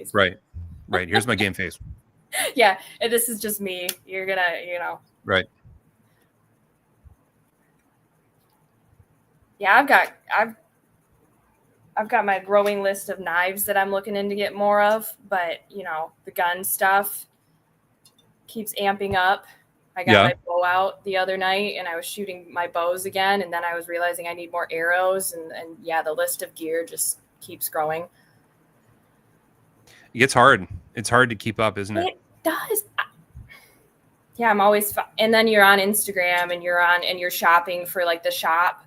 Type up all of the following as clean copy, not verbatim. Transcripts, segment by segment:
face. Right. Here's my game face. Yeah, and this is just me. You're gonna, Right. Yeah, I've got my growing list of knives that I'm looking into get more of, but the gun stuff keeps amping up. I got my bow out the other night and I was shooting my bows again, and then I was realizing I need more arrows, and yeah, the list of gear just keeps growing. It gets hard. It's hard to keep up, isn't it? It does. Yeah, I'm always and then you're on Instagram and you're shopping for like the shop,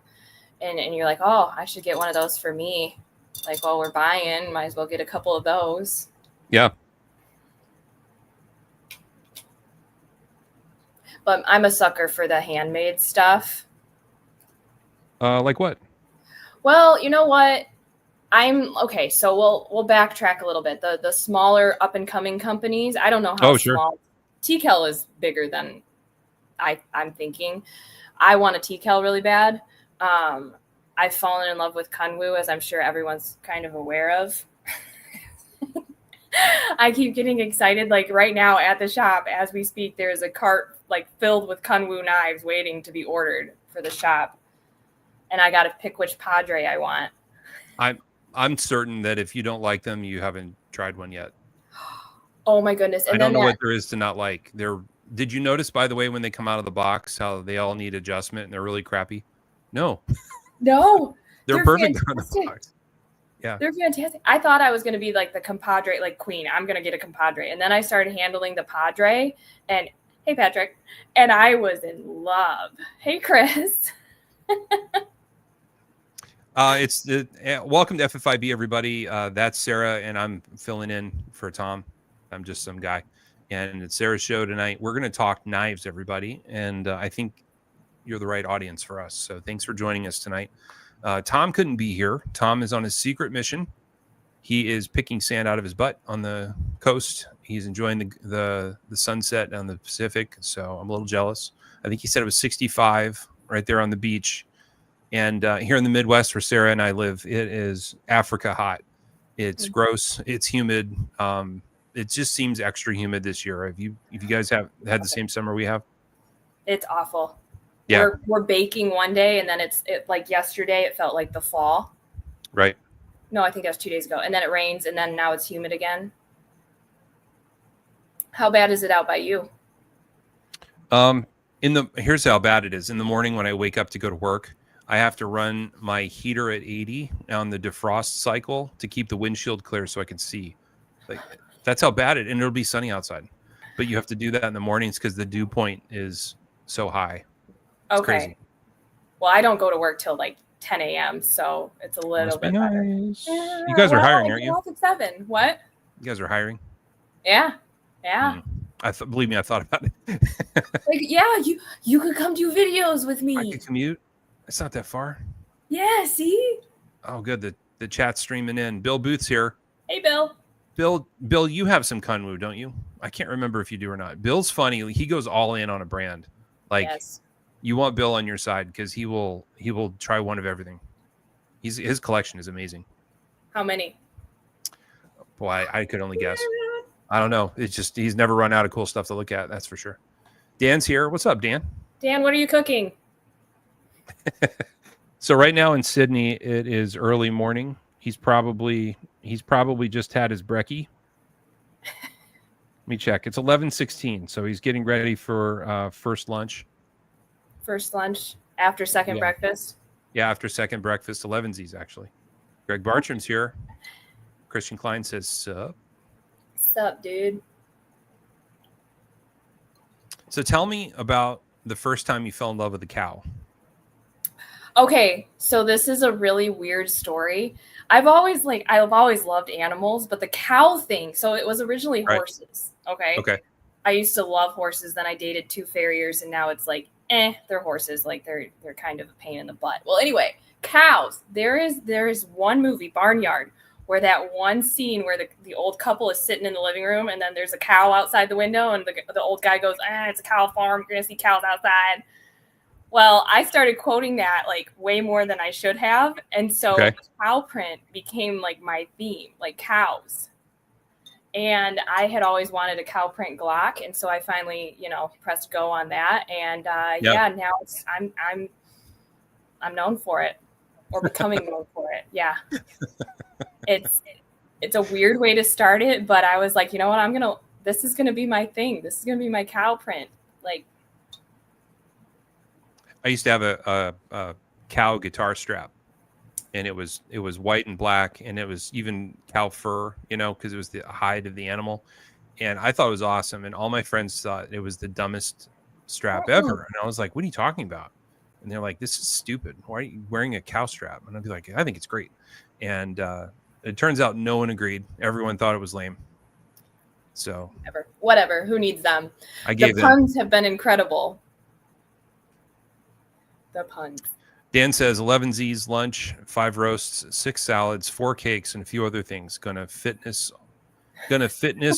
and you're like, oh, I should get one of those for me. Like, while we're buying, might as well get a couple of those. Yeah. But I'm a sucker for the handmade stuff. Like what? Well, you know what? Okay, so we'll backtrack a little bit. The smaller up and coming companies, I don't know how small. TCAL is bigger than I'm thinking. I want a TCAL really bad. I've fallen in love with Kunwu, as I'm sure everyone's kind of aware of. I keep getting excited. Like right now at the shop, as we speak, there's a cart like filled with Kunwu knives waiting to be ordered for the shop. And I got to pick which Padre I want. I'm certain that if you don't like them, you haven't tried one yet. Oh my goodness. And I don't know what there is to not like. Did you notice, by the way, when they come out of the box, how they all need adjustment and they're really crappy? No. No. They're perfect out of the box. Yeah. They're fantastic. I thought I was going to be like the compadre, like queen. I'm going to get a compadre. And then I started handling the Padre, and hey, Patrick. And I was in love. Hey, Chris. Welcome to FFIB, everybody. That's Sarah, and I'm filling in for Tom. I'm just some guy, and it's Sarah's show tonight. We're going to talk knives, everybody, and I think you're the right audience for us. So thanks for joining us tonight. Tom couldn't be here. Tom is on his secret mission. He is picking sand out of his butt on the coast. He's enjoying the sunset on the Pacific. So I'm a little jealous. I think he said it was 65 right there on the beach. And here in the Midwest, where Sarah and I live, it is Africa hot. It's gross. It's humid. It just seems extra humid this year. If you guys have had the same summer we have? It's awful. Yeah. We're baking one day, and then it like yesterday, it felt like the fall. Right. No, I think that was 2 days ago. And then it rains, and then now it's humid again. How bad is it out by you? Here's how bad it is. In the morning when I wake up to go to work, I have to run my heater at 80 on the defrost cycle to keep the windshield clear so I can see. Like, that's how bad and it'll be sunny outside. But you have to do that in the mornings because the dew point is so high. It's crazy. Well, I don't go to work till like 10 a.m., so it's a little bit better. Yeah, you guys are hiring, aren't you? At 7. What? You guys are hiring? Yeah. Believe me, I thought about it. Like, yeah, you could come do videos with me. I could commute. It's not that far. Yeah, see? Oh, good. The chat's streaming in. Bill Booth's here. Hey, Bill. Bill, you have some Kunwu, don't you? I can't remember if you do or not. Bill's funny. He goes all in on a brand. Like, yes. You want Bill on your side because he will try one of everything. His collection is amazing. How many? Boy, I could only guess. I don't know. It's just he's never run out of cool stuff to look at. That's for sure. Dan's here. What's up, Dan? Dan, what are you cooking? So right now in Sydney, it is early morning. He's probably just had his brekkie. Let me check. It's 11:16, so he's getting ready for first lunch. First lunch after second breakfast. Yeah, after second breakfast, 11's actually. Greg Bartram's here. Christian Klein says, "Sup." Sup, dude. So tell me about the first time you fell in love with a cow. Okay, so this is a really weird story. I've always loved animals, but the cow thing. So it was originally horses. Okay. I used to love horses. Then I dated 2 farriers, and now it's like, they're horses. Like they're kind of a pain in the butt. Well, anyway, cows. There is one movie, Barnyard, where that one scene where the old couple is sitting in the living room, and then there's a cow outside the window, and the old guy goes, "It's a cow farm. You're gonna see cows outside." Well, I started quoting that like way more than I should have. And so cow print became like my theme, like cows. And I had always wanted a cow print Glock, and so I finally, pressed go on that. And now I'm known for it, or becoming known for it. Yeah, it's a weird way to start it, but I was like, you know what, this is gonna be my thing. This is gonna be my cow print. Like, I used to have a cow guitar strap, and it was white and black, and it was even cow fur, because it was the hide of the animal. And I thought it was awesome. And all my friends thought it was the dumbest strap ever. And I was like, what are you talking about? And they're like, this is stupid. Why are you wearing a cow strap? And I'd be like, I think it's great. And it turns out no one agreed. Everyone thought it was lame. So whatever. Who needs them? The puns have been incredible. The puns. Dan says 11 Z's lunch, 5 roasts, 6 salads, 4 cakes, and a few other things. Gonna fitness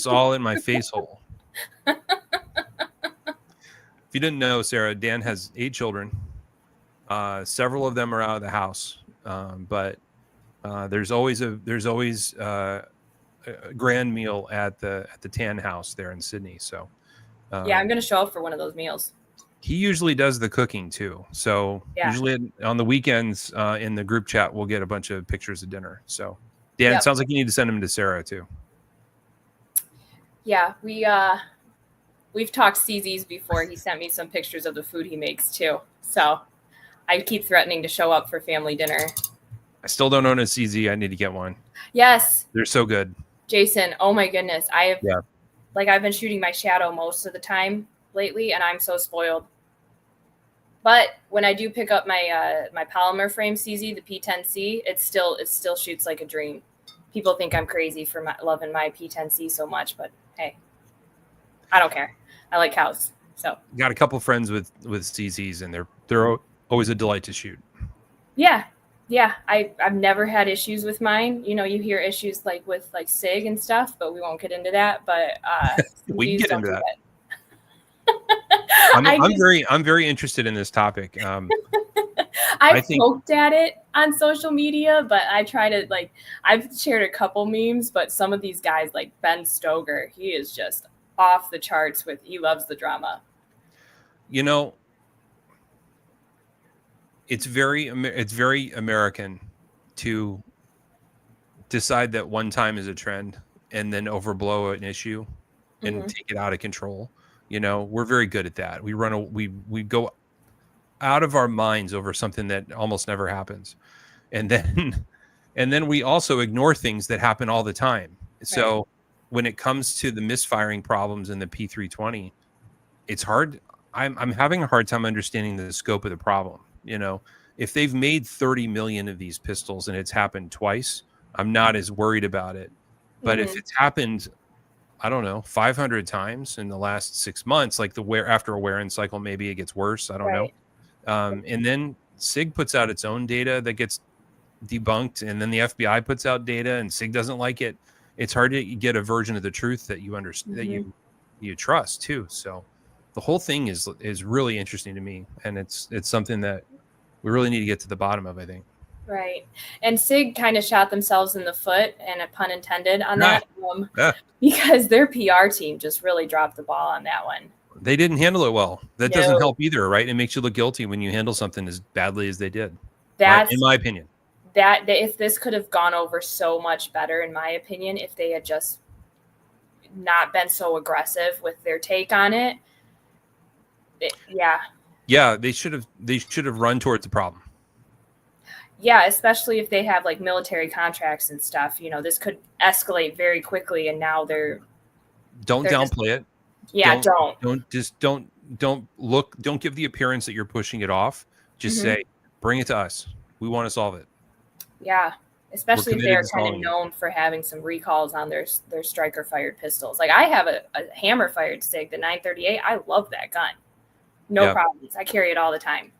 all in my face hole. If you didn't know, Sarah, Dan has 8 children. Several of them are out of the house, but there's always a grand meal at the Tan House there in Sydney. So yeah, I'm gonna show up for one of those meals. He usually does the cooking too. So usually on the weekends in the group chat, we'll get a bunch of pictures of dinner. So Dan, it sounds like you need to send them to Sarah too. Yeah, we've talked CZ's before. He sent me some pictures of the food he makes too. So I keep threatening to show up for family dinner. I still don't own a CZ. I need to get one. Yes. They're so good. Jason, oh my goodness. I've been shooting my shadow most of the time lately, and I'm so spoiled. But when I do pick up my my polymer frame CZ, the P10C, it still shoots like a dream. People think I'm crazy for loving my P10C so much, but hey, I don't care. I like cows. So got a couple friends with CZs, and they're always a delight to shoot. Yeah. I've never had issues with mine. You hear issues like with like SIG and stuff, but we won't get into that. But we can get into that. I'm very interested in this topic. I've poked at it on social media, but I try to I've shared a couple memes, but some of these guys like Ben Stoger, he is just off the charts he loves the drama. It's very American to decide that one time is a trend and then overblow an issue and take it out of control. We're very good at that. We go out of our minds over something that almost never happens. And then we also ignore things that happen all the time. Right. So when it comes to the misfiring problems in the P320, it's hard. I'm having a hard time understanding the scope of the problem. If they've made 30 million of these pistols and it's happened twice, I'm not as worried about it. But if it's happened, I don't know, 500 times in the last 6 months, like after a wear-in cycle, maybe it gets worse. I don't know. And then SIG puts out its own data that gets debunked, and then the FBI puts out data, and SIG doesn't like it. It's hard to get a version of the truth that you understand, that you trust too. So the whole thing is really interesting to me, and it's something that we really need to get to the bottom of, I think. Right. And SIG kind of shot themselves in the foot, and a pun intended on that, because their PR team just really dropped the ball on that one. They didn't handle it well. That doesn't help either, right? It makes you look guilty when you handle something as badly as they did. That's in my opinion. That if this could have gone over so much better, in my opinion, if they had just not been so aggressive with their take on it. Yeah, they should have run towards the problem. Yeah, especially if they have like military contracts and stuff. This could escalate very quickly, and now they're downplay it. Yeah, don't give the appearance that you're pushing it off. Just say, bring it to us. We want to solve it. Yeah, especially if they're kind of known for having some recalls on their striker fired pistols. Like I have a hammer fired SIG, the 938. I love that gun. No problems. I carry it all the time.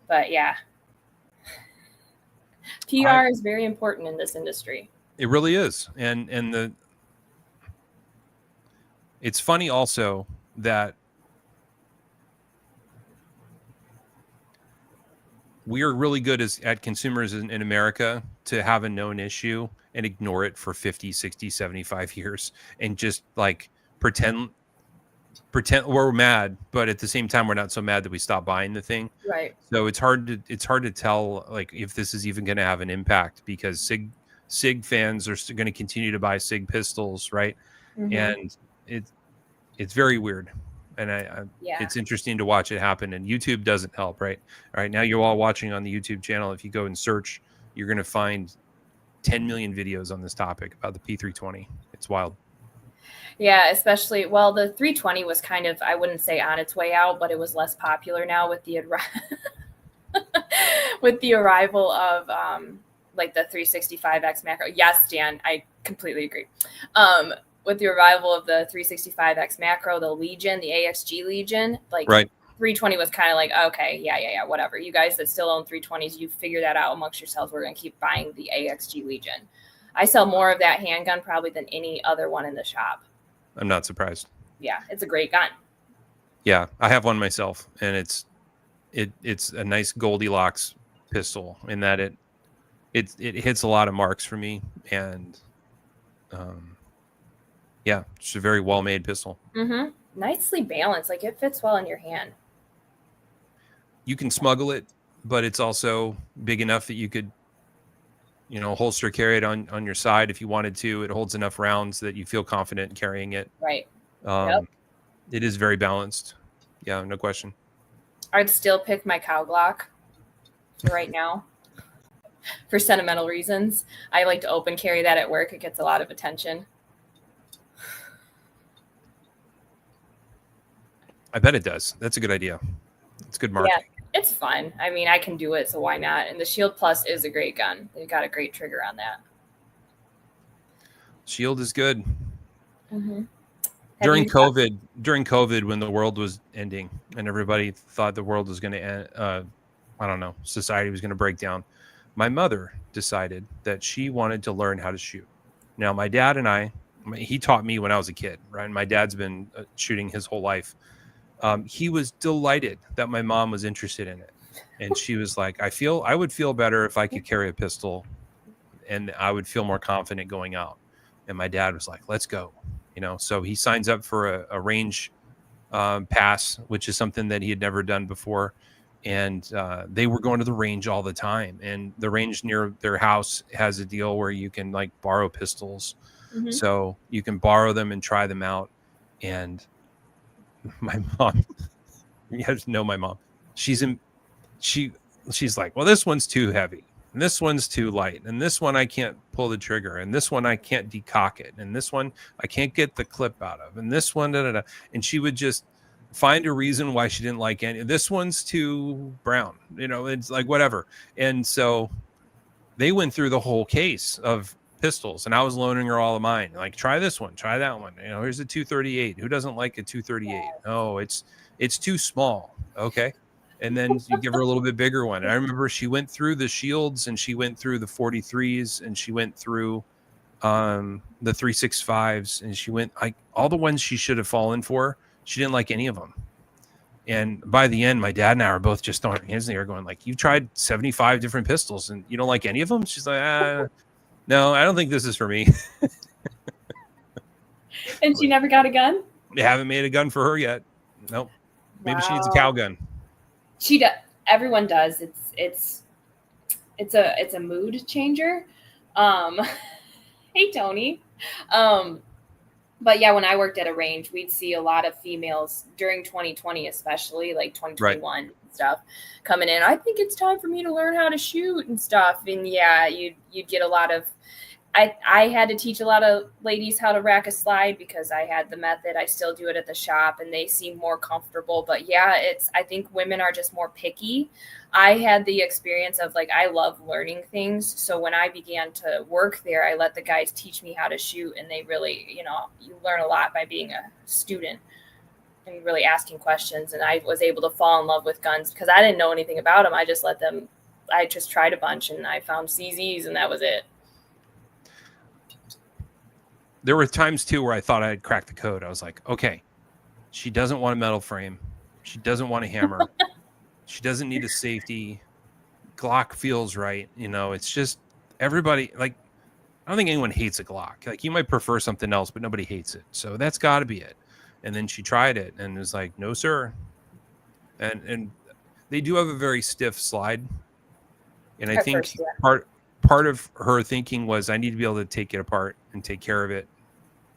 But yeah, PR is very important in this industry. It really is. And it's funny also that we are really good at consumers in America to have a known issue and ignore it for 50, 60, 75 years and just like pretend we're mad, but at the same time we're not so mad that we stop buying the thing. Right. So it's hard to tell like if this is even going to have an impact, because Sig fans are going to continue to buy Sig pistols, right? Mm-hmm. And it's very weird, and it's interesting to watch it happen. And YouTube doesn't help, right? All right, now you're all watching on the YouTube channel. If you go and search, you're going to find 10 million videos on this topic about the P320. It's wild. Yeah, especially, well, the 320 was kind of, I wouldn't say on its way out, but it was less popular now with the with the arrival of like the 365X macro. Yes, Dan, I completely agree. With the arrival of the 365X macro, the Legion, the AXG Legion, like right. 320 was kind of like, okay, yeah, whatever. You guys that still own 320s, you figure that out amongst yourselves. We're going to keep buying the AXG Legion. I sell more of that handgun probably than any other one in the shop. I'm not surprised. Yeah, it's a great gun. Yeah, I have one myself, and it's a nice Goldilocks pistol in that it hits a lot of marks for me, and yeah, it's a very well made pistol. Mm-hmm. Nicely balanced, like it fits well in your hand. You can smuggle it, but it's also big enough that you could, holster carry it on your side if you wanted to. It holds enough rounds that you feel confident carrying it. Right. Yep. It is very balanced. Yeah, no question. I'd still pick my cow Glock for right now for sentimental reasons. I like to open carry that at work. It gets a lot of attention. I bet it does. That's a good idea. It's good marketing. Yeah, it's fun. I mean, I can do it, so why not? And the Shield Plus is a great gun. They got a great trigger on that. Shield is good. Mm-hmm. During COVID, when the world was ending and everybody thought the world was going to end, I don't know, society was going to break down, my mother decided that she wanted to learn how to shoot. Now, my dad and he taught me when I was a kid, right? And my dad's been shooting his whole life. He was delighted that my mom was interested in it. And she was like, I would feel better if I could carry a pistol, and I would feel more confident going out. And my dad was like, let's go. So he signs up for a range pass, which is something that he had never done before. And they were going to the range all the time. And the range near their house has a deal where you can like borrow pistols. Mm-hmm. So you can borrow them and try them out. And my mom, you guys know my mom. She's like, well, this one's too heavy. And this one's too light. And this one I can't pull the trigger. And this one I can't decock it. And this one I can't get the clip out of. And this one, And she would just find a reason why she didn't like any. This one's too brown. It's like whatever. And so they went through the whole case of pistols, and I was loaning her all of mine. Like, try this one, try that one. Here's a 238. Who doesn't like a 238? Oh, it's too small. Okay. And then you give her a little bit bigger one. And I remember she went through the Shields, and she went through the 43s, and she went through the 365s, and she went like all the ones she should have fallen for. She didn't like any of them. And by the end, my dad and I are both just throwing our hands in the air going like, you've tried 75 different pistols and you don't like any of them? She's like, no, I don't think this is for me. And she never got a gun? They haven't made a gun for her yet. Nope. Maybe she needs a cow gun. She does. Everyone does. It's a mood changer. Hey, Tony. But yeah, when I worked at a range, we'd see a lot of females during 2020, especially like 2021 and stuff coming in. I think it's time for me to learn how to shoot and stuff. And yeah, you'd get a lot of, I had to teach a lot of ladies how to rack a slide because I had the method. I still do it at the shop and they seem more comfortable. But yeah, I think women are just more picky. I had the experience of like, I love learning things. So when I began to work there, I let the guys teach me how to shoot. And they really, you learn a lot by being a student and really asking questions. And I was able to fall in love with guns because I didn't know anything about them. I just tried a bunch and I found CZs and that was it. There were times too where I thought I had cracked the code. I was like, okay, she doesn't want a metal frame. She doesn't want a hammer. She doesn't need a safety. Glock feels right. It's just everybody like I don't think anyone hates a Glock. Like, you might prefer something else, but nobody hates it. So that's got to be it. And then she tried it and was like, no, sir. And they do have a very stiff slide. And I think first, yeah. part of her thinking was, I need to be able to take it apart and take care of it.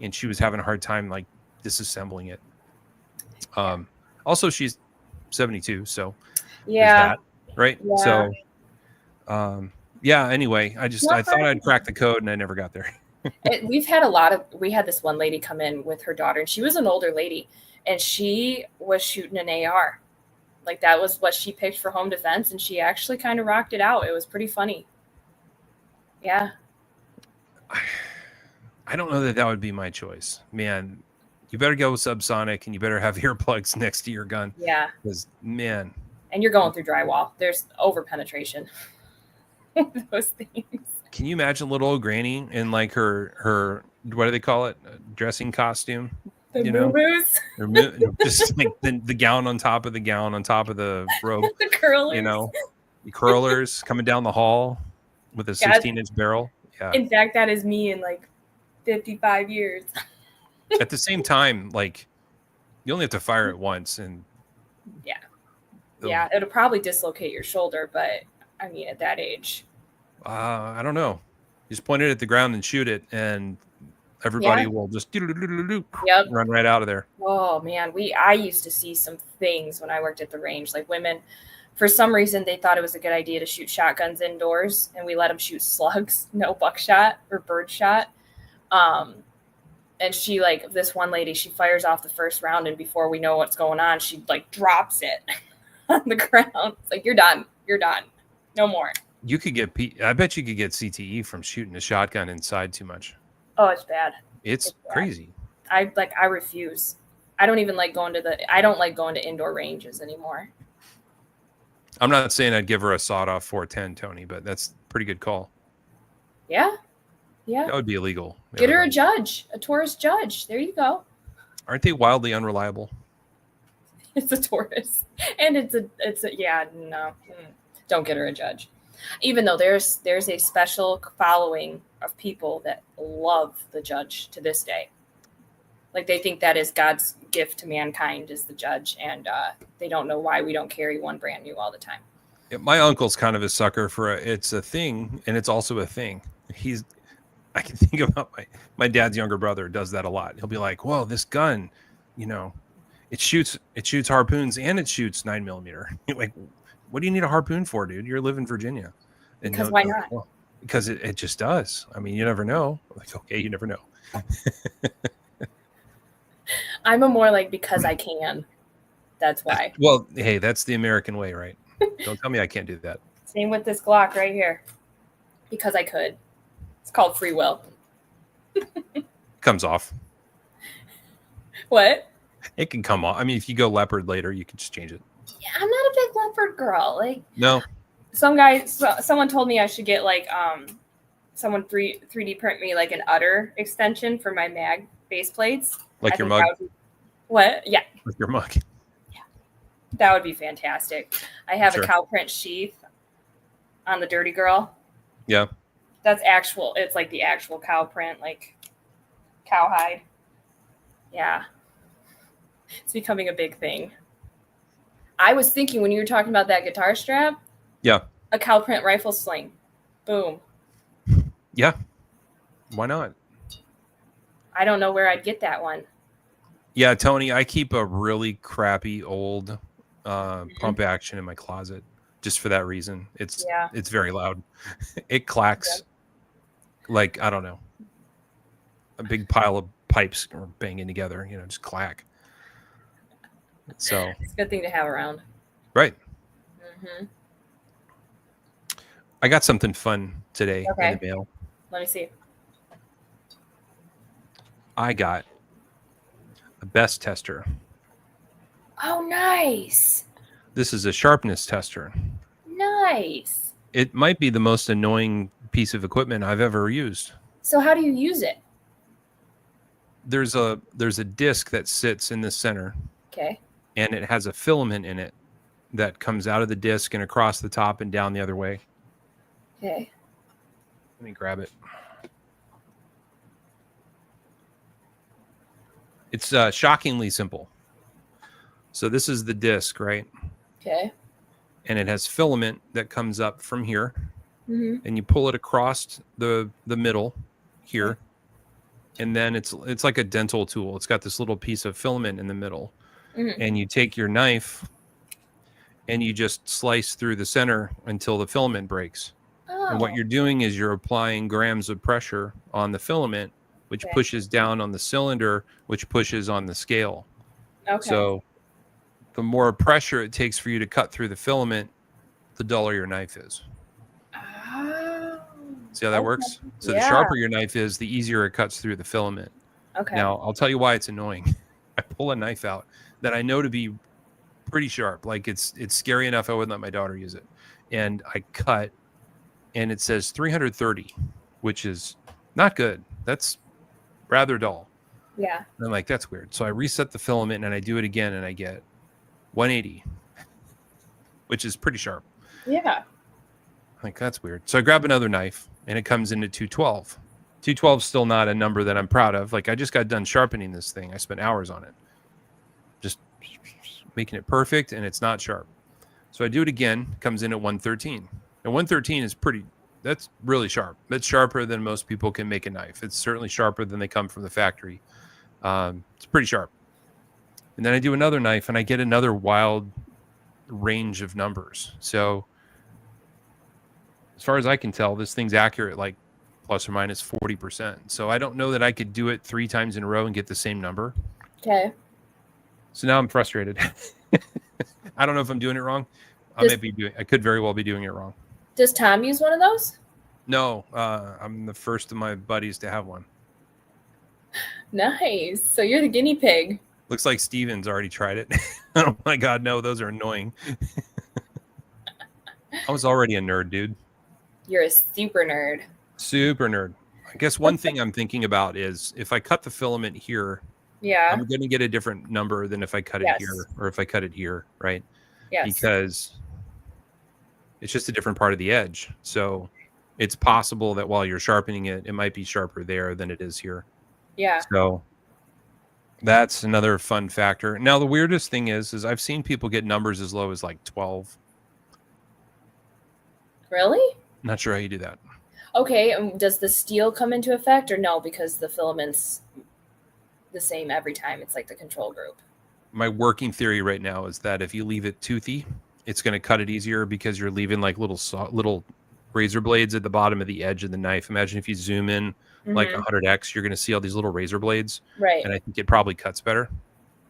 And she was having a hard time like disassembling it. Also, she's 72, so yeah, that, right? Yeah. So yeah, anyway, I thought I'd crack the code and I never got there. We had this one lady come in with her daughter, and she was an older lady, and she was shooting an AR. Like, that was what she picked for home defense, and she actually kind of rocked it out. It was pretty funny. Yeah. I don't know that would be my choice, man. You better go with subsonic, and you better have earplugs next to your gun. Yeah. Because, man. And you're going through drywall. There's over penetration. Those things. Can you imagine little old granny in like her what do they call it? Dressing costume? The moo-moos? Just like the gown on top of the gown on top of the robe. The curlers. The curlers coming down the hall with a 16-inch barrel. Yeah. In fact, that is me in like 55 years. At the same time, like, you only have to fire it once, and yeah, it'll probably dislocate your shoulder, but I mean, at that age, I don't know. You just point it at the ground and shoot it, and everybody will just run right out of there. Oh man, I used to see some things when I worked at the range. Like, women, for some reason, they thought it was a good idea to shoot shotguns indoors, and we let them shoot slugs, no buckshot or birdshot. And she, like, this one lady, she fires off the first round, and before we know what's going on, she like drops it on the ground. It's like, you're done, no more. You could get I bet you could get CTE from shooting a shotgun inside too much. Oh, it's bad. It's crazy. I refuse. I don't even like going to indoor ranges anymore. I'm not saying I'd give her a sawed-off 410, Tony, but that's a pretty good call. Yeah. That would be illegal. Get her a judge, a tourist judge. There you go. Aren't they wildly unreliable? It's a tourist, and it's a yeah, no. Don't get her a judge. Even though there's a special following of people that love the judge to this day. Like, they think that is God's gift to mankind, is the judge, and they don't know why we don't carry one brand new all the time. Yeah, my uncle's kind of a sucker for it's a thing, and it's also a thing. I can think about my dad's younger brother does that a lot. He'll be like, "Whoa, this gun, it shoots harpoons and it shoots 9mm." Like, what do you need a harpoon for, dude? You live in Virginia. And because why not? Well, because it just does. I mean, you never know. Like, okay, you never know. I'm a more like, because I can. That's why. Well, hey, that's the American way, right? Don't tell me I can't do that. Same with this Glock right here. Because I could. It's called free will. Comes off. What? It can come off. I mean, if you go leopard later, you can just change it. Yeah, I'm not a big leopard girl. Like, no. Someone told me I should get like someone 3D print me like an udder extension for my mag base plates. Like your mug? What? Yeah. Like your mug. Yeah. That would be fantastic. I have a cow print sheath on the Dirty Girl. Yeah. That's actual. It's like the actual cow print, like cowhide. Yeah. It's becoming a big thing. I was thinking when you were talking about that guitar strap. Yeah. A cow print rifle sling. Boom. Yeah. Why not? I don't know where I'd get that one. Yeah, Tony, I keep a really crappy old pump action in my closet just for that reason. It's very loud. It clacks like, I don't know, a big pile of pipes are banging together, just clack. So it's a good thing to have around. Right. Mm-hmm. I got something fun today in the mail. Let me see. I got a best tester. Oh, nice. This is a sharpness tester. Nice. It might be the most annoying piece of equipment I've ever used. So how do you use it? There's a disc that sits in the center. Okay. And it has a filament in it that comes out of the disc and across the top and down the other way. Okay. Let me grab it. It's shockingly simple. So this is the disc, right? Okay. And it has filament that comes up from here, and you pull it across the middle here, okay. And then it's like a dental tool. It's got this little piece of filament in the middle, and you take your knife and you just slice through the center until the filament breaks. Oh. And what you're doing is you're applying grams of pressure on the filament, which pushes down on the cylinder, which pushes on the scale. Okay. So the more pressure it takes for you to cut through the filament, the duller your knife is. Oh. See how that works? So the sharper your knife is, the easier it cuts through the filament. Okay. Now, I'll tell you why it's annoying. I pull a knife out that I know to be pretty sharp. Like it's scary enough I wouldn't let my daughter use it. And I cut, and it says 330, which is not good. That's rather dull. Yeah. And I'm like, that's weird. So I reset the filament and I do it again, and I get 180, which is pretty sharp. Yeah. Like, that's weird. So I grab another knife, and it comes into 212. 212 is still not a number that I'm proud of. Like, I just got done sharpening this thing. I spent hours on it, just making it perfect, and it's not sharp. So I do it again, comes in at 113. And 113 is that's really sharp. That's sharper than most people can make a knife. It's certainly sharper than they come from the factory. It's pretty sharp. And then I do another knife, and I get another wild range of numbers. So as far as I can tell, this thing's accurate, like plus or minus 40%. So I don't know that I could do it 3 times in a row and get the same number. Okay. So now I'm frustrated. I don't know if I'm doing it wrong. I could very well be doing it wrong. Does Tom use one of those? No, I'm the first of my buddies to have one. Nice. So you're the guinea pig. Looks like Steven's already tried it. Oh my God, no, those are annoying. I was already a nerd, dude. You're a super nerd. Super nerd. I guess one thing I'm thinking about is if I cut the filament here, I'm going to get a different number than if I cut it here or if I cut it here, right? Yes. Because it's just a different part of the edge. So it's possible that while you're sharpening it, it might be sharper there than it is here. Yeah. So that's another fun factor. Now, the weirdest thing is I've seen people get numbers as low as like 12. Really? Not sure how you do that. Okay. Does the steel come into effect or no? Because the filament's the same every time. It's like the control group. My working theory right now is that if you leave it toothy, it's going to cut it easier because you're leaving like little razor blades at the bottom of the edge of the knife. Imagine if you zoom in like 100x, you're going to see all these little razor blades. Right. And I think it probably cuts better.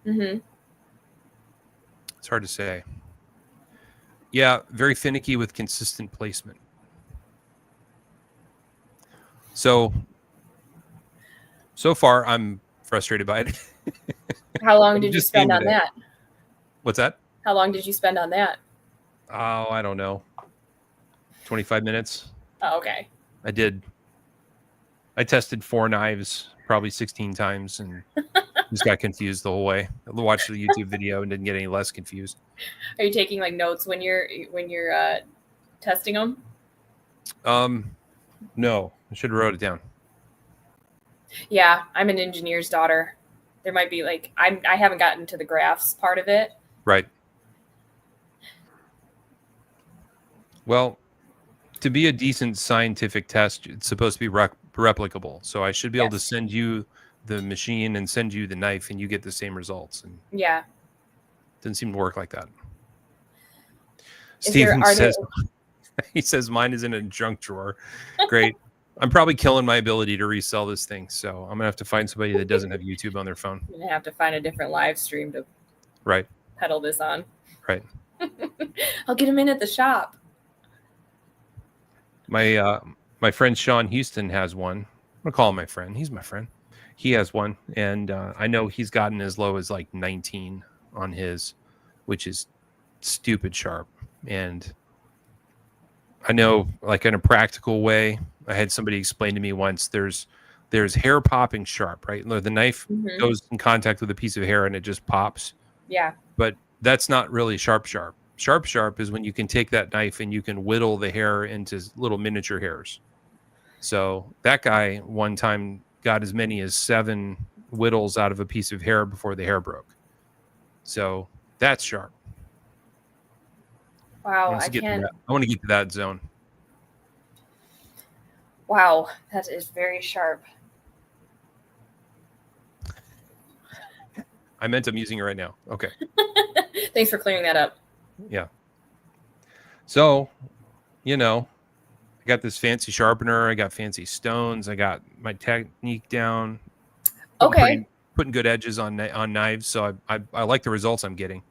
Mm-hmm. It's hard to say. Yeah, very finicky with consistent placement. So far, I'm frustrated by it. How long did you spend on that? What's that? How long did you spend on that? Oh, I don't know. 25 minutes. Oh, okay. I tested 4 knives probably 16 times and just got confused the whole way. I watched the YouTube video and didn't get any less confused. Are you taking like notes when you're testing them? No, I should have wrote it down. Yeah, I'm an engineer's daughter. There might be like I haven't gotten to the graphs part of it. Right. Well, to be a decent scientific test, it's supposed to be replicable. So I should be able to send you the machine and send you the knife, and you get the same results. And it didn't seem to work like that. Steven says, he says mine is in a junk drawer. Great. I'm probably killing my ability to resell this thing. So I'm going to have to find somebody that doesn't have YouTube on their phone. You're going to have to find a different live stream to peddle this on. Right. I'll get him in at the shop. My friend Sean Houston has one. I'm going to call him my friend. He's my friend. He has one. And I know he's gotten as low as like 19 on his, which is stupid sharp. And I know, like, in a practical way, I had somebody explain to me once there's hair popping sharp, right? The knife goes in contact with a piece of hair and it just pops. Yeah. But that's not really sharp. Sharp is when you can take that knife and you can whittle the hair into little miniature hairs. So that guy one time got as many as 7 whittles out of a piece of hair before the hair broke. So that's sharp. Wow, I want to get to that zone. Wow, that is very sharp. I meant I'm using it right now. Okay. Thanks for clearing that up. Yeah. So, I got this fancy sharpener. I got fancy stones. I got my technique down. Putting good edges on knives. So I like the results I'm getting.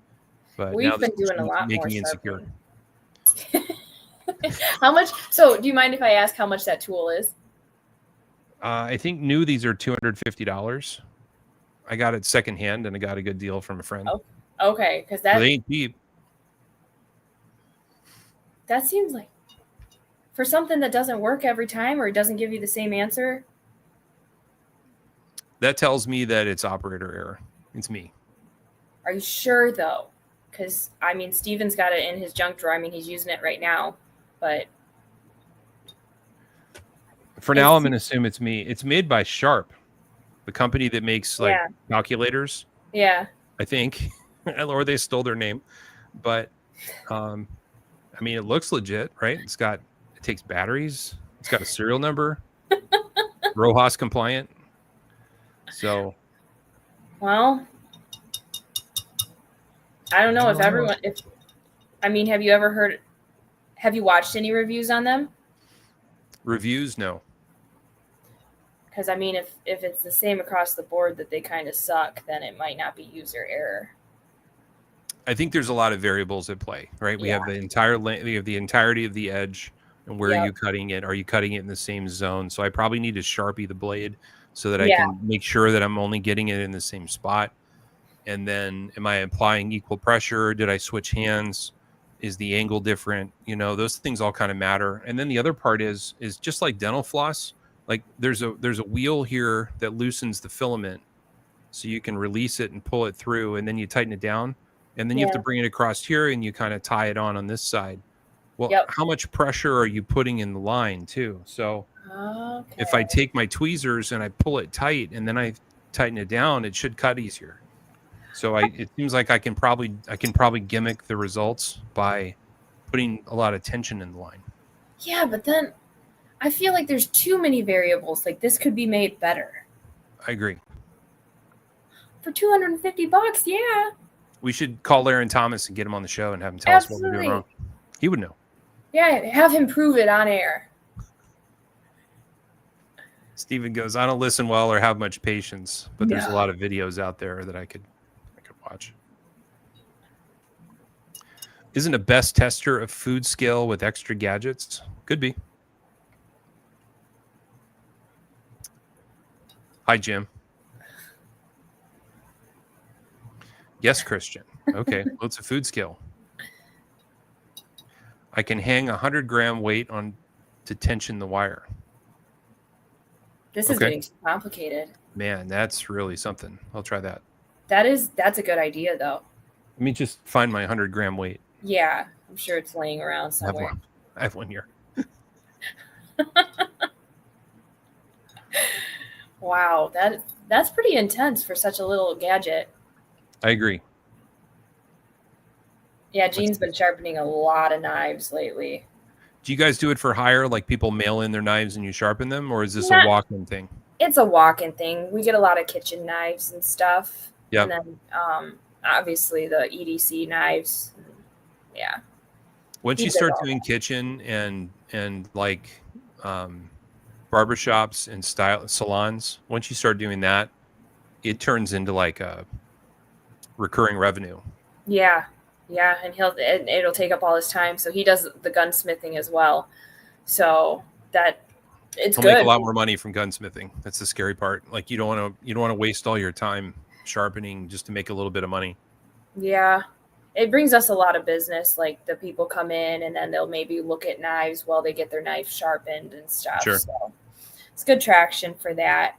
But we've been doing a lot more insecure. How much? So, do you mind if I ask how much that tool is? I think new these are $250. I got it secondhand, and I got a good deal from a friend. Oh, okay, because they ain't cheap. That seems like for something that doesn't work every time or it doesn't give you the same answer. That tells me that it's operator error. It's me. Are you sure though? Because I mean, Steven's got it in his junk drawer. I mean, he's using it right now, but for now, I'm going to assume it's me. It's made by Sharp, the company that makes calculators. Yeah. I think, or they stole their name, but I mean, it looks legit, right? It takes batteries. It's got a serial number, RoHS compliant. So, well, I don't know if everyone. Have you watched any reviews on them? Reviews, no. Because I mean, if it's the same across the board that they kind of suck, then it might not be user error. I think there's a lot of variables at play, right? We have the entire we have the entirety of the edge, and where are you cutting it? Are you cutting it in the same zone? So I probably need to Sharpie the blade so that I can make sure that I'm only getting it in the same spot. And then, am I applying equal pressure? Did I switch hands? Is the angle different? Those things all kind of matter. And then the other part is just like dental floss. Like there's a wheel here that loosens the filament, so you can release it and pull it through, and then you tighten it down. And then you have to bring it across here and you kind of tie it on this side. Well, how much pressure are you putting in the line too? So if I take my tweezers and I pull it tight and then I tighten it down, it should cut easier. So it seems like I can probably gimmick the results by putting a lot of tension in the line. Yeah, but then I feel like there's too many variables. Like this could be made better. I agree. For $250, yeah. We should call Larry Thomas and get him on the show and have him tell us what we're doing wrong. He would know. Yeah, have him prove it on air. Steven goes, I don't listen well or have much patience, but there's a lot of videos out there that I could watch. Isn't a best tester of food scale with extra gadgets? Could be. Hi, Jim. Yes, Christian. Okay, well, it's a food scale. I can hang 100-gram weight on to tension the wire. This is getting complicated. Man, that's really something. I'll try that. That's a good idea, though. Let me just find my 100-gram weight. Yeah, I'm sure it's laying around somewhere. I have one here. Wow, that's pretty intense for such a little gadget. I agree. Yeah, Gene's been sharpening a lot of knives lately. Do you guys do it for hire? Like people mail in their knives and you sharpen them? Or is this a walk-in thing? It's a walk-in thing. We get a lot of kitchen knives and stuff. Yeah. And then obviously the EDC knives. Yeah. Once you start doing kitchen and like barbershops and salons, once you start doing that, it turns into like a recurring revenue. Yeah, and it'll take up all his time. So he does the gunsmithing as well. So it's good. He'll make a lot more money from gunsmithing. That's the scary part. Like you don't want to waste all your time sharpening just to make a little bit of money. Yeah. It brings us a lot of business. Like the people come in and then they'll maybe look at knives while they get their knife sharpened and stuff. Sure. So it's good traction for that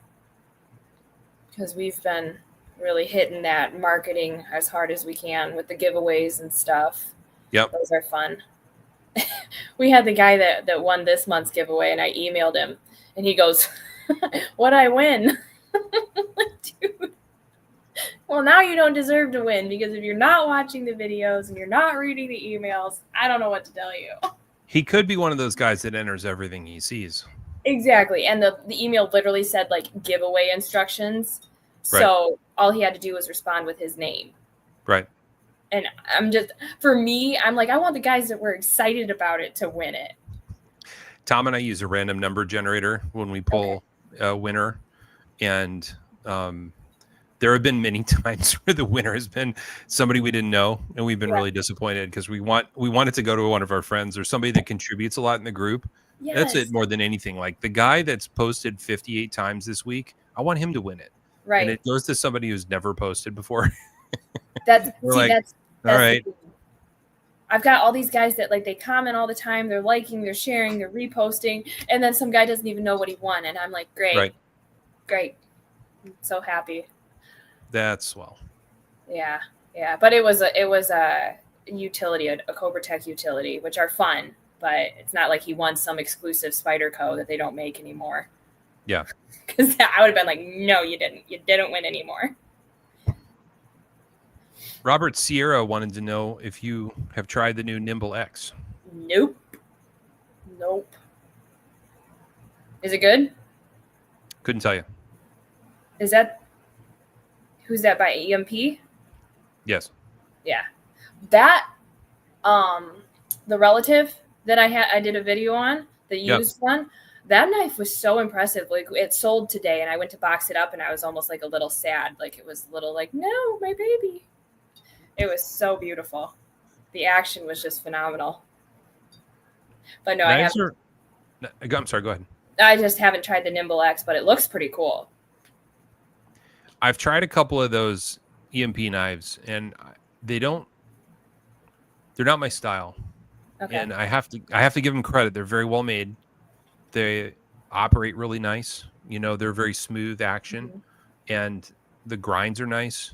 because we've been really hitting that marketing as hard as we can with the giveaways and stuff. Yep. Those are fun. We had the guy that won this month's giveaway and I emailed him and he goes, what'd I win? Dude. Well, now you don't deserve to win because if you're not watching the videos and you're not reading the emails, I don't know what to tell you. He could be one of those guys that enters everything he sees. Exactly. And the email literally said like giveaway instructions. So all he had to do was respond with his name. Right. And for me, I'm like, I want the guys that were excited about it to win it. Tom and I use a random number generator when we pull a winner. And there have been many times where the winner has been somebody we didn't know, and we've been really disappointed because we want it to go to one of our friends or somebody that contributes a lot in the group. Yes. That's it more than anything. Like the guy that's posted 58 times this week, I want him to win it. Right. And it goes to somebody who's never posted before. That's all right. I've got all these guys that like they comment all the time, they're liking, they're sharing, they're reposting, and then some guy doesn't even know what he won, and I'm like, great. I'm so happy. That's swell. Yeah. But it was a utility, a Cobra Tech utility, which are fun, but it's not like he won some exclusive Spyderco that they don't make anymore. Yeah. Because I would have been like, no, you didn't. You didn't win anymore. Robert Sierra wanted to know if you have tried the new Nimble X. Nope. Is it good? Couldn't tell you. Who's that by EMP? Yes. Yeah. That the relative that I did a video on, the used one, that knife was so impressive. Like it sold today and I went to box it up and I was almost like a little sad. Like it was a little like, no, my baby. It was so beautiful. The action was just phenomenal. But no, I'm sorry, go ahead. I just haven't tried the Nimble X, but it looks pretty cool. I've tried a couple of those EMP knives and they're not my style. Okay. And I have to give them credit. They're very well made. They operate really nice. They're very smooth action and the grinds are nice.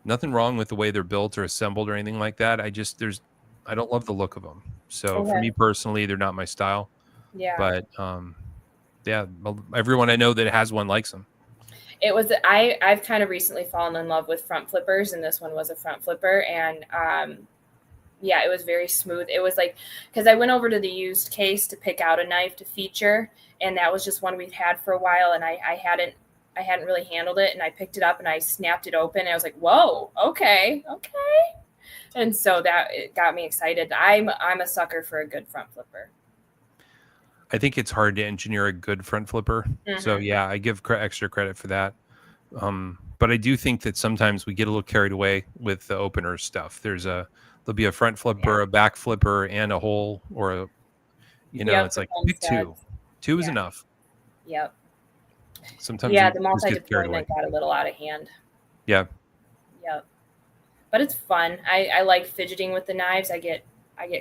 Nothing wrong with the way they're built or assembled or anything like that. I don't love the look of them. So for me personally, they're not my style. Yeah. But everyone I know that has one likes them. I've kind of recently fallen in love with front flippers, and this one was a front flipper, and it was very smooth. It was like, because I went over to the used case to pick out a knife to feature, and that was just one we'd had for a while, and I hadn't really handled it, and I picked it up and I snapped it open and I was like, whoa, okay. And so it got me excited. I'm a sucker for a good front flipper. I think it's hard to engineer a good front flipper. Mm-hmm. So yeah, I give extra credit for that. But I do think that sometimes we get a little carried away with the opener stuff. There'll be a front flipper, a back flipper, and a hole, or it's like pick two. Two is enough. Yep. Sometimes the multi-deployment got a little out of hand. Yeah. Yep. But it's fun. I like fidgeting with the knives. I get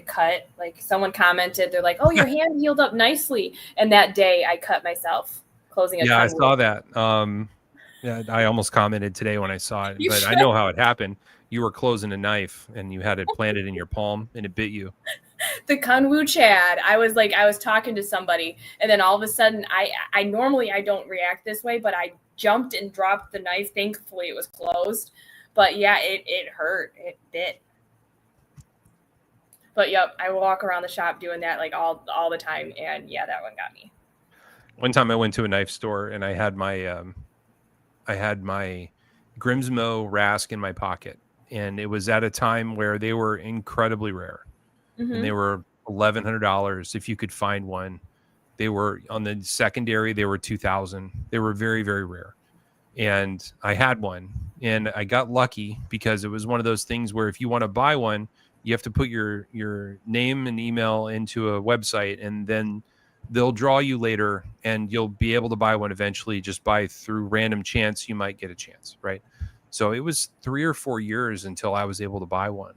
cut. Like someone commented, they're like, "Oh, your hand healed up nicely." And that day, I cut myself closing a. Yeah, I saw that. I almost commented today when I saw it, but I know how it happened. You were closing a knife and you had it planted in your palm, and it bit you. The Kunwu Chad. I was talking to somebody, and then all of a sudden, I normally I don't react this way, but I jumped and dropped the knife. Thankfully, it was closed. But yeah, it hurt. It bit. But yep, I walk around the shop doing that like all the time, and yeah, that one got me. One time I went to a knife store and I had my Grimsmo Rask in my pocket, and it was at a time where they were incredibly rare. Mm-hmm. And they were $1,100 if you could find one. They were on the secondary. They were $2,000. They were very, very rare. And I had one, and I got lucky because it was one of those things where if you want to buy one, you have to put your name and email into a website, and then they'll draw you later, and you'll be able to buy one eventually. Just by through random chance, you might get a chance, right? So it was 3 or 4 years until I was able to buy one.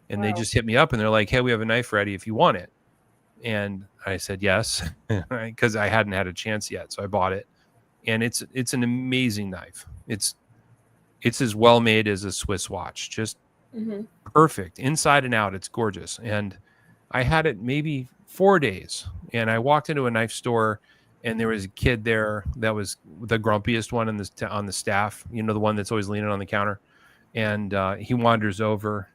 And They just hit me up and they're like, "Hey, we have a knife ready if you want it." And I said yes, because I hadn't had a chance yet. So I bought it, and it's an amazing knife. It's as well made as a Swiss watch, just perfect inside and out. It's gorgeous. And I had it maybe 4 days, and I walked into a knife store, and there was a kid there that was the grumpiest one on the staff. The one that's always leaning on the counter. And he wanders over.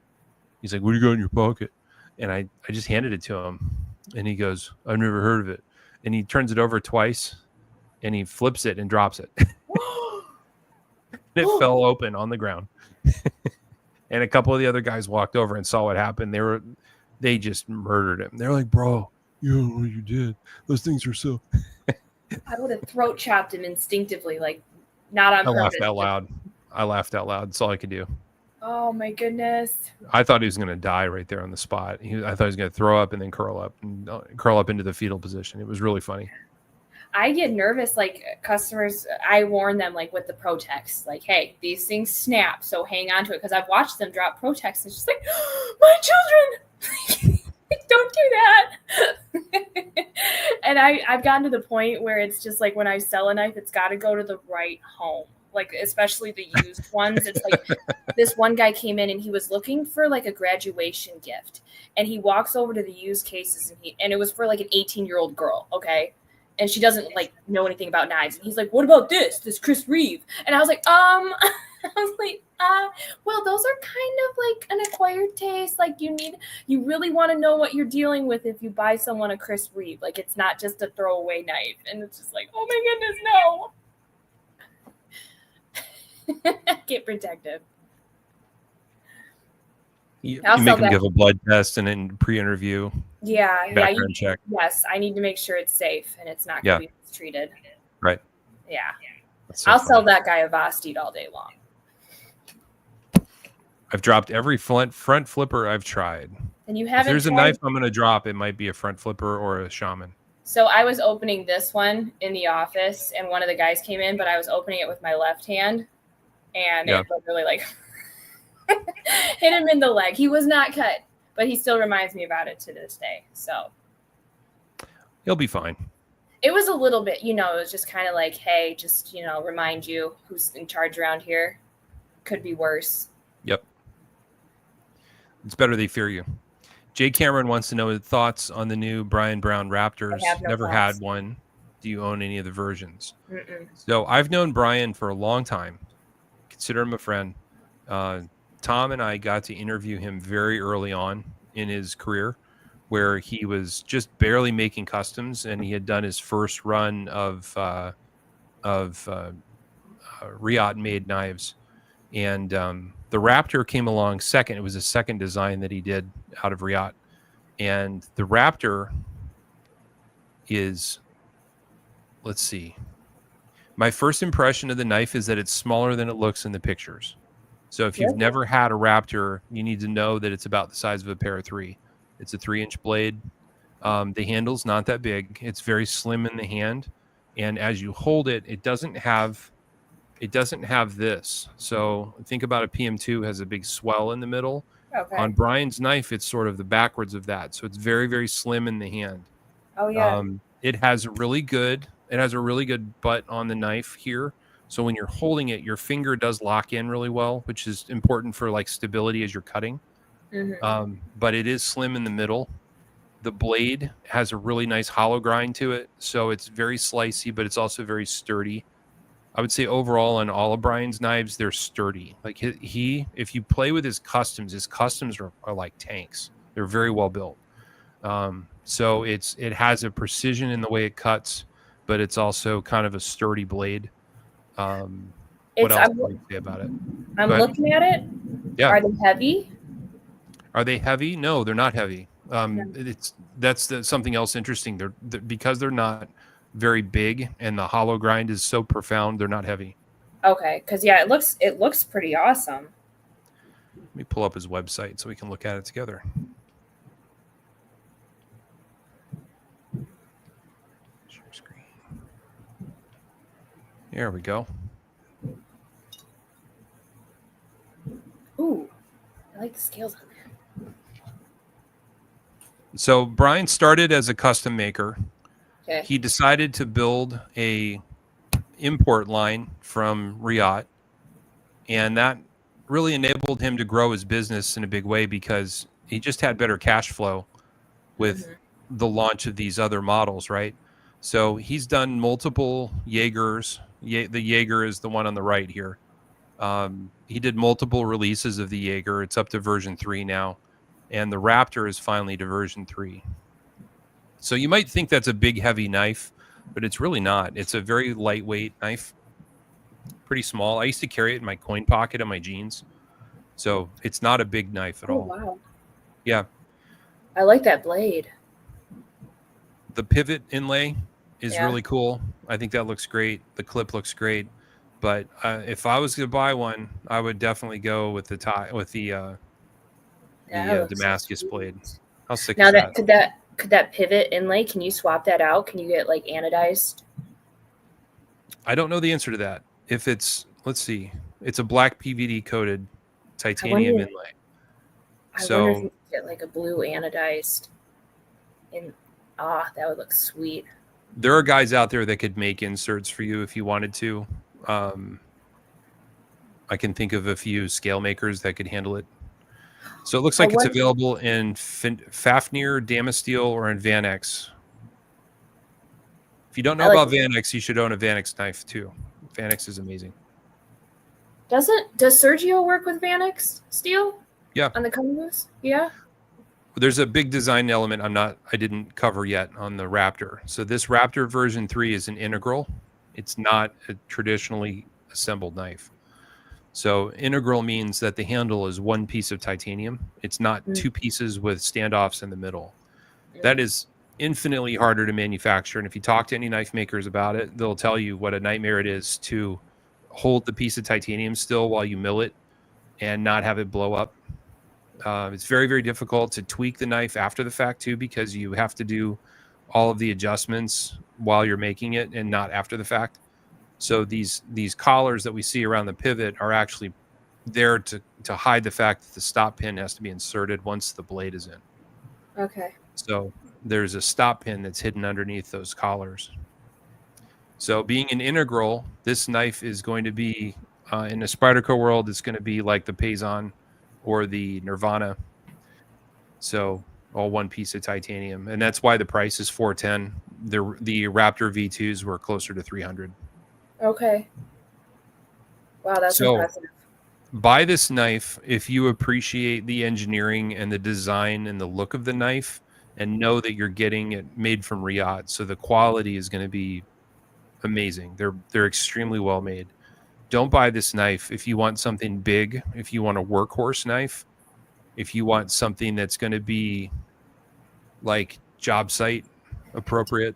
He's like, "What do you got in your pocket?" And I just handed it to him. And he goes, "I've never heard of it." And he turns it over twice and he flips it and drops it. It fell open on the ground. And a couple of the other guys walked over and saw what happened. They just murdered him. They're like, "Bro, you don't know what you did. Those things are so..." I would have throat chopped him instinctively, like not on purpose. I laughed out loud. That's all I could do. Oh my goodness. I thought he was going to die right there on the spot. I thought he was going to throw up and then curl up into the fetal position. It was really funny. I get nervous, like customers, I warn them like with the Protex, like, hey, these things snap, so hang on to it. Because I've watched them drop Protex. It's just like, oh, my children, don't do that. And I've gotten to the point where it's just like when I sell a knife, it's got to go to the right home. Like, especially the used ones. It's like this one guy came in and he was looking for like a graduation gift. And he walks over to the used cases and it was for like an 18-year-old girl, okay? And she doesn't like know anything about knives. And he's like, "What about this Chris Reeve?" And I was like, well, those are kind of like an acquired taste. Like you really want to know what you're dealing with if you buy someone a Chris Reeve. Like, it's not just a throwaway knife." And it's just like, oh my goodness, no. Get protective. You make them give a blood test and then pre-interview. Background check. Yes, I need to make sure it's safe and it's not going to be mistreated. Right. Yeah. I'll sell that guy a Vosteed all day long. I've dropped every front flipper I've tried. And you haven't. If there's a knife I'm going to drop, it might be a front flipper or a shaman. So I was opening this one in the office, and one of the guys came in, but I was opening it with my left hand, and it literally like hit him in the leg. He was not cut, but he still reminds me about it to this day. So he'll be fine. It was a little bit, it was just kind of like, hey, just, remind you who's in charge around here. Could be worse. Yep. It's better they fear you. Jay Cameron wants to know thoughts on the new Brian Brown Raptors. Never had one. Do you own any of the versions? Mm-mm. So I've known Brian for a long time. Consider him a friend. Tom and I got to interview him very early on in his career, where he was just barely making customs, and he had done his first run of Riot-made knives. And the Raptor came along second. It was a second design that he did out of Riot. And the Raptor is, let's see. My first impression of the knife is that it's smaller than it looks in the pictures. So if you've never had a Raptor, you need to know that it's about the size of a pair of 3. It's a 3-inch blade. The handle's not that big. It's very slim in the hand. And as you hold it, it doesn't have this. So think about a PM2 has a big swell in the middle. Okay. On Brian's knife, it's sort of the backwards of that. So it's very, very slim in the hand. Oh yeah. It has a really good butt on the knife here. So when you're holding it, your finger does lock in really well, which is important for like stability as you're cutting. Mm-hmm. But it is slim in the middle. The blade has a really nice hollow grind to it. So it's very slicey, but it's also very sturdy. I would say overall on all of Brian's knives, they're sturdy. Like if you play with his customs are like tanks. They're very well built. So it has a precision in the way it cuts, but it's also kind of a sturdy blade. What else can I say about it? I'm looking at it. Yeah. Are they heavy? Are they heavy? No, they're not heavy. That's something else interesting. They're because they're not very big and the hollow grind is so profound, they're not heavy. Okay, because it looks pretty awesome. Let me pull up his website so we can look at it together. Share screen. There we go. Ooh, I like the scales on there. So Brian started as a custom maker. Okay. He decided to build a import line from Riot, and that really enabled him to grow his business in a big way because he just had better cash flow with the launch of these other models, right? So he's done multiple Jaegers. The Jaeger is the one on the right here. He did multiple releases of the Jaeger. It's up to version 3 now, and the Raptor is finally to version 3. So you might think that's a big, heavy knife, but it's really not. It's a very lightweight knife, pretty small. I used to carry it in my coin pocket on my jeans, so it's not a big knife at all. Wow. Yeah. I like that blade. The pivot inlay is really cool. I think that looks great. The clip looks great. But if I was going to buy one, I would definitely go with the Damascus blade. How sick is that? Could that pivot inlay? Can you swap that out? Can you get like anodized? I don't know the answer to that. If it's, let's see, it's a black PVD coated titanium inlay. I wonder if you could get like a blue anodized. That would look sweet. There are guys out there that could make inserts for you if you wanted to. I can think of a few scale makers that could handle it. So it looks like it's available in Fafnir, Damasteel, or in Vanex. If you don't know about Vanex, you should own a Vanex knife too. Vanex is amazing. Does Sergio work with Vanex steel? Yeah. On the Cumulus? Yeah. There's a big design element I didn't cover yet on the Raptor. So this Raptor version 3 is an integral. It's not a traditionally assembled knife. So integral means that the handle is one piece of titanium. It's not two pieces with standoffs in the middle. That is infinitely harder to manufacture. And if you talk to any knife makers about it, they'll tell you what a nightmare it is to hold the piece of titanium still while you mill it and not have it blow up. It's very, very difficult to tweak the knife after the fact too, because you have to do all of the adjustments while you're making it and not after the fact. So these collars that we see around the pivot are actually there to hide the fact that the stop pin has to be inserted once the blade is in. Okay. So there's a stop pin that's hidden underneath those collars. So being an integral, this knife is going to be, in the Spyderco world, it's going to be like the Payson or the Nirvana. So all one piece of titanium. And that's why the price is $410. The Raptor V2s were closer to $300. Okay. Wow, that's impressive. Buy this knife if you appreciate the engineering and the design and the look of the knife, and know that you're getting it made from Riyadh. So the quality is going to be amazing. They're extremely well made. Don't buy this knife if you want something big, if you want a workhorse knife, if you want something that's going to be like job site appropriate.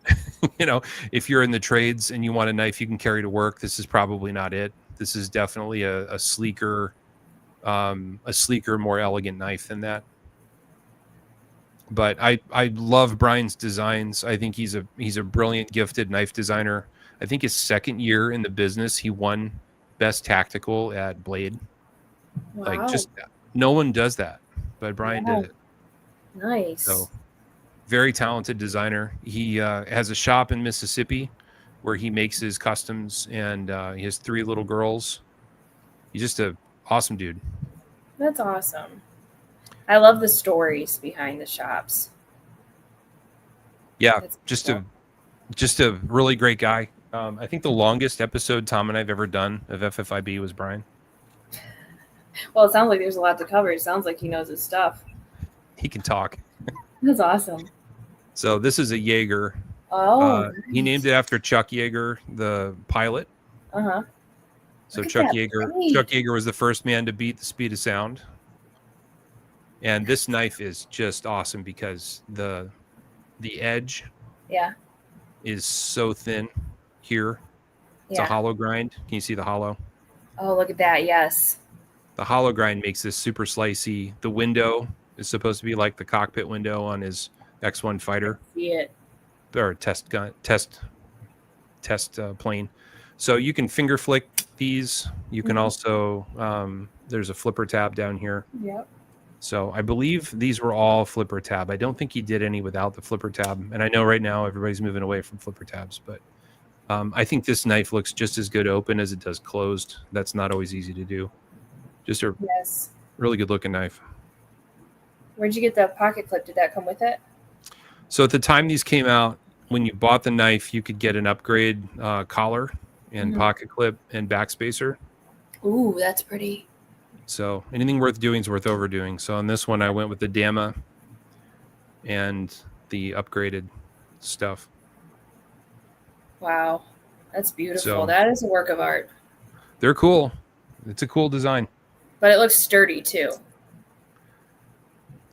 If you're in the trades and you want a knife you can carry to work, this is probably not it. This is definitely a sleeker, more elegant knife than that. But I love Brian's designs. I think he's a brilliant, gifted knife designer. I think his second year in the business, he won Best Tactical at Blade. Wow. Like, just no one does that, but Brian did it. Nice. So very talented designer. He has a shop in Mississippi where he makes his customs, and he has 3 little girls. He's just an awesome dude. That's awesome. I love the stories behind the shops. Yeah, just a really great guy. I think the longest episode Tom and I've ever done of FFIB was Brian. Well, it sounds like there's a lot to cover. It sounds like he knows his stuff. He can talk. That's awesome. So this is a Jaeger. Oh, nice. He named it after Chuck Yeager, the pilot. Uh-huh. So Chuck Yeager was the first man to beat the speed of sound. And this knife is just awesome because the edge is so thin here. It's a hollow grind. Can you see the hollow? Oh, look at that. Yes. The hollow grind makes this super slicey. The window is supposed to be like the cockpit window on his X1 fighter. I see it. Or test plane. So you can finger flick these. You can also, there's a flipper tab down here. Yep. So I believe these were all flipper tab. I don't think he did any without the flipper tab. And I know right now everybody's moving away from flipper tabs, but I think this knife looks just as good open as it does closed. That's not always easy to do. Just a really good looking knife. Where'd you get the pocket clip? Did that come with it? So at the time these came out, when you bought the knife, you could get an upgrade collar and pocket clip and backspacer. Ooh, that's pretty. So anything worth doing is worth overdoing. So on this one, I went with the Dama and the upgraded stuff. Wow, that's beautiful. So that is a work of art. They're cool. It's a cool design. But it looks sturdy too.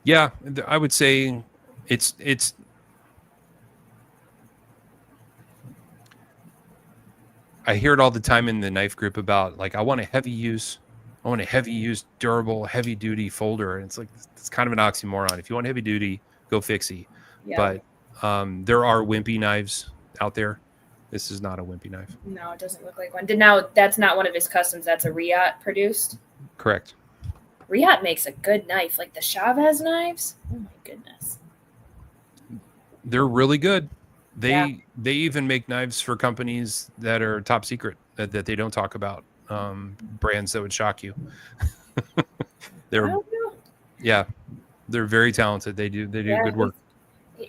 Yeah, I would say it's I hear it all the time in the knife group about like I want a heavy use, durable, heavy duty folder. And it's like it's kind of an oxymoron. If you want heavy duty, go fixie. Yeah. But there are wimpy knives out there. This is not a wimpy knife. No, it doesn't look like one. That's not one of his customs. That's a Riot produced. Correct. Riot makes a good knife, like the Chavez knives. Oh my goodness. They're really good. They even make knives for companies that are top secret that they don't talk about. Brands that would shock you. They're very talented. They do good work.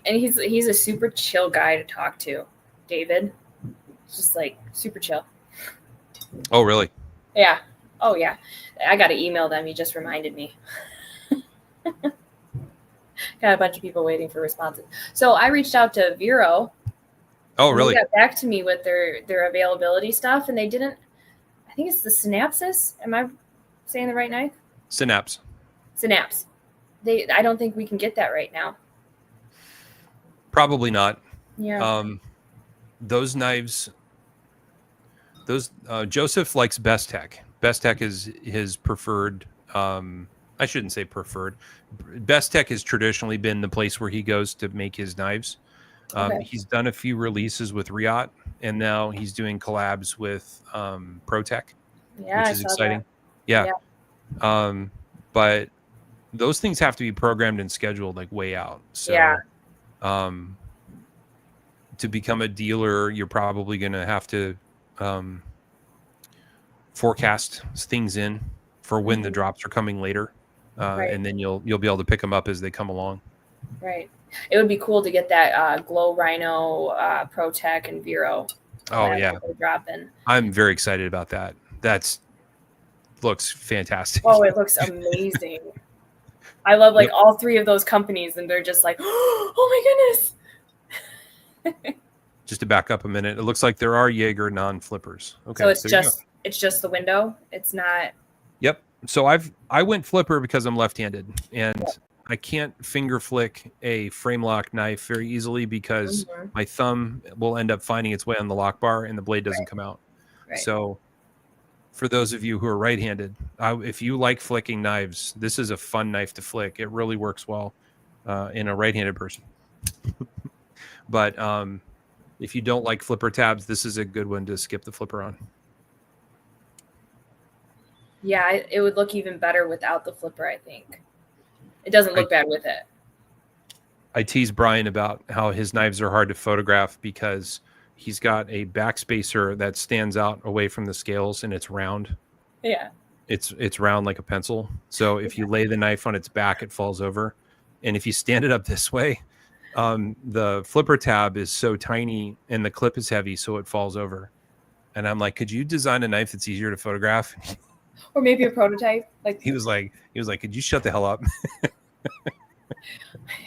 And he's a super chill guy to talk to, David. Just like super chill. Oh, really? Yeah. Oh, yeah. I got to email them. You just reminded me. Got a bunch of people waiting for responses. So I reached out to Vero. Oh, really? They got back to me with their availability stuff, and they didn't. I think it's the Synapsis. Am I saying the right knife? Synapse. I don't think we can get that right now. Probably not. Yeah. Those knives. Joseph likes Best Tech. Best Tech is his preferred. I shouldn't say preferred. Best Tech has traditionally been the place where he goes to make his knives. Okay. He's done a few releases with Riot, and now he's doing collabs with ProTech, which is exciting. Yeah. But those things have to be programmed and scheduled like way out. So, to become a dealer, you're probably going to have to forecast things in for when the drops are coming later, and then you'll be able to pick them up as they come along. Right. It would be cool to get that Glow Rhino, ProTech, and Vero. Oh yeah, dropping. I'm very excited about that. Looks fantastic. Oh, it looks amazing. I love all three of those companies, and they're just like, oh my goodness. Just to back up a minute, it looks like there are Jaeger non-flippers. Okay, so it's just the window. It's not. Yep. So I went flipper because I'm left-handed, and I can't finger flick a frame lock knife very easily because my thumb will end up finding its way on the lock bar and the blade doesn't come out. Right. So for those of you who are right-handed, if you like flicking knives, this is a fun knife to flick. It really works well in a right-handed person. But if you don't like flipper tabs, this is a good one to skip the flipper on. Yeah, it would look even better without the flipper, I think. It doesn't look bad with it. I tease Brian about how his knives are hard to photograph because he's got a backspacer that stands out away from the scales and it's round. Yeah. It's round like a pencil. So if you lay the knife on its back, it falls over. And if you stand it up this way, the flipper tab is so tiny and the clip is heavy, so it falls over. And I'm like, could you design a knife that's easier to photograph? Or maybe a prototype. He was like, could you shut the hell up?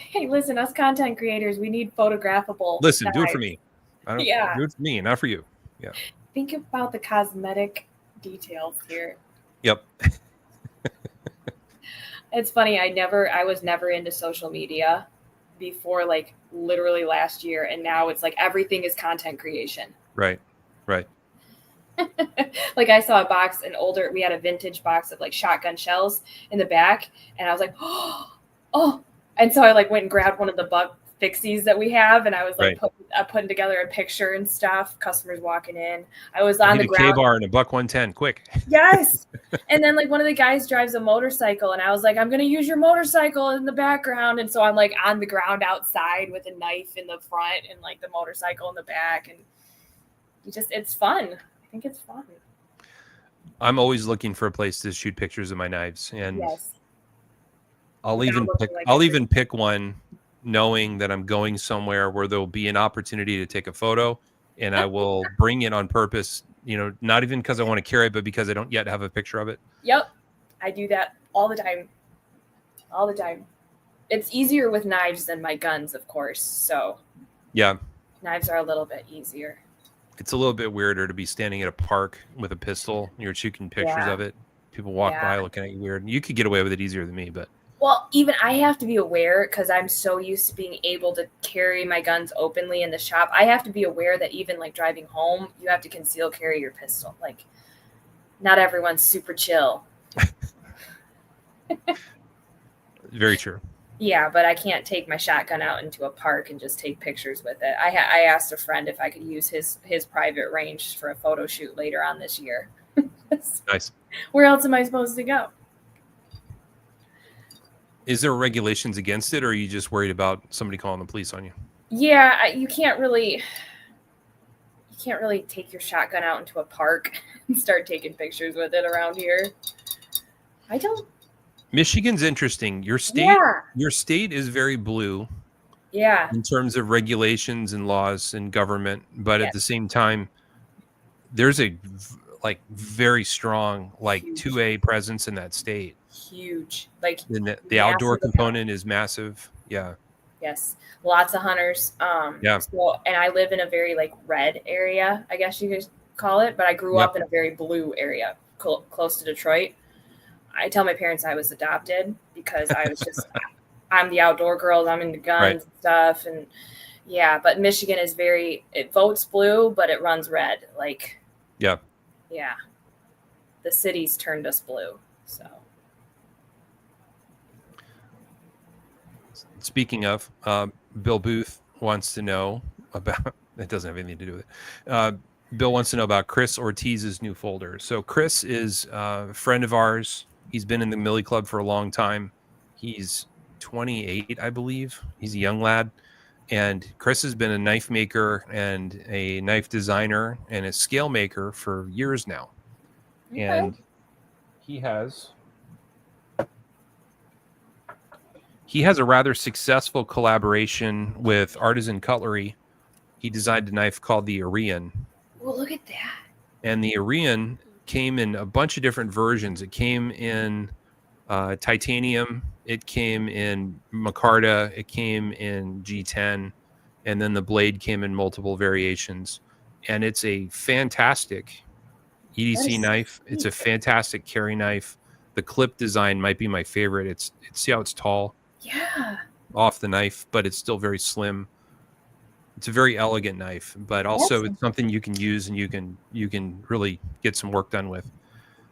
Hey, listen, us content creators, we need photographable. Listen, knives. Do it for me. Do it for me, not for you. Yeah. Think about the cosmetic details here. Yep. It's funny. I was never into social media before, like literally last year, and now it's like everything is content creation. Right. Like I saw we had a vintage box of like shotgun shells in the back, and I was like, oh, and so I like went and grabbed one of the Buck fixies that we have, and I was like putting together a picture and stuff. Customers walking in, I was on the ground. K-bar and a Buck 110, quick. Yes. And then like one of the guys drives a motorcycle, and I was like, I'm gonna use your motorcycle in the background, and so I'm like on the ground outside with a knife in the front and like the motorcycle in the back, and it's fun. I think it's fun. I'm always looking for a place to shoot pictures of my knives, and I'll even pick one knowing that I'm going somewhere where there'll be an opportunity to take a photo, and I will bring it on purpose not even because I want to carry it, but because I don't yet have a picture of it. Yep. I do that all the time. All the time. It's easier with knives than my guns, of course. So yeah, knives are a little bit easier. It's a little bit weirder to be standing at a park with a pistol. You're taking pictures of it. People walk by looking at you weird. You could get away with it easier than me, but. Well, even I have to be aware because I'm so used to being able to carry my guns openly in the shop. I have to be aware that even like driving home, you have to conceal carry your pistol. Like, not everyone's super chill. Very true. Yeah, but I can't take my shotgun out into a park and just take pictures with it. I asked a friend if I could use his private range for a photo shoot later on this year. Nice. Where else am I supposed to go? Is there regulations against it, or are you just worried about somebody calling the police on you? Yeah, you can't really take your shotgun out into a park and start taking pictures with it around here. I don't. Michigan's interesting. Your state is very blue. Yeah. In terms of regulations and laws and government, but at the same time, there's a very strong huge 2A presence in that state. Huge. Like the outdoor component is massive. Yeah. Yes. Lots of hunters. So, and I live in a very red area, I guess you could call it, but I grew up in a very blue area close to Detroit. I tell my parents I was adopted because I was just, I'm the outdoor girl. I'm into guns and stuff. And but Michigan is it votes blue, but it runs red. Yeah. The city's turned us blue. So. Speaking of, Bill Booth wants to know about, it doesn't have anything to do with it. Bill wants to know about Chris Ortiz's new folder. So Chris is a friend of ours. He's been in the Millie Club for a long time. He's 28, I believe. He's a young lad. And Chris has been a knife maker and a knife designer and a scale maker for years now. Okay. And he has a rather successful collaboration with Artisan Cutlery. He designed a knife called the Arian. Well, look at that. And the Arian came in a bunch of different versions. It came in titanium. It came in micarta. It came in G10. And then the blade came in multiple variations. And it's a fantastic EDC knife. It's a fantastic carry knife. The clip design might be my favorite. See how it's tall? Yeah. Off the knife, but it's still very slim. It's a very elegant knife, but also it's something you can use and you can really get some work done with.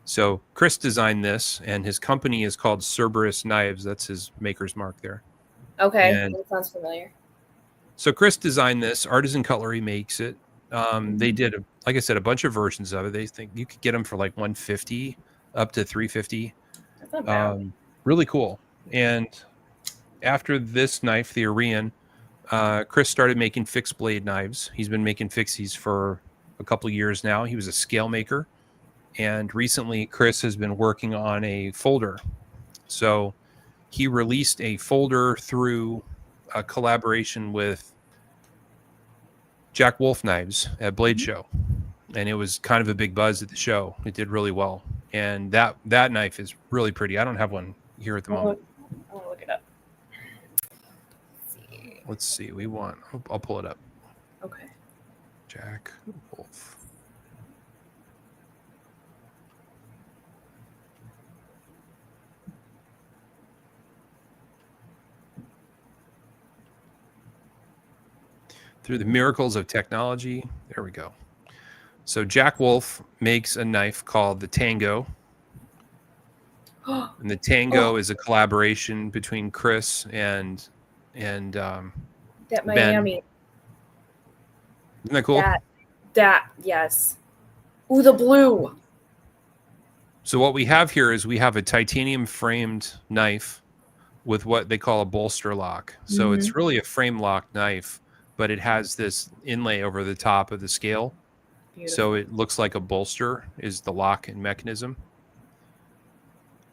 So Chris designed this, and his company is called Cerberus Knives. That's his maker's mark there. Okay, that sounds familiar. So Chris designed this. Artisan Cutlery makes it. They did, like I said, a bunch of versions of it. They think you could get them for $150 up to $350. That's not bad. Really cool. And after this knife, the Arian, Chris started making fixed blade knives. He's been making fixies for a couple of years now. He was a scale maker. And recently, Chris has been working on a folder. So he released a folder through a collaboration with Jack Wolf Knives at Blade Show. And it was kind of a big buzz at the show. It did really well. And that knife is really pretty. I don't have one here at the moment. I want to look it up. Let's see. I'll pull it up. Okay. Jack Wolf. Through the miracles of technology. There we go. So Jack Wolf makes a knife called the Tango. And the Tango is a collaboration between Chris and that Miami. Isn't that cool? That yes. Ooh, the blue. So what we have here is we have a titanium framed knife with what they call a bolster lock. So it's really a frame lock knife, but it has this inlay over the top of the scale. Beautiful. So it looks like a bolster is the lock and mechanism.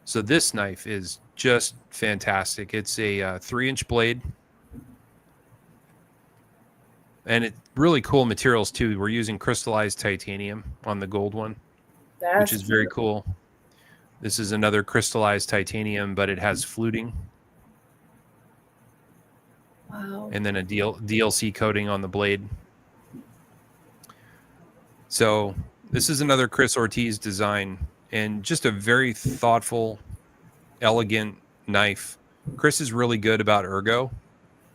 So this knife is just fantastic. It's a 3-inch blade. And it's really cool materials too. We're using crystallized titanium on the gold one, which is very cool. This is another crystallized titanium, but it has fluting. Wow. And then a DLC coating on the blade. So this is another Chris Ortiz design, and just a very thoughtful, elegant knife. Chris is really good about ergo.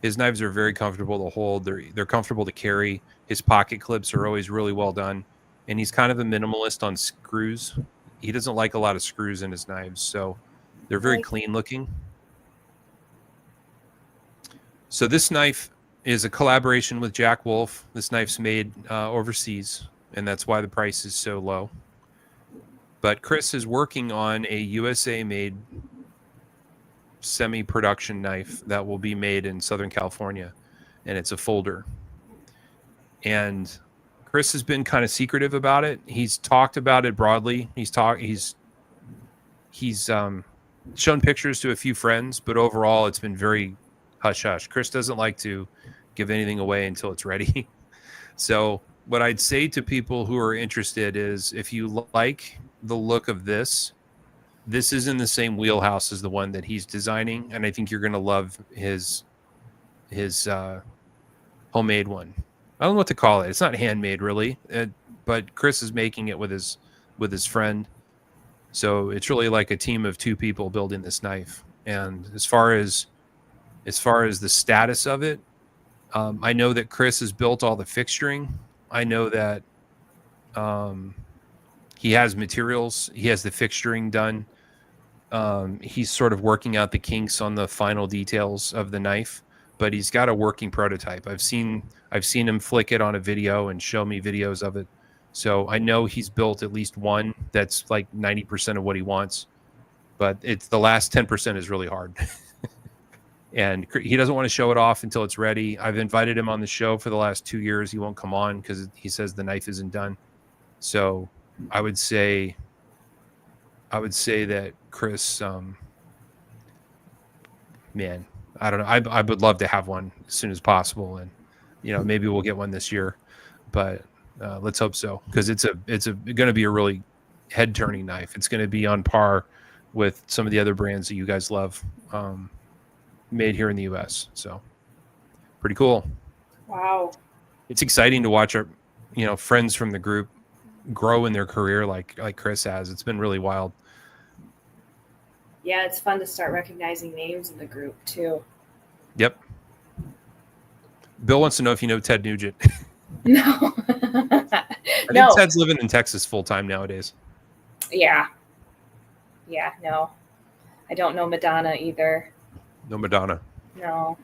His knives are very comfortable to hold. They're comfortable to carry. His pocket clips are always really well done. And he's kind of a minimalist on screws. He doesn't like a lot of screws in his knives, so they're very clean looking. So this knife is a collaboration with Jack Wolf. This knife's made overseas, and that's why the price is so low. But Chris is working on a USA-made semi-production knife that will be made in Southern California, and it's a folder. And Chris has been kind of secretive about it. He's talked about it broadly. He's shown pictures to a few friends, but overall it's been very hush hush. Chris doesn't like to give anything away until it's ready. So what I'd say to people who are interested is, if you like the look of this is in the same wheelhouse as the one that he's designing, and I think you're going to love his homemade one. I don't know what to call it. It's not handmade really, but Chris is making it with his friend. So it's really like a team of two people building this knife. And as far as the status of it, I know that Chris has built all the fixturing. I know that he has materials. He has the fixturing done. He's sort of working out the kinks on the final details of the knife, but he's got a working prototype. I've seen him flick it on a video and show me videos of it. So I know he's built at least one that's like 90% of what he wants, but it's the last 10% is really hard. And he doesn't want to show it off until it's ready. I've invited him on the show for the last 2 years. He won't come on because he says the knife isn't done. So I would say that Chris, man, I don't know. I would love to have one as soon as possible, and maybe we'll get one this year, but let's hope so, because it's going to be a really head turning knife. It's going to be on par with some of the other brands that you guys love, made here in the U.S. So pretty cool. Wow. It's exciting to watch our friends from the group grow in their career like Chris has. It's been really wild. Yeah, it's fun to start recognizing names in the group too. Yep. Bill wants to know if you know Ted Nugent. No. I think Ted's living in Texas full time nowadays. Yeah, no. I don't know Madonna either. No Madonna. No.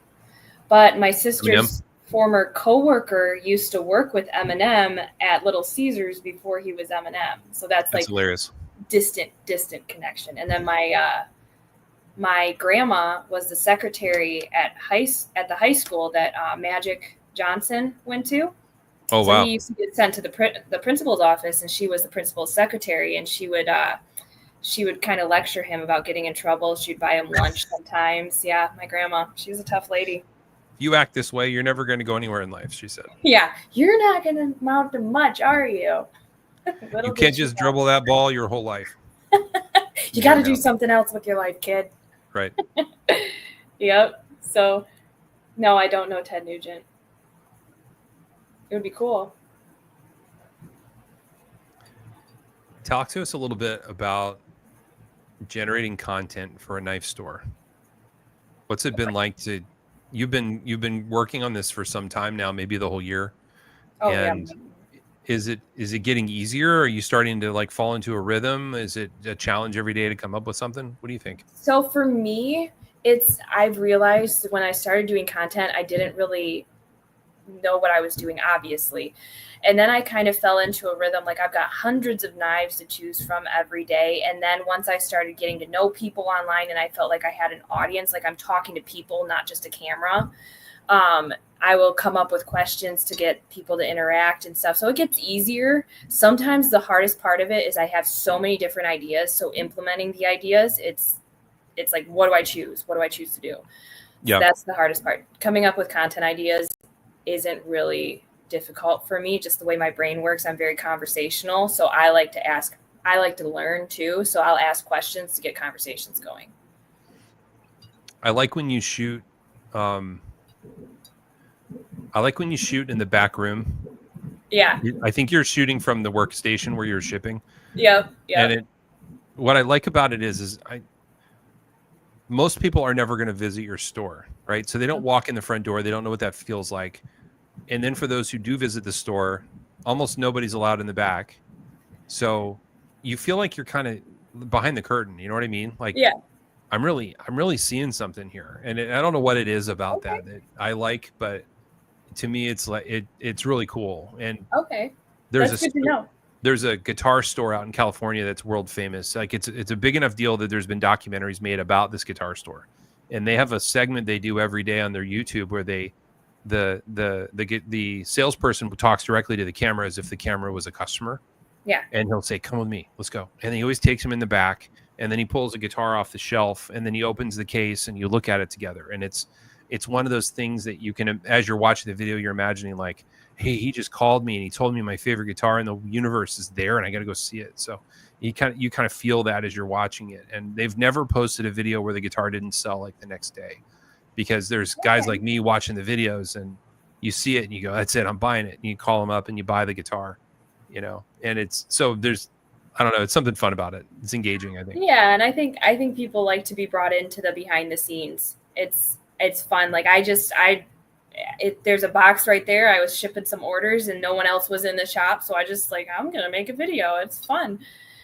But my sister's former coworker used to work with Eminem at Little Caesars before he was Eminem. So that's like hilarious. Distant connection. And then my grandma was the secretary at the high school that Magic Johnson went to. Oh, so wow. He used to get sent to the principal's office, and she was the principal's secretary, and she would kind of lecture him about getting in trouble. She'd buy him lunch sometimes. Yeah, my grandma, she was a tough lady. You act this way, you're never going to go anywhere in life, she said. Yeah, you're not going to amount to much, are you? You can't just dribble that ball your whole life. You got to do something else with your life, kid. Right. Yep. So, no, I don't know Ted Nugent. It would be cool. Talk to us a little bit about generating content for a knife store. What's it been like to? You've been working on this for some time now, maybe the whole year. Oh, and yeah. Is it getting easier? Are you starting to like fall into a rhythm? Is it a challenge every day to come up with something? What do you think? So for me, I've realized when I started doing content, I didn't really know what I was doing, obviously. And then I kind of fell into a rhythm. Like, I've got hundreds of knives to choose from every day. And then once I started getting to know people online and I felt like I had an audience, like I'm talking to people, not just a camera, I will come up with questions to get people to interact and stuff. So it gets easier. Sometimes the hardest part of it is I have so many different ideas. So implementing the ideas, it's like, what do I choose? What do I choose to do? Yeah. So that's the hardest part. Coming up with content ideas isn't really difficult for me. Just the way my brain works, I'm very conversational. So I like to ask, I like to learn too. So I'll ask questions to get conversations going. I like when you shoot. I like when you shoot in the back room. Yeah. I think you're shooting from the workstation where you're shipping. Yep. And what I like about it is most people are never going to visit your store, right? So they don't walk in the front door. They don't know what that feels like. And then for those who do visit the store, almost nobody's allowed in the back. So you feel like you're kind of behind the curtain. You know what I mean? Like, yeah. I'm really seeing something here. And I don't know what it is about that I like, but to me, it's like, it's really cool. And that's good to know. There's a guitar store out in California that's world famous. Like it's a big enough deal that there's been documentaries made about this guitar store, and they have a segment they do every day on their YouTube where the salesperson talks directly to the camera as if the camera was a customer. Yeah. And he'll say, "Come with me, let's go." And he always takes him in the back, and then he pulls a guitar off the shelf, and then he opens the case, and you look at it together. And it's one of those things that you can, as you're watching the video, you're imagining like, hey, he just called me and he told me my favorite guitar in the universe is there and I got to go see it. So you kind of feel that as you're watching it. And they've never posted a video where the guitar didn't sell like the next day, because there's guys like me watching the videos and you see it and you go, that's it, I'm buying it. And you call them up and you buy the guitar, you know, and it's, so there's, I don't know, it's something fun about it. It's engaging, I think. Yeah. And I think people like to be brought into the behind the scenes. It's fun. Like there's a box right there. I was shipping some orders and no one else was in the shop. So I just like, I'm going to make a video. It's fun.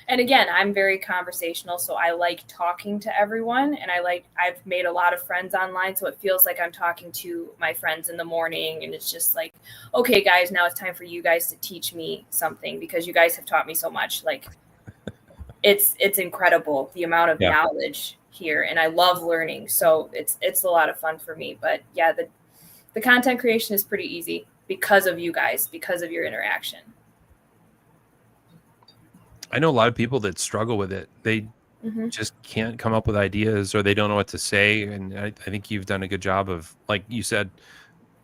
And again, I'm very conversational. So I like talking to everyone, and I've made a lot of friends online. So it feels like I'm talking to my friends in the morning, and it's just like, okay, guys, now it's time for you guys to teach me something, because you guys have taught me so much. Like it's incredible the amount of knowledge here, and I love learning. So it's a lot of fun for me. But yeah, the content creation is pretty easy because of you guys, because of your interaction. I know a lot of people that struggle with it. They just can't come up with ideas, or they don't know what to say. And I think you've done a good job of, like you said,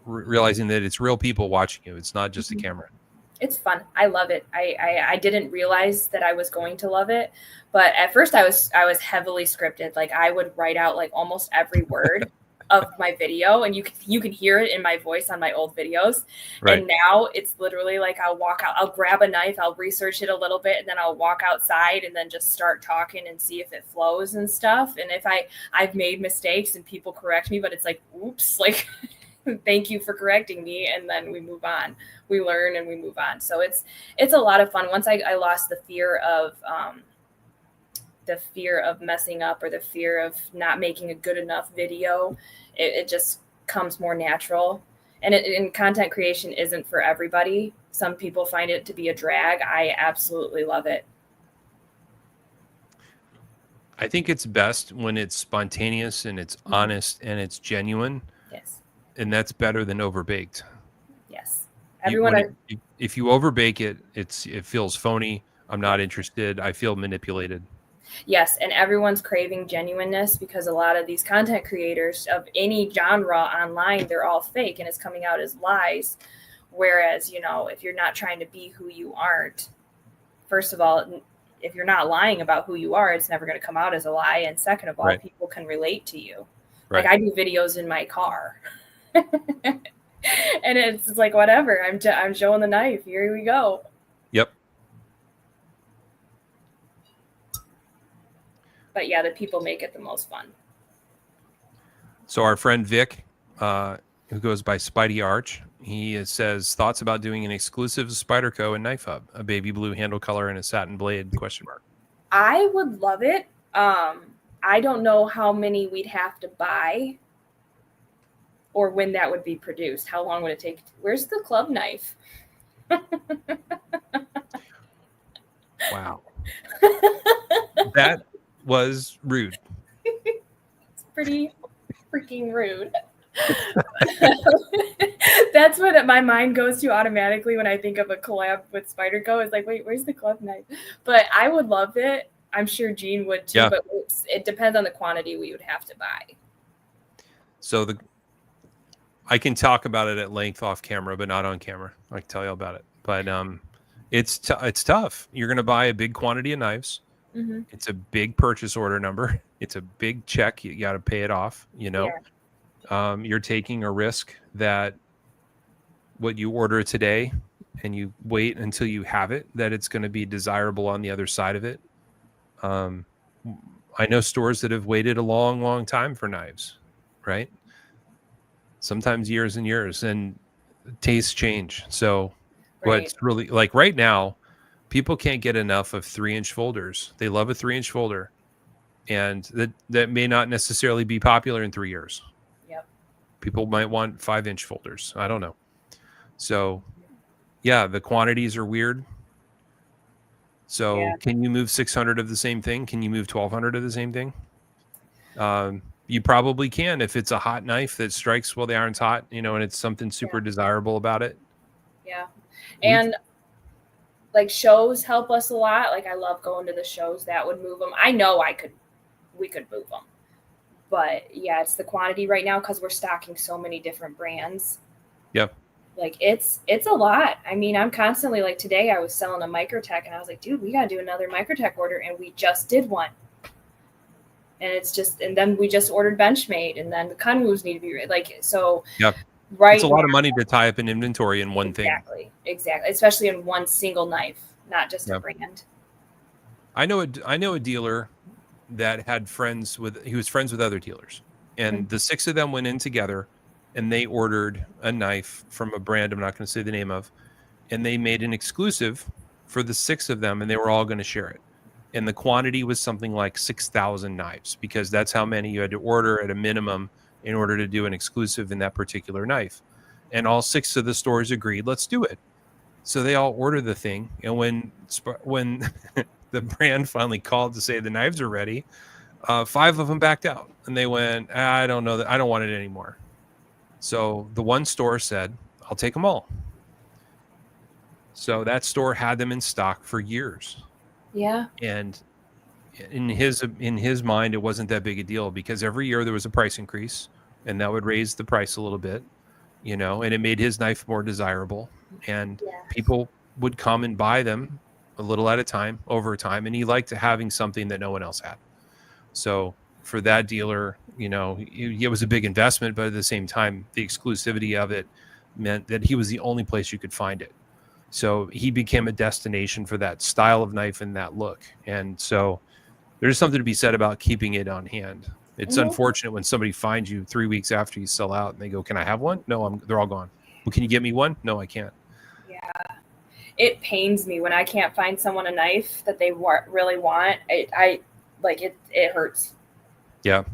realizing that it's real people watching you. It's not just a camera. It's fun. I love it. I didn't realize that I was going to love it, but at first I was heavily scripted. Like I would write out like almost every word of my video, and you can hear it in my voice on my old videos. Right. And now it's literally like I'll walk out, I'll grab a knife, I'll research it a little bit, and then I'll walk outside and then just start talking and see if it flows and stuff. And if I've made mistakes and people correct me, but it's like, oops, like thank you for correcting me. And then we move on, we learn and we move on. So it's a lot of fun. Once I lost the fear of messing up, or the fear of not making a good enough video, it just comes more natural. And content creation isn't for everybody. Some people find it to be a drag. I absolutely love it. I think it's best when it's spontaneous and it's honest and it's genuine. Yes. And that's better than overbaked. Yes. If you overbake it, it feels phony. I'm not interested. I feel manipulated. Yes, and everyone's craving genuineness, because a lot of these content creators of any genre online, they're all fake and it's coming out as lies. Whereas, you know, if you're not trying to be who you aren't, first of all, if you're not lying about who you are, it's never going to come out as a lie. And second of all, people can relate to you. Right. Like I do videos in my car. And it's like, whatever, I'm showing the knife. Here we go. Yep. But yeah, the people make it the most fun. So our friend Vic, who goes by Spidey Arch, he says, thoughts about doing an exclusive Spyderco and Knife Hub, a baby blue handle color and a satin blade ? I would love it. I don't know how many we'd have to buy or when that would be produced. How long would it take? Where's the club knife? Wow. That was rude. It's pretty freaking rude. That's what my mind goes to automatically when I think of a collab with Spyderco. It's like, wait, where's the club knife? But I would love it. I'm sure Gene would too, but it depends on the quantity we would have to buy. So I can talk about it at length off camera, but not on camera. I can tell you about it. But it's tough. You're going to buy a big quantity of knives. Mm-hmm. It's a big purchase order number. It's a big check. You got to pay it off. You know, you're taking a risk that what you order today and you wait until you have it, that it's going to be desirable on the other side of it. I know stores that have waited a long, long time for knives, right? Sometimes years and years, and tastes change. So what's really like right now, people can't get enough of 3-inch folders. They love a 3-inch folder, and that may not necessarily be popular in 3 years. Yep. People might want 5-inch folders. I don't know. So yeah, the quantities are weird. So can you move 600 of the same thing? Can you move 1,200 of the same thing? You probably can if it's a hot knife that strikes while the iron's hot, you know, and it's something super desirable about it. Yeah. And like shows help us a lot. Like I love going to the shows that would move them. I know we could move them. But yeah, it's the quantity right now because we're stocking so many different brands. Yep. Like it's a lot. I mean, I'm constantly like today I was selling a Microtech and I was like, dude, we got to do another Microtech order. And we just did one. And it's just, and then we just ordered Benchmade, and then the Kunwus need to be like, so. Yep. Right. It's a lot of money to tie up in inventory in one thing. Exactly. Especially in one single knife, not just a brand. I know a dealer that had he was friends with other dealers, and the 6 of them went in together and they ordered a knife from a brand I'm not going to say the name of, and they made an exclusive for the 6 of them, and they were all going to share it. And the quantity was something like 6,000 knives, because that's how many you had to order at a minimum in order to do an exclusive in that particular knife. And all 6 of the stores agreed, let's do it. So they all ordered the thing. And when the brand finally called to say the knives are ready, 5 of them backed out. And they went, I don't know that I don't want it anymore. So the one store said, I'll take them all. So that store had them in stock for years. Yeah. And in his mind, it wasn't that big a deal, because every year there was a price increase, and that would raise the price a little bit, you know, and it made his knife more desirable. And people would come and buy them a little at a time, over time. And he liked having something that no one else had. So for that dealer, you know, it was a big investment, but at the same time, the exclusivity of it meant that he was the only place you could find it. So he became a destination for that style of knife and that look. And so there's something to be said about keeping it on hand. It's unfortunate when somebody finds you 3 weeks after you sell out and they go, can I have one? No, they're all gone. Well, can you get me one? No, I can't. Yeah. It pains me when I can't find someone a knife that they really want. It hurts. Yeah.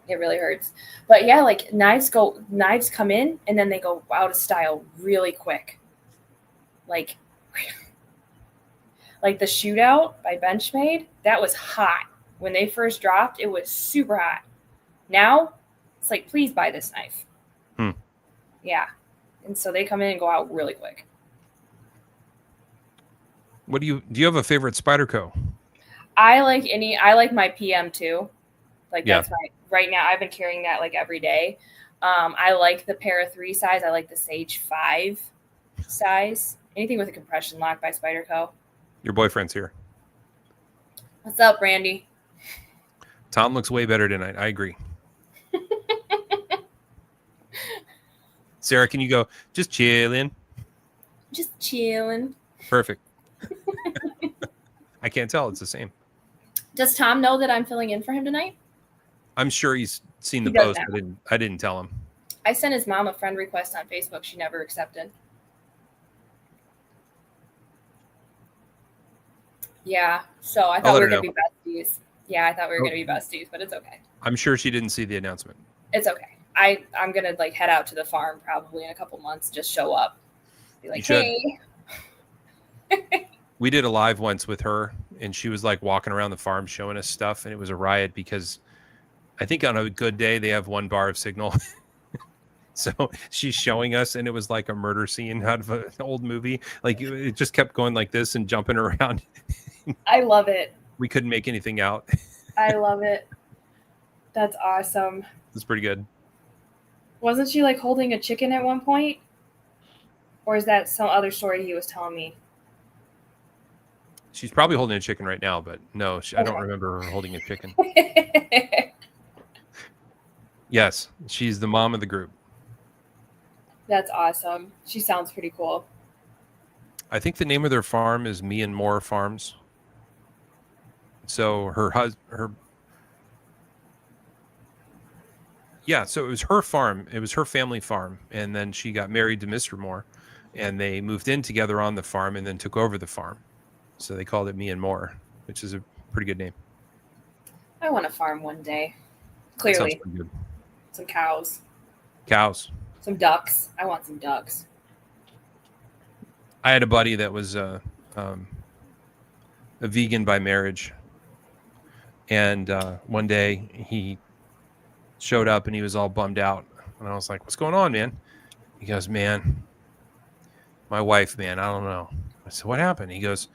It really hurts. But yeah, like knives come in and then they go out of style really quick. Like the Shootout by Benchmade, that was hot. When they first dropped, it was super hot. Now, it's like, please buy this knife. Yeah. And so they come in and go out really quick. Do you have a favorite Spyderco? I like my PM too. Like that's right now I've been carrying that like every day. I like the Para 3 size. I like the Sage 5 size. Anything with a compression lock by Spyderco. Your boyfriend's here. What's up, Randy? Tom looks way better tonight. I agree. Sarah, can you go just chilling? Just chilling. Perfect. I can't tell. It's the same. Does Tom know that I'm filling in for him tonight? I'm sure he's seen the post. I didn't tell him. I sent his mom a friend request on Facebook. She never accepted. Yeah, so I thought we were going to be besties. Yeah, I thought we were going to be besties, but it's okay. I'm sure she didn't see the announcement. It's okay. I'm going to like head out to the farm probably in a couple months, just show up. Be like, hey. We did a live once with her, and she was like walking around the farm showing us stuff, and it was a riot because I think on a good day they have 1 bar of signal. So she's showing us, and it was like a murder scene out of an old movie. Like it just kept going like this and jumping around. I love it. We couldn't make anything out. I love it. That's awesome. It's pretty good. Wasn't she like holding a chicken at one point? Or is that some other story he was telling me? She's probably holding a chicken right now, but no, I don't remember her holding a chicken. Yes, she's the mom of the group. That's awesome. She sounds pretty cool. I think the name of their farm is Me and More Farms. So so it was her farm. It was her family farm. And then she got married to Mr. Moore, and they moved in together on the farm and then took over the farm. So they called it Me and More, which is a pretty good name. I want a farm one day. Clearly. Sounds pretty good. Some cows. Cows. Some ducks. I want some ducks. I had a buddy that was a vegan by marriage. And one day he showed up and he was all bummed out. And I was like, "What's going on, man?" He goes, "Man, my wife, man, I don't know." I said, "What happened?" He goes,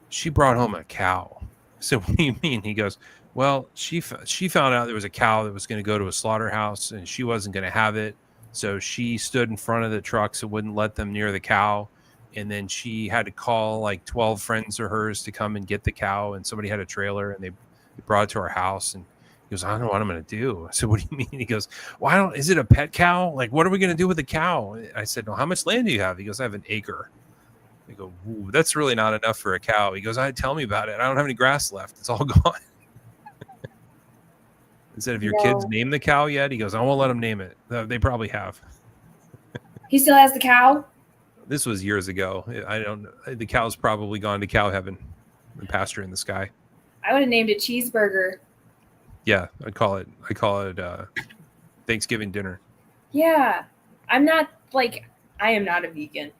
"She brought home a cow." I said, "What do you mean?" He goes, "Well, she found out there was a cow that was going to go to a slaughterhouse and she wasn't going to have it. So she stood in front of the trucks and wouldn't let them near the cow. And then she had to call like 12 friends of hers to come and get the cow. And somebody had a trailer and they brought it to our house." And he goes, "I don't know what I'm going to do." I said, "What do you mean?" He goes, "Well, is it a pet cow? Like, what are we going to do with the cow?" I said, "No, how much land do you have?" He goes, "I have an acre." I go, "Ooh, that's really not enough for a cow." He goes, "Tell me about it. I don't have any grass left. It's all gone." I said, "Have your kids named the cow yet?" He goes, "I won't let them name it. They probably have." He still has the cow? This was years ago. I don't know. The cow's probably gone to cow heaven and pasture in the sky. I would have named it Cheeseburger. Yeah, I call it Thanksgiving dinner. Yeah. I am not a vegan.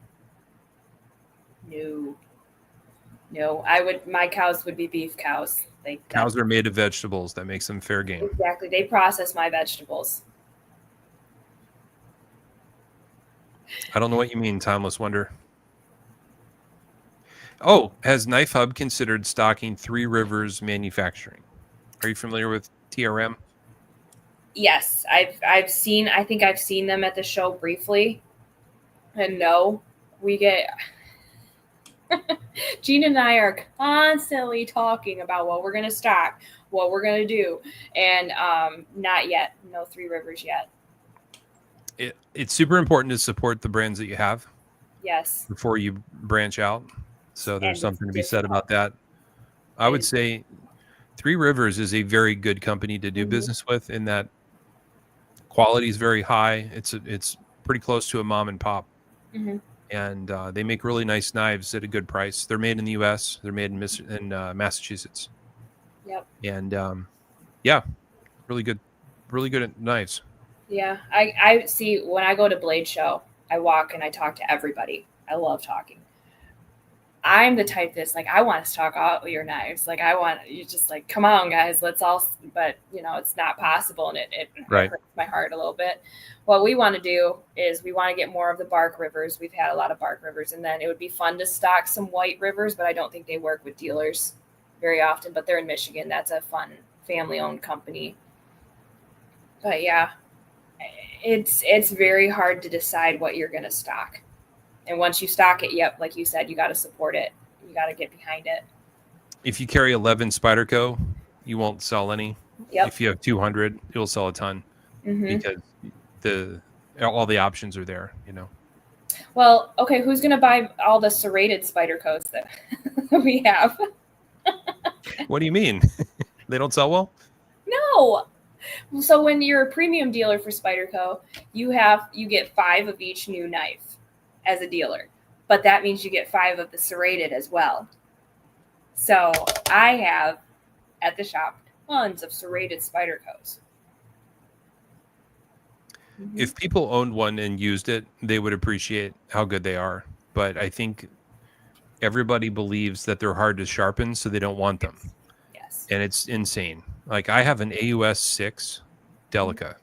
No, my cows would be beef cows. Cows are made of vegetables. That makes them fair game. Exactly. They process my vegetables. I don't know what you mean, Timeless Wonder. Oh, has Knife Hub considered stocking Three Rivers Manufacturing? Are you familiar with TRM? Yes, I think I've seen them at the show briefly. And no, we get Gina and I are constantly talking about what we're going to stock, what we're going to do, and not yet. No Three Rivers yet. It's super important to support the brands that you have. Yes. Before you branch out. So there's something to be said about that. I would say Three Rivers is a very good company to do business with, in that quality is very high. It's pretty close to a mom and pop. Mm-hmm. And they make really nice knives at a good price. They're made in the U.S. They're made in Massachusetts. Yep. And really good at knives. Yeah, I see. When I go to Blade Show, I walk and I talk to everybody. I love talking. I'm the type that's like, I want to talk all your knives. Like, I want you just like, come on, guys, let's all. But it's not possible, and it hurts my heart a little bit. What we want to do is we want to get more of the bark rivers. We've had a lot of bark rivers, and then it would be fun to stock some white rivers, but I don't think they work with dealers very often. But they're in Michigan. That's a fun family-owned company. But yeah, it's very hard to decide what you're going to stock. And once you stock it, yep, like you said, you got to support it. You got to get behind it. If you carry 11 Spyderco, you won't sell any. Yep. If you have 200, you'll sell a ton, because all the options are there, Well, okay, who's going to buy all the serrated Spydercos that we have? What do you mean? They don't sell well? No. So when you're a premium dealer for Spyderco, you get 5 of each new knife as a dealer, but that means you get 5 of the serrated as well. So I have at the shop tons of serrated Spydercos. If people owned one and used it, they would appreciate how good they are. But I think everybody believes that they're hard to sharpen, so they don't want them. Yes. And it's insane. Like, I have an AUS 6 Delica,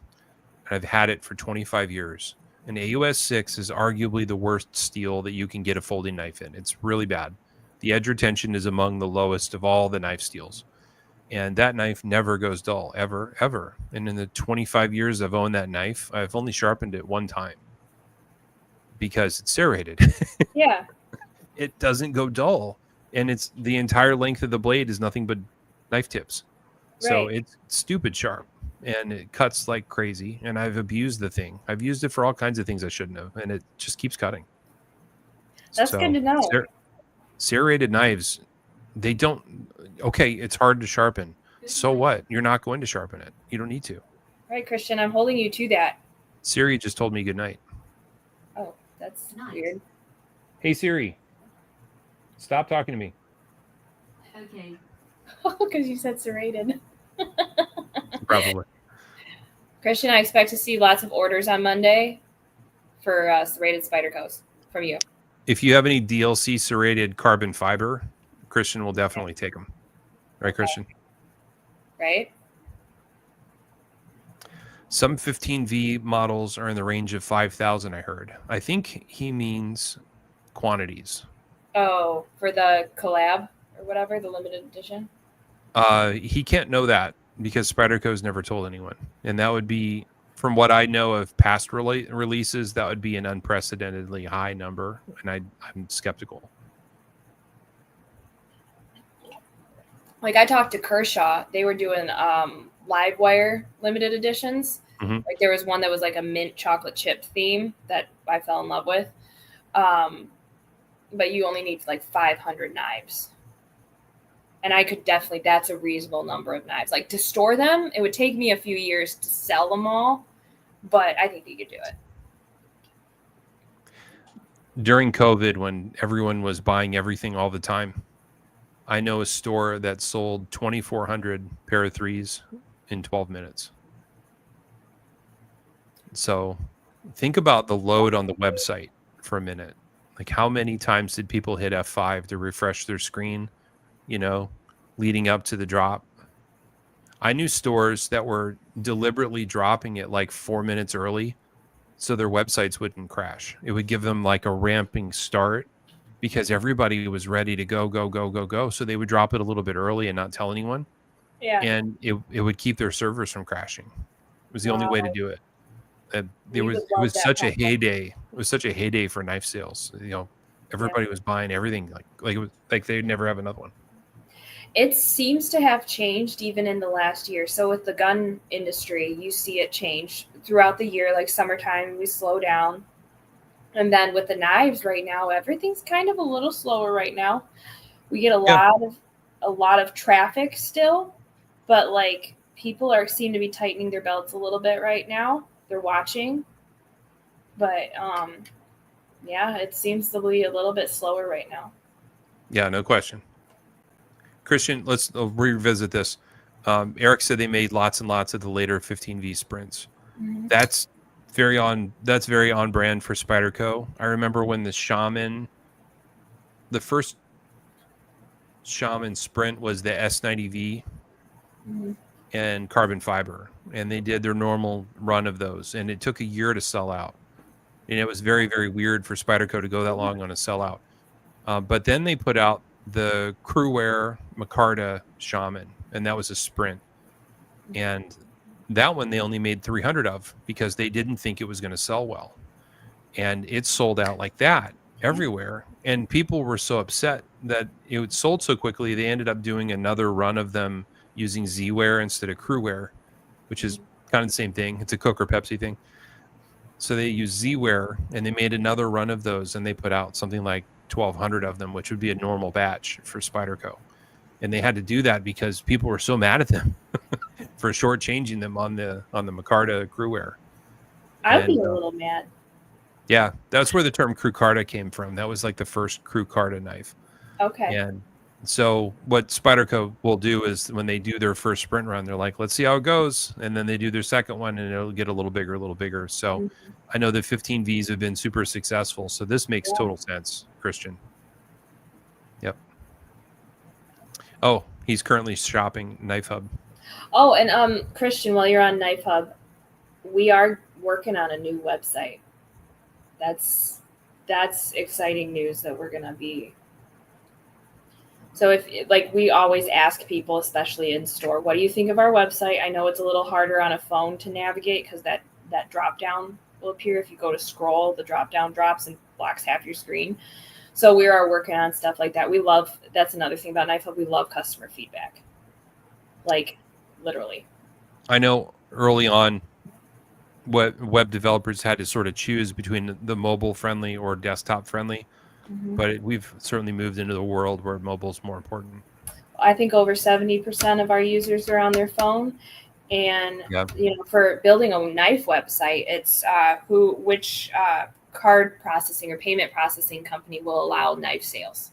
and I've had it for 25 years. An AUS 6 is arguably the worst steel that you can get a folding knife in. It's really bad. The edge retention is among the lowest of all the knife steels. And that knife never goes dull, ever, ever. And in the 25 years I've owned that knife, I've only sharpened it one time because it's serrated. Yeah. It doesn't go dull. And it's the entire length of the blade is nothing but knife tips. So Right. it's stupid sharp and it cuts like crazy. And I've abused the thing. I've used it for all kinds of things I shouldn't have. And it just keeps cutting. That's good So to know. serrated knives, they don't, okay, it's hard to sharpen. So what? You're not going to sharpen it. You don't need to. Right, Christian, I'm holding you to that. Siri just told me good night. Oh, that's weird. Hey, Siri, stop talking to me. Okay. Because you said serrated. Probably. Christian, I expect to see lots of orders on Monday for serrated Spydercos from you. If you have any DLC serrated carbon fiber, Christian will definitely take them. Right, Christian? Right? Some 15V models are in the range of 5,000, I heard. I think he means quantities. Oh, for the collab or whatever, the limited edition? He can't know that because Spyderco's never told anyone. And that would be, from what I know of past releases, that would be an unprecedentedly high number. And I'm skeptical. Like I talked to Kershaw, they were doing Livewire limited editions. Mm-hmm. Like there was one that was like a mint chocolate chip theme that I fell in love with. But you only need like 500 knives. And I could definitely, that's a reasonable number of knives. Like to store them, it would take me a few years to sell them all, but I think you could do it. During COVID, when everyone was buying everything all the time, I know a store that sold 2,400 pair of threes in 12 minutes. So think about the load on the website for a minute. Like how many times did people hit F5 to refresh their screen, leading up to the drop? I knew stores that were deliberately dropping it like 4 minutes early so their websites wouldn't crash. It would give them like a ramping start because everybody was ready to go. So they would drop it a little bit early and not tell anyone. Yeah. And it would keep their servers from crashing. It was the only way to do it. It was such a heyday. It was such a heyday for knife sales. Everybody was buying everything like it was like they'd never have another one. It seems to have changed even in the last year. So with the gun industry, you see it change throughout the year. Like summertime, we slow down. And then with the knives right now, everything's kind of a little slower right now. We get a lot of traffic still, but like people seem to be tightening their belts a little bit right now. They're watching. But it seems to be a little bit slower right now. Yeah, no question. Christian, let's revisit this. Eric said they made lots and lots of the later 15V sprints. Mm-hmm. That's very on brand for Spyderco. I remember when the first Shaman sprint was the S90V and carbon fiber, and they did their normal run of those, and it took a year to sell out. And it was very, very weird for Spyderco to go that long on a sellout. But then they put out the Crewwear Micarta Shaman, and that was a sprint. And that one they only made 300 of because they didn't think it was going to sell well. And it sold out like that everywhere. And people were so upset that it sold so quickly, they ended up doing another run of them using Z-Wear instead of Crewwear, which is kind of the same thing. It's a Coke or Pepsi thing. So they used Z-Wear, and they made another run of those, and they put out something like 1,200 of them, which would be a normal batch for Spyderco. And they had to do that because people were so mad at them for shortchanging them on the Micarta Crewwear. I'd be a little mad. Yeah, that's where the term Crewcarta came from. That was like the first Crewcarta knife. Okay. And so what Spyderco will do is when they do their first sprint run, they're like, let's see how it goes. And then they do their second one, and it'll get a little bigger. So I know the 15Vs have been super successful. So this makes total sense, Christian. Yep. Oh, he's currently shopping Knife Hub. Oh, and Christian, while you're on Knife Hub, we are working on a new website. That's exciting news that we're going to be So if like we always ask people, especially in store, what do you think of our website? I know it's a little harder on a phone to navigate because that drop down will appear if you go to scroll. The drop down drops and blocks half your screen. So we are working on stuff like that. We love, that's another thing about Knife Hub. We love customer feedback. Like literally. I know early on web developers had to sort of choose between the mobile friendly or desktop friendly, but we've certainly moved into the world where mobile is more important. I think over 70% of our users are on their phone. And you know, for building a knife website, it's which card processing or payment processing company will allow knife sales.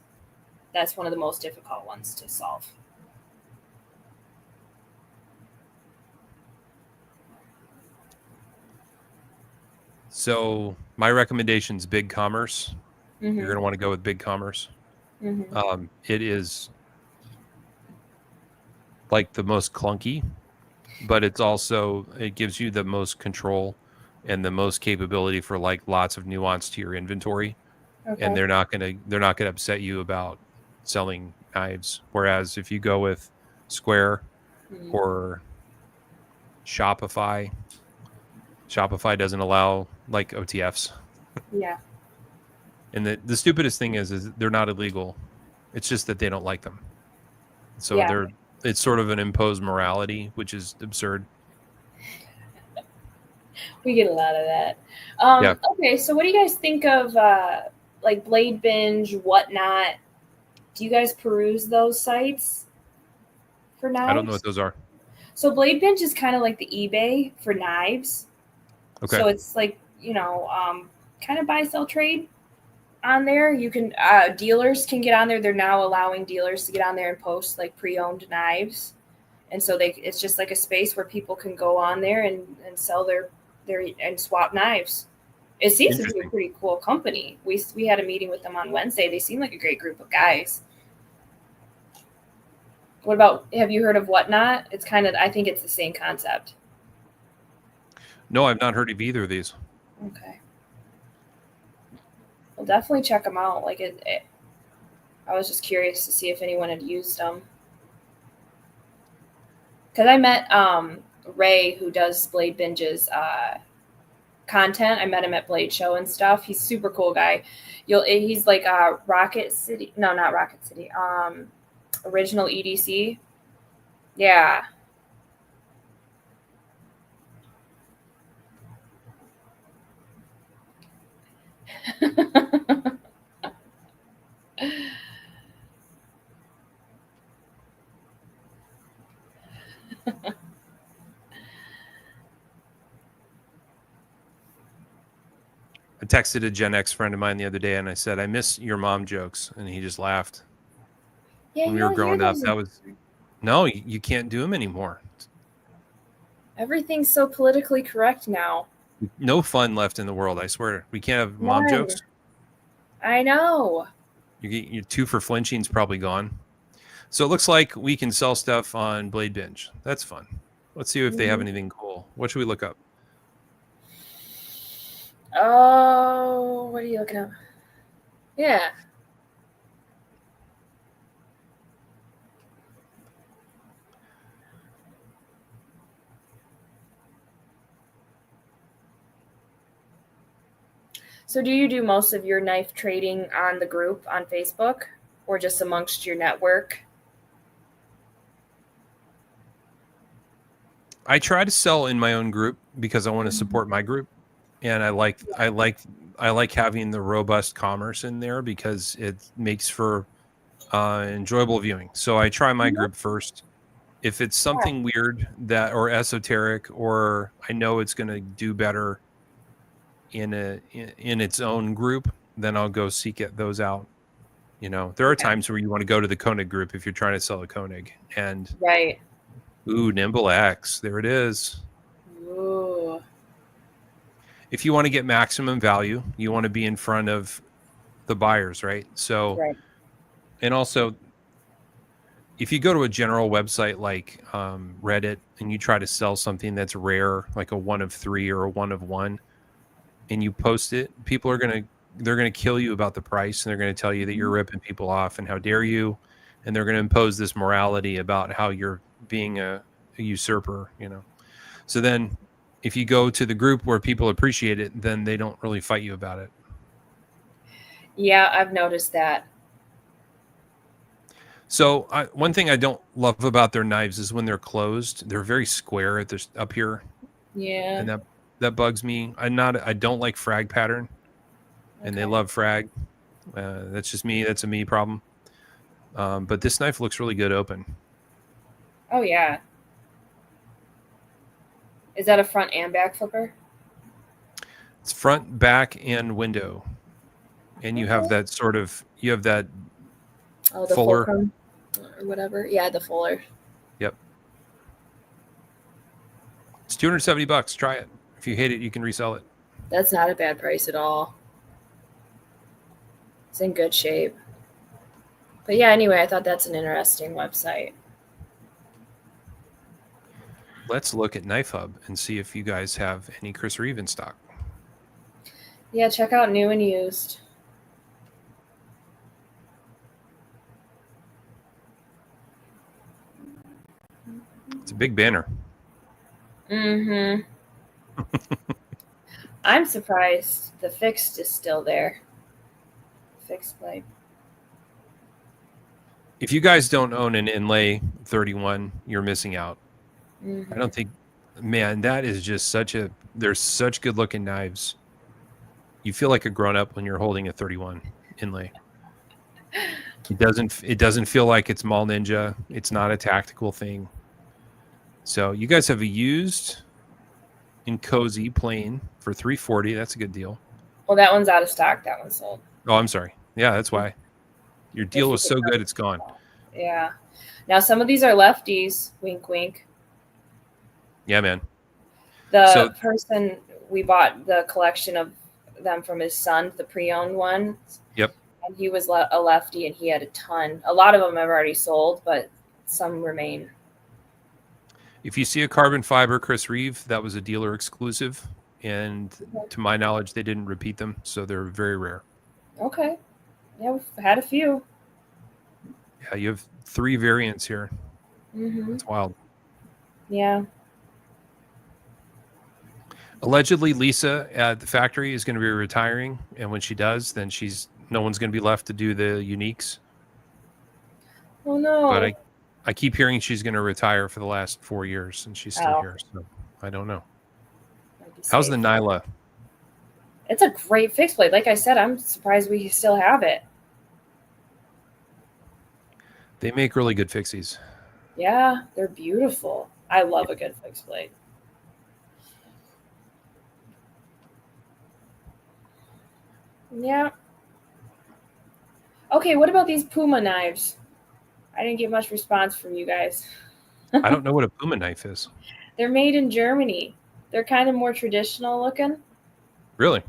That's one of the most difficult ones to solve. So my recommendation is BigCommerce. You're going to want to go with BigCommerce. It is like the most clunky, but it's also, it gives you the most control and the most capability for like lots of nuance to your inventory. And they're not going to upset you about selling knives. Whereas if you go with Square or Shopify doesn't allow like OTFs. Yeah. And the stupidest thing is they're not illegal. It's just that they don't like them. So it's sort of an imposed morality, which is absurd. We get a lot of that. Okay, so what do you guys think of like Blade Binge, Whatnot? Do you guys peruse those sites for knives? I don't know what those are. So Blade Binge is kind of like the eBay for knives. Okay. So it's like, you know, kind of buy, sell, trade on there. You can dealers can get on there. They're now allowing dealers to get on there and post like pre-owned knives. And so it's just like a space where people can go on there and sell their and swap knives. It seems to be a pretty cool company. We had a meeting with them on Wednesday. They seem like a great group of guys. What about, have you heard of Whatnot? It's kind of, I think it's the same concept. No, I've not heard of either of these. Okay. Well, definitely check them out. Like I was just curious to see if anyone had used them. Because I met Ray, who does Blade Binge's content. I met him at Blade Show and stuff. He's a super cool guy. He's like Rocket City. No, not Rocket City. Original EDC. Yeah. I texted a Gen X friend of mine the other day and I said, I miss your mom jokes. And he just laughed. Yeah, when we were growing up, that was, no, you can't do them anymore. Everything's so politically correct now. No fun left in the world, I swear. We can't have mom jokes. I know. Your 2 for flinching's probably gone. So it looks like we can sell stuff on Blade Binge. That's fun. Let's see if they have anything cool. What should we look up? Oh, what are you looking up? Yeah. So do you do most of your knife trading on the group on Facebook or just amongst your network? I try to sell in my own group because I want to support my group. And I like having the robust commerce in there because it makes for enjoyable viewing. So I try my group first. If it's something weird or esoteric, or I know it's going to do better in its own group, then I'll go seek those out. You know, there are times where you want to go to the Koenig group if you're trying to sell a Koenig. And ooh, Nimble X, there it is. Ooh. If you want to get maximum value, you want to be in front of the buyers, right? So, and also, if you go to a general website like Reddit and you try to sell something that's rare, like a 1 of 3 or a 1 of 1, and you post it, people they're gonna kill you about the price, and they're gonna tell you that you're ripping people off and how dare you, and they're going to impose this morality about how you're being a usurper, So then if you go to the group where people appreciate it, then they don't really fight you about it. Yeah, I've noticed that. So one thing I don't love about their knives is when they're closed, they're very square at this up here. Yeah. And that bugs me. I don't like frag pattern, and they love frag. That's just me. That's a me problem. But this knife looks really good open. Oh yeah. Is that a front and back flipper? It's front, back, and window. And you have that the fuller fulcrum or whatever. Yeah, the fuller. Yep. It's $270. Try it. If you hate it, you can resell it. That's not a bad price at all. It's in good shape. But yeah, anyway, I thought that's an interesting website. Let's look at Knife Hub and see if you guys have any Chris Reeve in stock. Yeah, check out new and used. It's a big banner. Mm-hmm. I'm surprised the fixed is still there. Fixed blade. If you guys don't own an Inlay 31, you're missing out. Mm-hmm. I don't think, man, that is just there's such good looking knives. You feel like a grown up when you're holding a 31 Inlay. It doesn't feel like it's Mall Ninja. It's not a tactical thing. So you guys have a used in cozy plain for $340. That's a good deal. Well, that one's out of stock. That one's sold. Oh, I'm sorry. Yeah, that's why. Your deal was so good, it's gone. Yeah. Now some of these are lefties. Wink, wink. Yeah, man. The person we bought the collection of them from his son, the pre-owned one. Yep. And he was a lefty, and he had a ton. A lot of them have already sold, but some remain. If you see a carbon fiber Chris Reeve, that was a dealer exclusive, and to my knowledge, they didn't repeat them, so they're very rare. Okay. Yeah, we've had a few. Yeah, you have 3 variants here. Mm-hmm. It's wild. Yeah. Allegedly, Lisa at the factory is going to be retiring, and when she does, then no one's going to be left to do the uniques. Oh no! But I keep hearing she's going to retire for the last 4 years, and she's still here. So I don't know. How's the Nyla? It's a great fixed blade. Like I said, I'm surprised we still have it. They make really good fixies. Yeah, they're beautiful. I love a good fixed blade. Yeah. Okay, what about these Puma knives? I didn't get much response from you guys. I don't know what a Puma knife is. They're made in Germany. They're kind of more traditional looking. Really?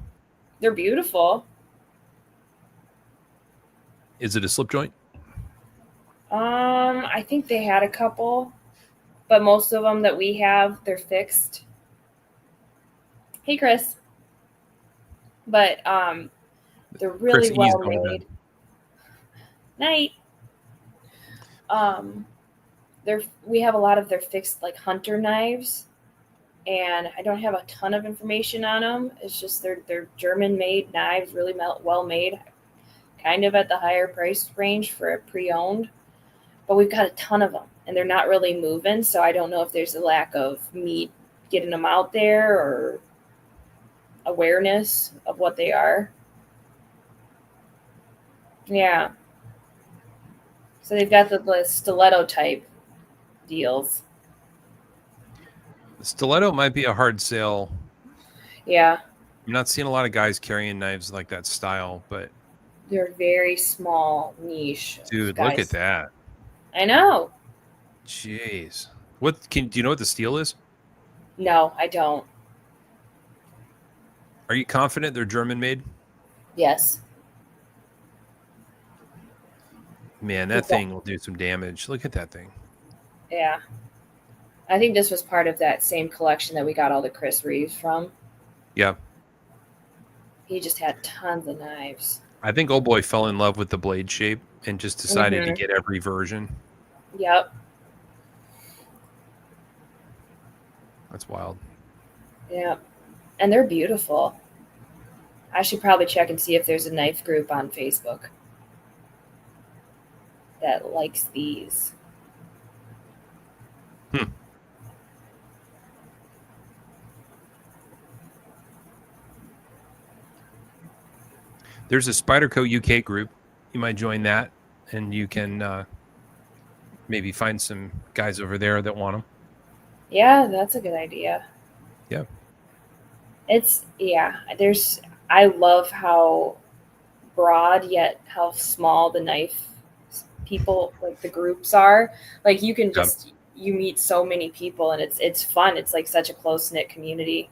They're beautiful. Is it a slip joint? I think they had a couple, but most of them that we have, they're fixed. Hey, Chris. But they're really well made. Night. We have a lot of their fixed like hunter knives, and I don't have a ton of information on them. It's just they're German made knives, really well made, kind of at the higher price range for a pre-owned. But we've got a ton of them, and they're not really moving, so I don't know if there's a lack of me getting them out there or awareness of what they are. Yeah. So they've got the stiletto type deals. The stiletto might be a hard sale. Yeah. I'm not seeing a lot of guys carrying knives like that style, but they're very small niche. Dude, look at that. I know. Jeez. Do you know what the steel is? No, I don't. Are you confident they're German made? Yes. Man, that thing will do some damage. Look at that thing. Yeah. I think this was part of that same collection that we got all the Chris Reeves from. Yeah. He just had tons of knives. I think old boy fell in love with the blade shape and just decided to get every version. Yep. That's wild. Yep. And they're beautiful. I should probably check and see if there's a knife group on Facebook that likes these. There's a Spyderco UK group. You might join that, and you can maybe find some guys over there that want them. Yeah, that's a good idea. Yeah. I love how broad yet how small the knife people, like the groups are. Like you can just, you meet so many people and it's fun. It's like such a close-knit community.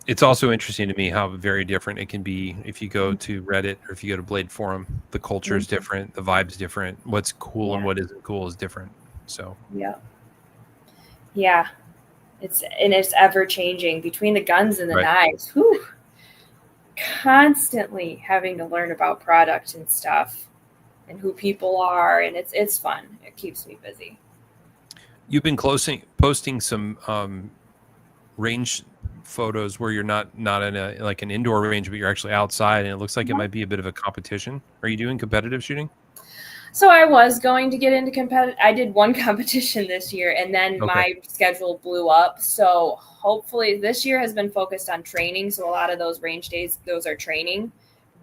It's also interesting to me how very different it can be if you go to Reddit or if you go to Blade Forum. The culture is different. The vibe's different. What's cool and what isn't cool is different. So yeah, it's ever changing between the guns and the knives. Whew. Constantly having to learn about product and stuff and who people are, and it's fun. It keeps me busy. You've been posting some range photos where you're not in a like an indoor range, but you're actually outside, and it looks like it might be a bit of a competition. Are you doing competitive shooting? So I was going to get into competitive. I did one competition this year, and then my schedule blew up. So hopefully this year has been focused on training. So a lot of those range days, those are training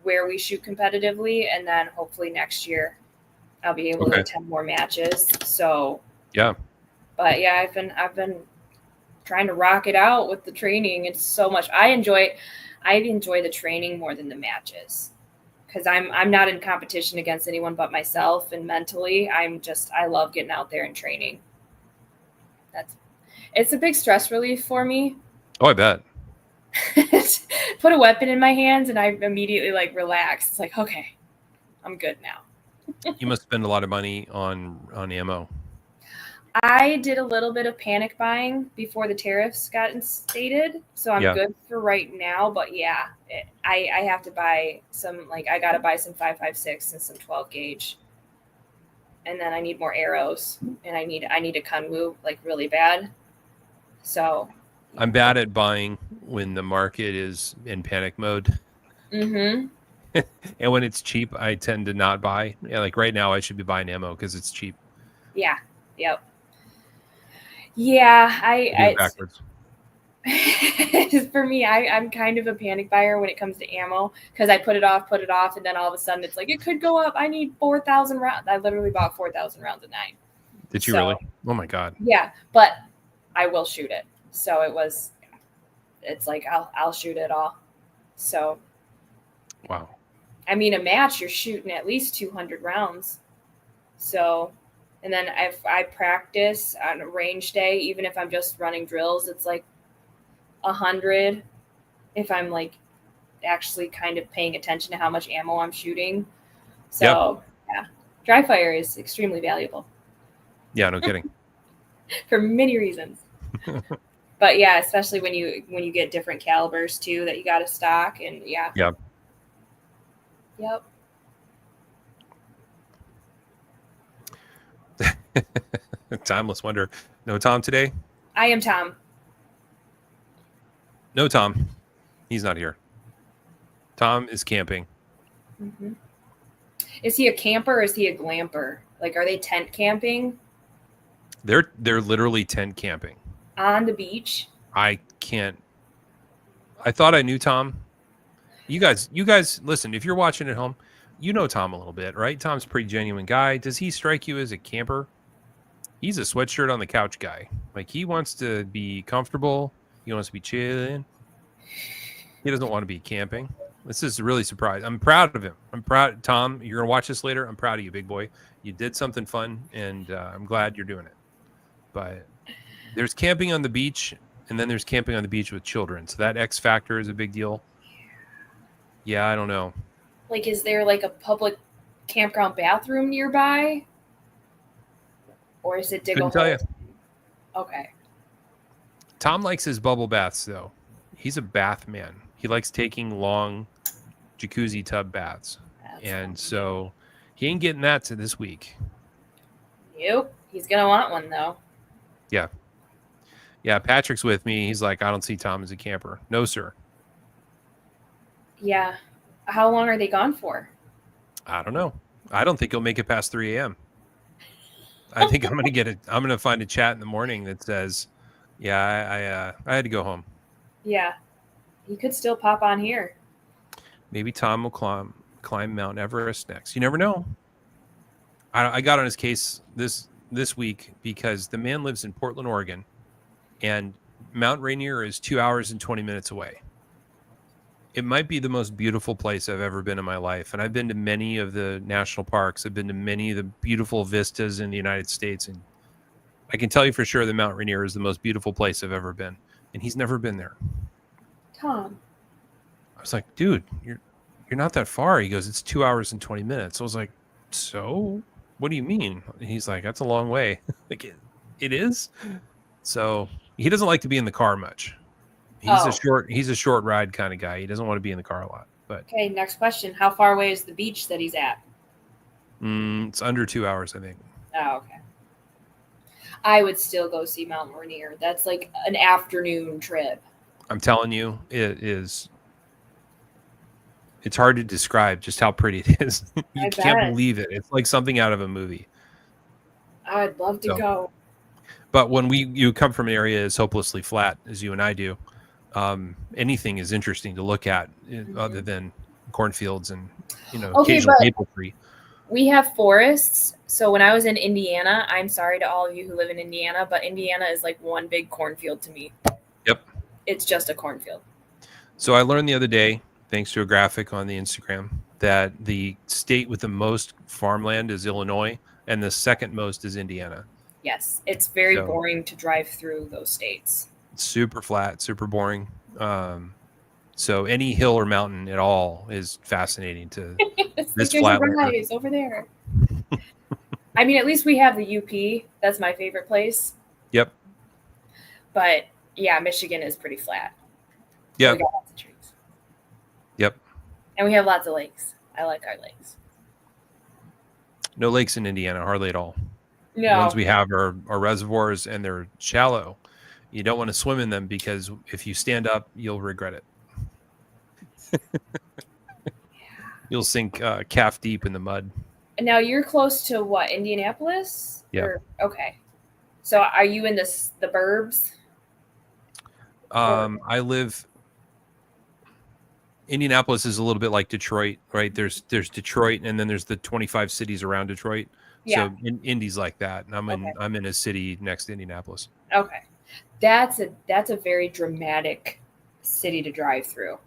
where we shoot competitively. And then hopefully next year I'll be able to attend more matches. So but yeah, I've been trying to rock it out with the training. It's so much. I enjoy the training more than the matches. Because I'm not in competition against anyone but myself, and mentally I love getting out there and training. It's a big stress relief for me. Oh, I bet. Put a weapon in my hands and I immediately like relax. It's like, okay, I'm good now. You must spend a lot of money on ammo. I did a little bit of panic buying before the tariffs got instated, so I'm good for right now. But yeah, I have to buy some. Like I gotta buy some 5.56 and some 12 gauge, and then I need more arrows, and I need a Kunwu like really bad. So I'm bad at buying when the market is in panic mode. Mm-hmm. And when it's cheap, I tend to not buy. Yeah, like right now, I should be buying ammo because it's cheap. Yeah. Yep. Yeah, backwards. For me, I'm kind of a panic buyer when it comes to ammo because I put it off, and then all of a sudden it's like it could go up. I need 4,000 rounds. I literally bought 4,000 rounds of 9. Did you really? Oh my god. Yeah, but I will shoot it. So it's like I'll shoot it all. So. Wow. I mean, a match you're shooting at least 200 rounds. So. And then if I practice on a range day, even if I'm just running drills, it's like 100. If I'm like actually kind of paying attention to how much ammo I'm shooting. So yeah, dry fire is extremely valuable. Yeah, no kidding. For many reasons. But yeah, especially when you get different calibers too that you got to stock, and Yep. Timeless Wonder. No Tom today? I am Tom. No Tom. He's not here. Tom is camping. Mm-hmm. Is he a camper or is he a glamper? Like, are they tent camping? They're literally tent camping. On the beach? I can't. I thought I knew Tom. You guys, listen, if you're watching at home, you know Tom a little bit, right? Tom's a pretty genuine guy. Does he strike you as a camper? He's a sweatshirt on the couch guy. Like, he wants to be comfortable. He wants to be chilling. He doesn't want to be camping. This is really surprising. I'm proud of him. I'm proud. Tom, you're going to watch this later. I'm proud of you, big boy. You did something fun, and I'm glad you're doing it. But there's camping on the beach, and then there's camping on the beach with children. So that X factor is a big deal. Yeah, I don't know. Like, is there like a public campground bathroom nearby? Or is it dig a hole? Tell you. Okay. Tom likes his bubble baths, though. He's a bath man. He likes taking long jacuzzi tub baths. And so he ain't getting that to this week. Nope. He's going to want one, though. Yeah. Yeah, Patrick's with me. He's like, I don't see Tom as a camper. No, sir. Yeah. How long are they gone for? I don't know. I don't think he'll make it past 3 a.m. I think I'm going to find a chat in the morning that says, yeah, I had to go home. Yeah. He could still pop on here. Maybe Tom will climb Mount Everest next. You never know. I got on his case this week because the man lives in Portland, Oregon, and Mount Rainier is 2 hours and 20 minutes away. It might be the most beautiful place I've ever been in my life. And I've been to many of the national parks. I've been to many of the beautiful vistas in the United States. And I can tell you for sure that Mount Rainier is the most beautiful place I've ever been. And he's never been there. Tom. I was like, dude, you're not that far. He goes, it's 2 hours and 20 minutes. I was like, so what do you mean? And he's like, that's a long way. Like it is. So he doesn't like to be in the car much. He's a short ride kind of guy. He doesn't want to be in the car a lot. But okay, next question. How far away is the beach that he's at? It's under 2 hours, I think. Oh, okay. I would still go see Mount Rainier. That's like an afternoon trip. I'm telling you, it is. It's hard to describe just how pretty it is. You can't believe it. It's like something out of a movie. I'd love to go. But when you come from an area as hopelessly flat as you and I do, anything is interesting to look at other than cornfields and occasional maple tree. We have forests. So when I was in Indiana, I'm sorry to all of you who live in Indiana, but Indiana is like one big cornfield to me. Yep. It's just a cornfield. So I learned the other day, thanks to a graphic on the Instagram, that the state with the most farmland is Illinois and the second most is Indiana. Yes, it's very boring to drive through those states. It's super flat, super boring. So any hill or mountain at all is fascinating to this flat rise over there. I mean, at least we have the UP. That's my favorite place. Yep. But yeah, Michigan is pretty flat. Yeah. We got lots of trees. Yep. And we have lots of lakes. I like our lakes. No lakes in Indiana, hardly at all. No. The ones we have are reservoirs, and they're shallow. You don't want to swim in them because if you stand up, you'll regret it. You'll sink calf deep in the mud. And now you're close to what, Indianapolis? Yeah. Okay. So are you in the burbs? I live. Indianapolis is a little bit like Detroit, right? There's Detroit, and then there's the 25 cities around Detroit. Yeah. So Indy's like that, and I'm in a city next to Indianapolis. Okay, that's a very dramatic city to drive through.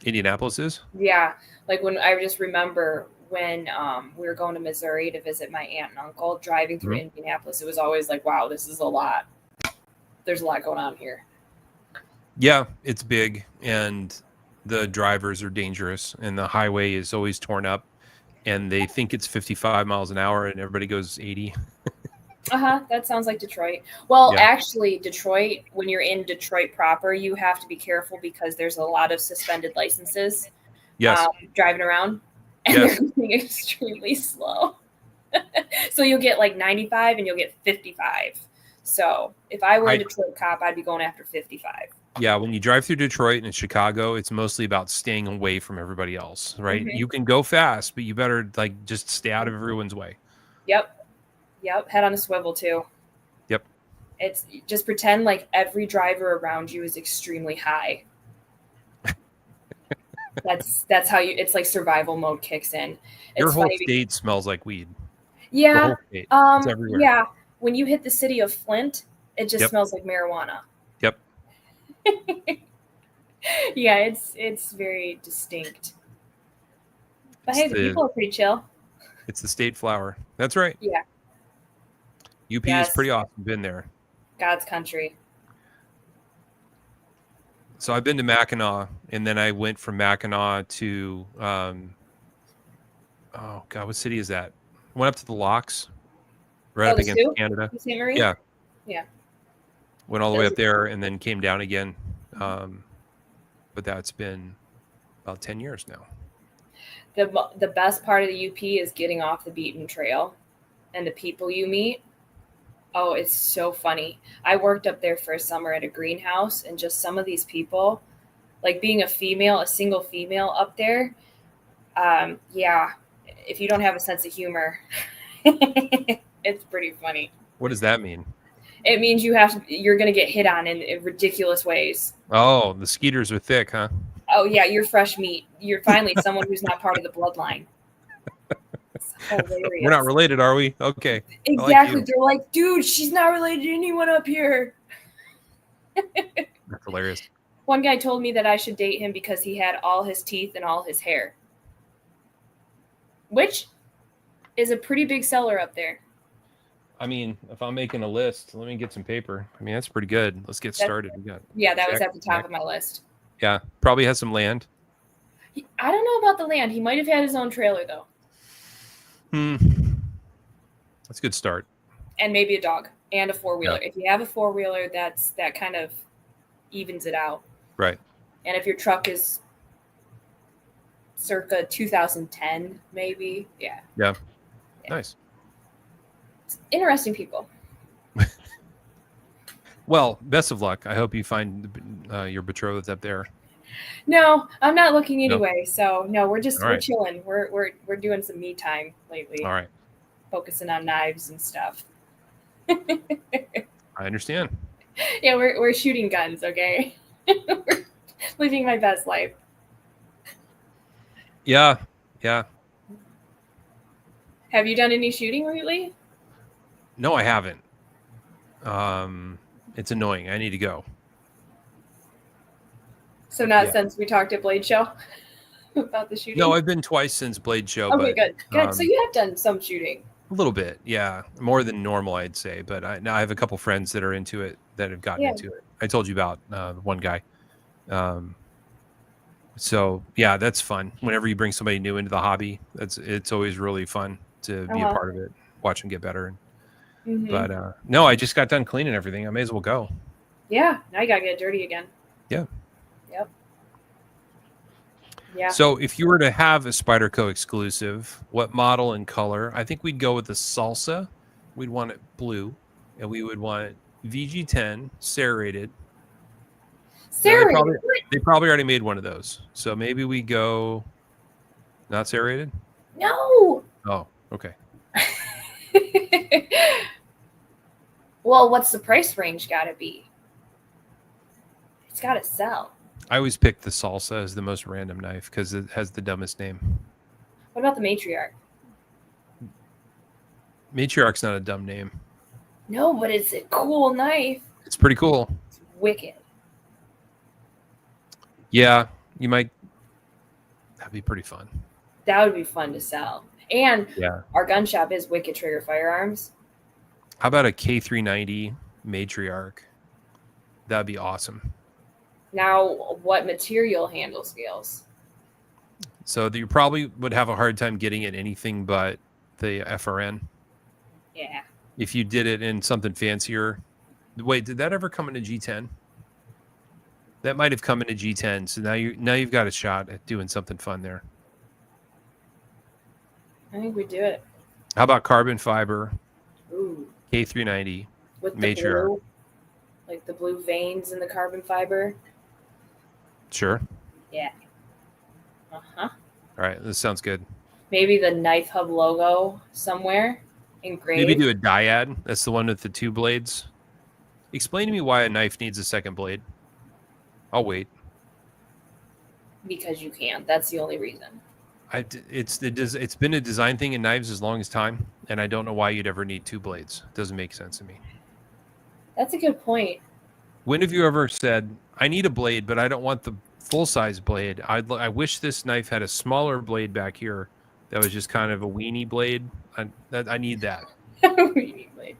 Indianapolis is? Yeah, like when I just remember when we were going to Missouri to visit my aunt and uncle, driving through Indianapolis, it was always like, wow, this is a lot. There's a lot going on here. Yeah, it's big, and the drivers are dangerous, and the highway is always torn up, and they think it's 55 miles an hour, and everybody goes 80. That sounds like Detroit. Well, actually, Detroit, when you're in Detroit proper, you have to be careful because there's a lot of suspended licenses driving around, and they're going extremely slow. So you'll get like 95 and you'll get 55. So if I were a Detroit cop, I'd be going after 55. Yeah, when you drive through Detroit and Chicago, it's mostly about staying away from everybody else, right? Mm-hmm. You can go fast, but you better just stay out of everyone's way. Yep. Head on a swivel too. Yep. It's just pretend like every driver around you is extremely high. That's how it's like survival mode kicks in. Your whole state smells like weed. Yeah. It's everywhere. Yeah. When you hit the city of Flint, it just smells like marijuana. Yep. Yeah, it's very distinct. But hey, the people are pretty chill. It's the state flower. That's right. Yeah. UP is pretty awesome. Been there. God's country. So I've been to Mackinac, and then I went from Mackinac to what city is that? Went up to the Locks, right up against Canada. St. Marie? Yeah. Yeah. Went all the way up there and then came down again. But that's been about 10 years now. The best part of the UP is getting off the beaten trail and the people you meet. Oh, it's so funny. I worked up there for a summer at a greenhouse, and just some of these people, like being a single female up there, yeah, if you don't have a sense of humor, it's pretty funny. What does that mean? It means you're going to get hit on in ridiculous ways. Oh, the skeeters are thick, huh? Oh, yeah, you're fresh meat. You're finally someone who's not part of the bloodline. It's hilarious. We're not related, are we? Okay. Exactly. They're like, dude, she's not related to anyone up here. That's hilarious. One guy told me that I should date him because he had all his teeth and all his hair, which is a pretty big seller up there. I mean, if I'm making a list, let me get some paper. I mean, that's pretty good. Let's get started. That was at the top of my list. Yeah, probably has some land. I don't know about the land. He might have had his own trailer, though. That's a good start. And maybe a dog and a four-wheeler. Yeah. If you have a four-wheeler, that kind of evens it out. Right. And if your truck is circa 2010, maybe, yeah. Nice. It's interesting people. Well, best of luck. I hope you find your betrothed up there. No, I'm not looking anyway. No. So no, we're chilling. We're doing some me time lately. All right. Focusing on knives and stuff. I understand. Yeah, we're shooting guns, okay? We're living my best life. Yeah. Have you done any shooting lately? No, I haven't. It's annoying. I need to go. So not since we talked at Blade Show about the shooting? No, I've been twice since Blade Show. Okay, good. So you have done some shooting. A little bit, yeah. More than normal, I'd say. But now I have a couple friends that are into it, that have gotten into it. I told you about one guy. So, yeah, that's fun. Whenever you bring somebody new into the hobby, it's always really fun to be a part of it, watch them get better. Mm-hmm. But, no, I just got done cleaning everything. I may as well go. Yeah, now you got to get dirty again. Yeah. Yep. Yeah. So if you were to have a Spyderco exclusive, what model and color? I think we'd go with the Salsa. We'd want it blue, and we would want it VG10 serrated. Serrated? They probably already made one of those. So maybe we go not serrated? No. Oh, okay. Well, what's the price range got to be? It's got to sell. I always pick the Salsa as the most random knife because it has the dumbest name. What about the Matriarch? Matriarch's not a dumb name. No, but it's a cool knife. It's pretty cool. It's wicked. Yeah, you might. That'd be pretty fun. That would be fun to sell. And our gun shop is Wicked Trigger Firearms. How about a K390 Matriarch? That'd be awesome. Now, what material handle scales? So you probably would have a hard time getting it anything but the FRN. Yeah. If you did it in something fancier. Wait, did that ever come into G10? That might have come into G10. So now you've got a shot at doing something fun there. I think we do it. How about carbon fiber? Ooh. K390 with the blue, like the blue veins in the carbon fiber. Sure. Yeah. Uh-huh. All right, this sounds good. Maybe the Knife Hub logo somewhere engraved. Maybe do a dyad. That's the one with the two blades. Explain to me why a knife needs a second blade. I'll wait. Because you can. That's the only reason. It's been a design thing in knives as long as time, and I don't know why you'd ever need two blades. It doesn't make sense to me. That's a good point. When have you ever said, I need a blade, but I don't want the full-size blade. I wish this knife had a smaller blade back here that was just kind of a weenie blade. I need that. Weenie blade.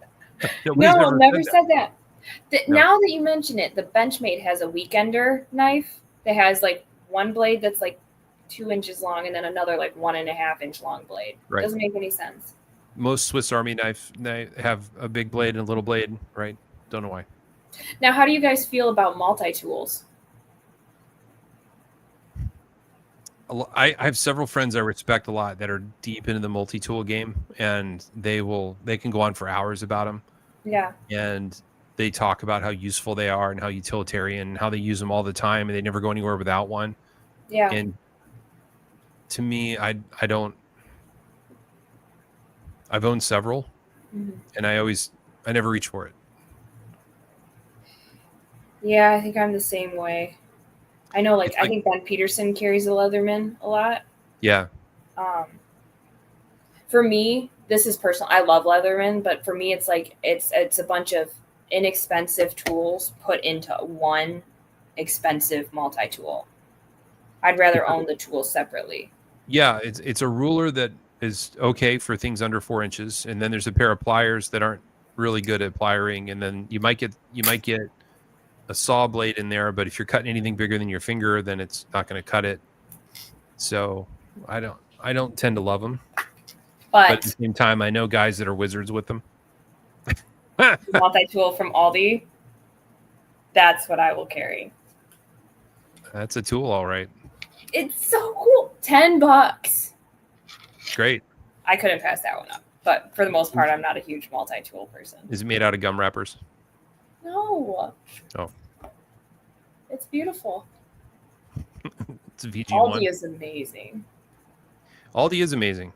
No, never said that. No. Now that you mention it, the Benchmade has a Weekender knife that has like one blade that's like 2 inches long and then another like 1.5 inch long blade. Right. Doesn't make any sense. Most Swiss Army knife have a big blade and a little blade, right? Don't know why. Now, how do you guys feel about multi-tools? I have several friends I respect a lot that are deep into the multi-tool game, and they can go on for hours about them. Yeah. And they talk about how useful they are and how utilitarian and how they use them all the time and they never go anywhere without one. Yeah. And to me, I've owned several, and I never reach for it. Yeah, I think I'm the same way. I know, I think Ben Peterson carries a Leatherman a lot. Yeah. For me, this is personal. I love Leatherman, but for me, it's like it's a bunch of inexpensive tools put into one expensive multi-tool. I'd rather own the tools separately. Yeah, it's a ruler that is okay for things under 4 inches, and then there's a pair of pliers that aren't really good at pliering, and then you might get a saw blade in there, but if you're cutting anything bigger than your finger, then it's not going to cut it. So I don't tend to love them, but at the same time, I know guys that are wizards with them. Multi-tool from Aldi, that's what I will carry. That's a tool, all right. It's so cool. $10. Great. I couldn't pass that one up, but for the most part, I'm not a huge multi-tool person. Is it made out of gum wrappers? No. Oh. It's beautiful. It's VG1. Aldi is amazing. Aldi is amazing.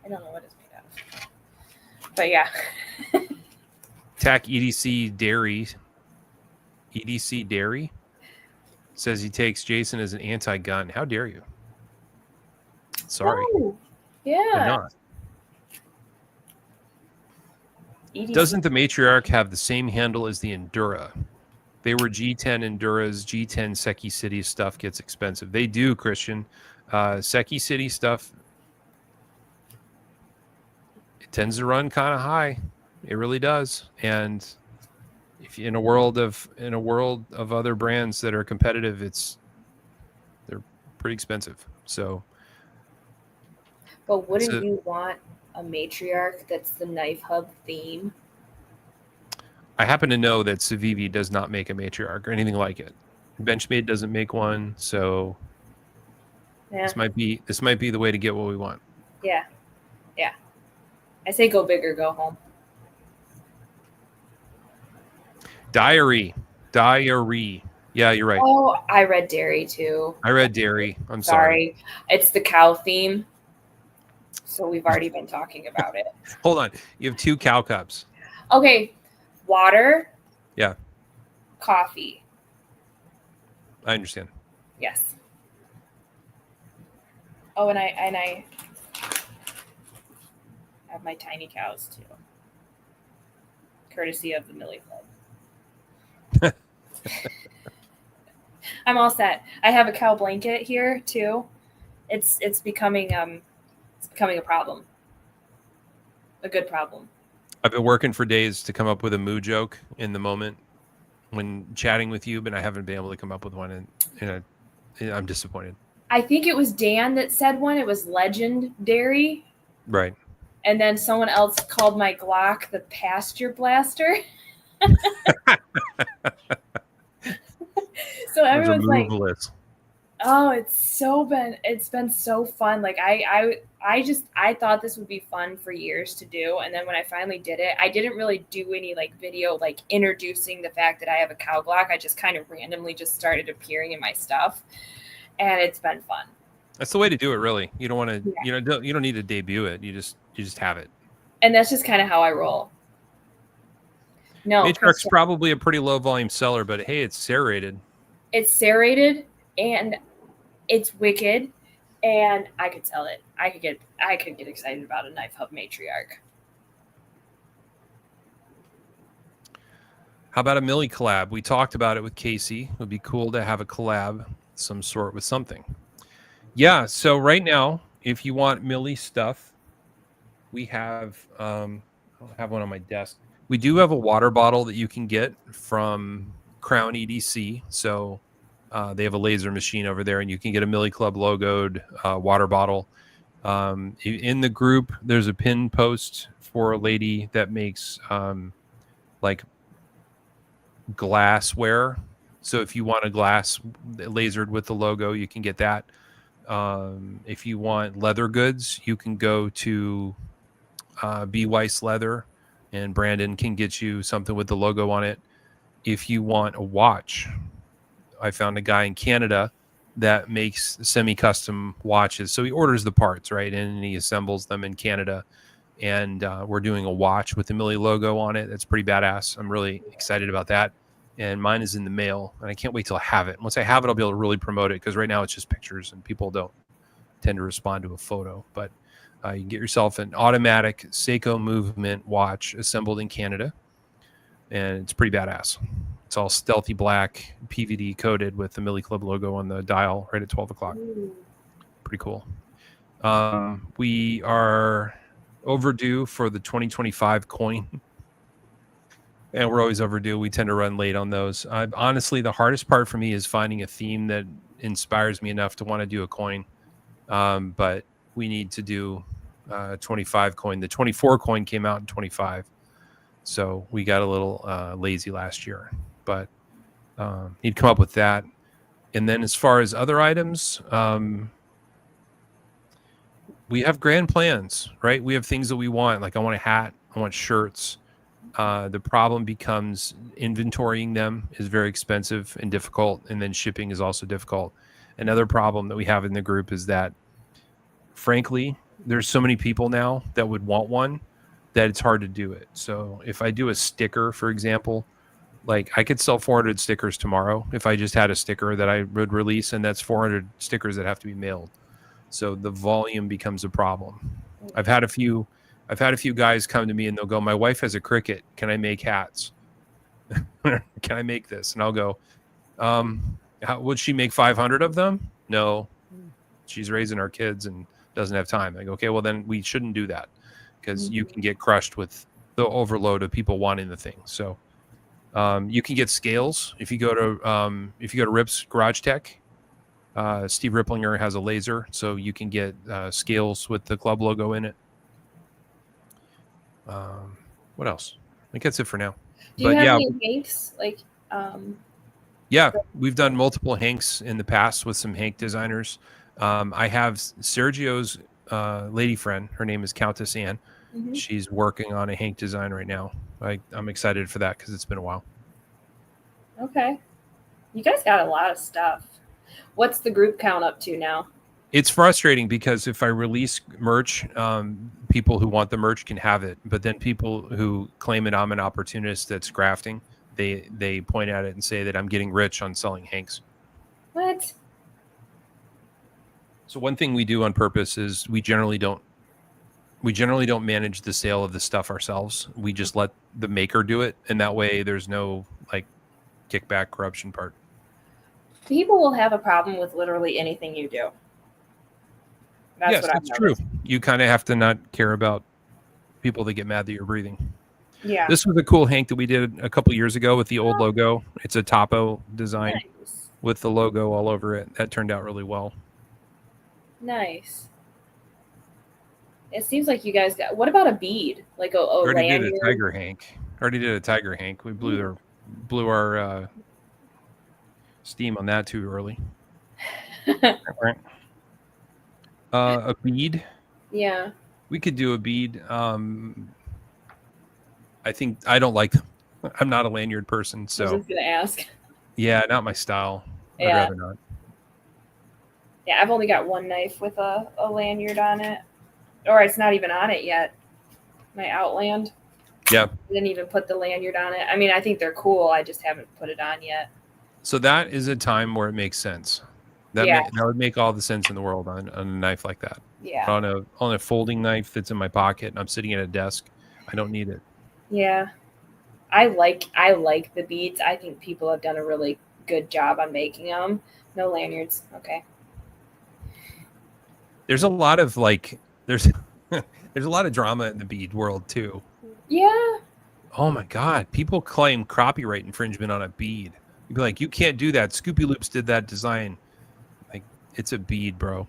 I don't know what it's made out of. But yeah. TAC EDC Dairy. EDC Dairy says he takes Jason as an anti-gun. How dare you? Sorry. Oh, yeah. Not. EDC. Doesn't the Matriarch have the same handle as the Endura? They were G10 Enduras. G10 Seki City stuff gets expensive. They do, Christian. Seki City stuff, it tends to run kind of high. It really does. And if in a world of other brands that are competitive, they're pretty expensive. So, but wouldn't you want a Matriarch that's the knife hub theme? I happen to know that Civivi does not make a Matriarch or anything like it. Benchmade doesn't make one, so yeah. This might be the way to get what we want. Yeah. Yeah. I say go big or go home. Diary. Yeah, you're right. Oh, I read dairy too. I read dairy. I'm sorry. It's the cow theme. So we've already been talking about it. Hold on. You have 2 cow cups. Okay. Water. Yeah. Coffee. I understand. Yes. Oh, and I have my tiny cows too. Courtesy of the Millie Club. I'm all set. I have a cow blanket here too. It's becoming a problem. A good problem. I've been working for days to come up with a moo joke in the moment when chatting with you, but I haven't been able to come up with one, and I'm disappointed. I think it was Dan that said one. It was legendary. Right. And then someone else called my Glock the pasture blaster. So everyone's like, oh, it's been so fun. Like I thought this would be fun for years to do. And then when I finally did it, I didn't really do any video introducing the fact that I have a cow Glock. I just kind of randomly just started appearing in my stuff, and it's been fun. That's the way to do it, really. You don't want to, you don't need to debut it. You just have it. And that's just kind of how I roll. No, Matriarch's probably a pretty low volume seller, but hey, it's serrated. It's serrated and it's wicked, and I could sell it. I could get excited about a knife hub Matriarch. How about a Millie collab? We talked about it with Casey. It would be cool to have a collab of some sort with something. Yeah, so right now, if you want Millie stuff, we have I don't have one on my desk. We do have a water bottle that you can get from Crown EDC. So they have a laser machine over there, and you can get a Millie Club logoed water bottle. In the group, there's a pin post for a lady that makes glassware. So if you want a glass lasered with the logo, you can get that. If you want leather goods, you can go to B. Weiss Leather, and Brandon can get you something with the logo on it. If you want a watch, I found a guy in Canada that makes semi-custom watches. So he orders the parts, right? And he assembles them in Canada. And we're doing a watch with the Millie logo on it. That's pretty badass. I'm really excited about that. And mine is in the mail, and I can't wait till I have it. Once I have it, I'll be able to really promote it, because right now it's just pictures and people don't tend to respond to a photo. But you can get yourself an automatic Seiko movement watch assembled in Canada, and it's pretty badass. It's all stealthy black, PVD coated with the Millie Club logo on the dial right at 12 o'clock. Pretty cool. We are overdue for the 2025 coin. And we're always overdue. We tend to run late on those. Honestly, the hardest part for me is finding a theme that inspires me enough to want to do a coin. But we need to do 25 coin. The 24 coin came out in 25. So we got a little lazy last year. But need to come up with that. And then as far as other items, we have grand plans, right? We have things that we want. Like I want a hat. I want shirts. The problem becomes inventorying them is very expensive and difficult, and then shipping is also difficult. Another problem that we have in the group is that, frankly, there's so many people now that would want one that it's hard to do it. So if I do a sticker, for example, like I could sell 400 stickers tomorrow if I just had a sticker that I would release, and that's 400 stickers that have to be mailed. So the volume becomes a problem. I've had a few guys come to me and they'll go, my wife has a Cricut. Can I make hats? Can I make this? And I'll go, would she make 500 of them? No, she's raising our kids and doesn't have time. I go, okay, well then we shouldn't do that, because you can get crushed with the overload of people wanting the thing. So you can get scales. If you go to Rip's Garage Tech, Steve Ripplinger has a laser, so you can get scales with the club logo in it. What else? I think that's it for now. Do you have any Hanks? Yeah, we've done multiple Hanks in the past with some Hank designers. I have Sergio's lady friend. Her name is Countess Ann. Mm-hmm. She's working on a Hank design right now. I'm excited for that because it's been a while. Okay. You guys got a lot of stuff. What's the group count up to now? It's frustrating because if I release merch, people who want the merch can have it. But then people who claim that I'm an opportunist that's grafting, they point at it and say that I'm getting rich on selling Hanks. What? So one thing we do on purpose is we generally don't manage the sale of the stuff ourselves. We just let the maker do it, and that way there's no kickback corruption part. People will have a problem with literally anything you do. That's true. You kind of have to not care about people that get mad that you're breathing. Yeah. This was a cool Hank that we did a couple years ago with the old logo. It's a topo design with the logo all over it. That turned out really well. Nice. It seems like you guys got. What about a bead? Like a already lanyard? Did a tiger Hank. Already did a tiger Hank. We blew our steam on that too early. A bead. Yeah. We could do a bead. I think I don't like them. I'm not a lanyard person, so I was just gonna ask. Yeah, not my style. Yeah. I'd rather not. Yeah, I've only got one knife with a lanyard on it. Or it's not even on it yet. My Outland. Yeah. I didn't even put the lanyard on it. I mean, I think they're cool. I just haven't put it on yet. So that is a time where it makes sense. That would make all the sense in the world on a knife like that. Yeah. On a folding knife that's in my pocket and I'm sitting at a desk, I don't need it. Yeah. I like the beads. I think people have done a really good job on making them. No lanyards. Okay. There's a lot of there's a lot of drama in the bead world too. Yeah. Oh my God. People claim copyright infringement on a bead. You'd be like, you can't do that. Scoopy Loops did that design. Like, it's a bead, bro.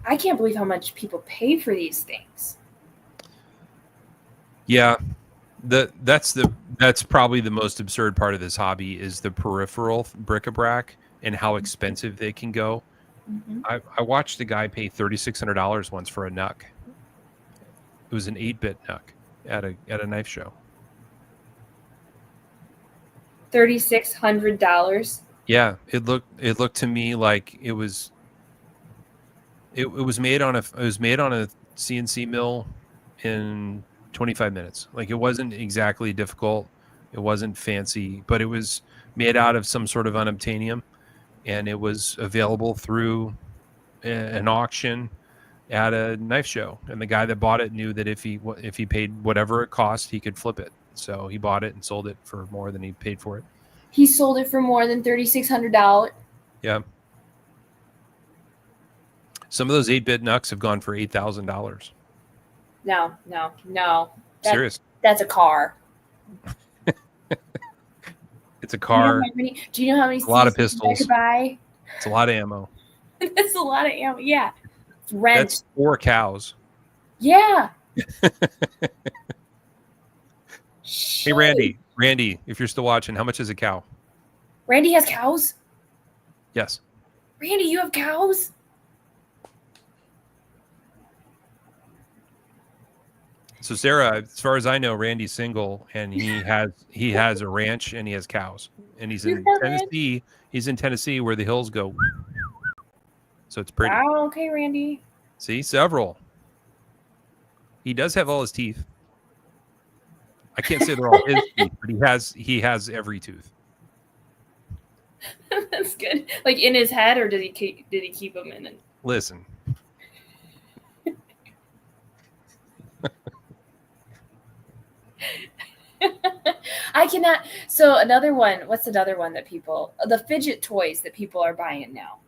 I can't believe how much people pay for these things. Yeah. That's probably the most absurd part of this hobby is the peripheral bric-a-brac and how expensive they can go. Mm-hmm. I watched a guy pay $3,600 once for a knuck. It was an 8-bit knuck at a knife show. $3,600. Yeah, it looked to me like it was made on a CNC mill in 25 minutes. Like, it wasn't exactly difficult. It wasn't fancy, but it was made out of some sort of unobtainium, and it was available through an auction at a knife show. And the guy that bought it knew that if he paid whatever it cost, he could flip it. So he bought it and sold it for more than he paid for it. He sold it for more than $3,600. Yeah. Some of those 8-bit knucks have gone for $8,000. No. Serious. That's a car. It's a car. Do you know how many? A lot of pistols. I could buy? It's a lot of ammo. That's a lot of ammo. Yeah. It's rent. That's 4 cows. Yeah. Hey, Randy, if you're still watching, how much is a cow? Randy has cows? Yes. Randy, you have cows? So Sarah, as far as I know, Randy's single, and he has a ranch and he has cows, and he's in Tennessee. Ranch? He's in Tennessee where the hills go. So it's pretty. Wow. Okay, Randy. See, several. He does have all his teeth. I can't say they're all his teeth, but he has every tooth. That's good. Like in his head, or did he keep them in? Listen. I cannot. So another one. What's another one that the fidget toys that people are buying now?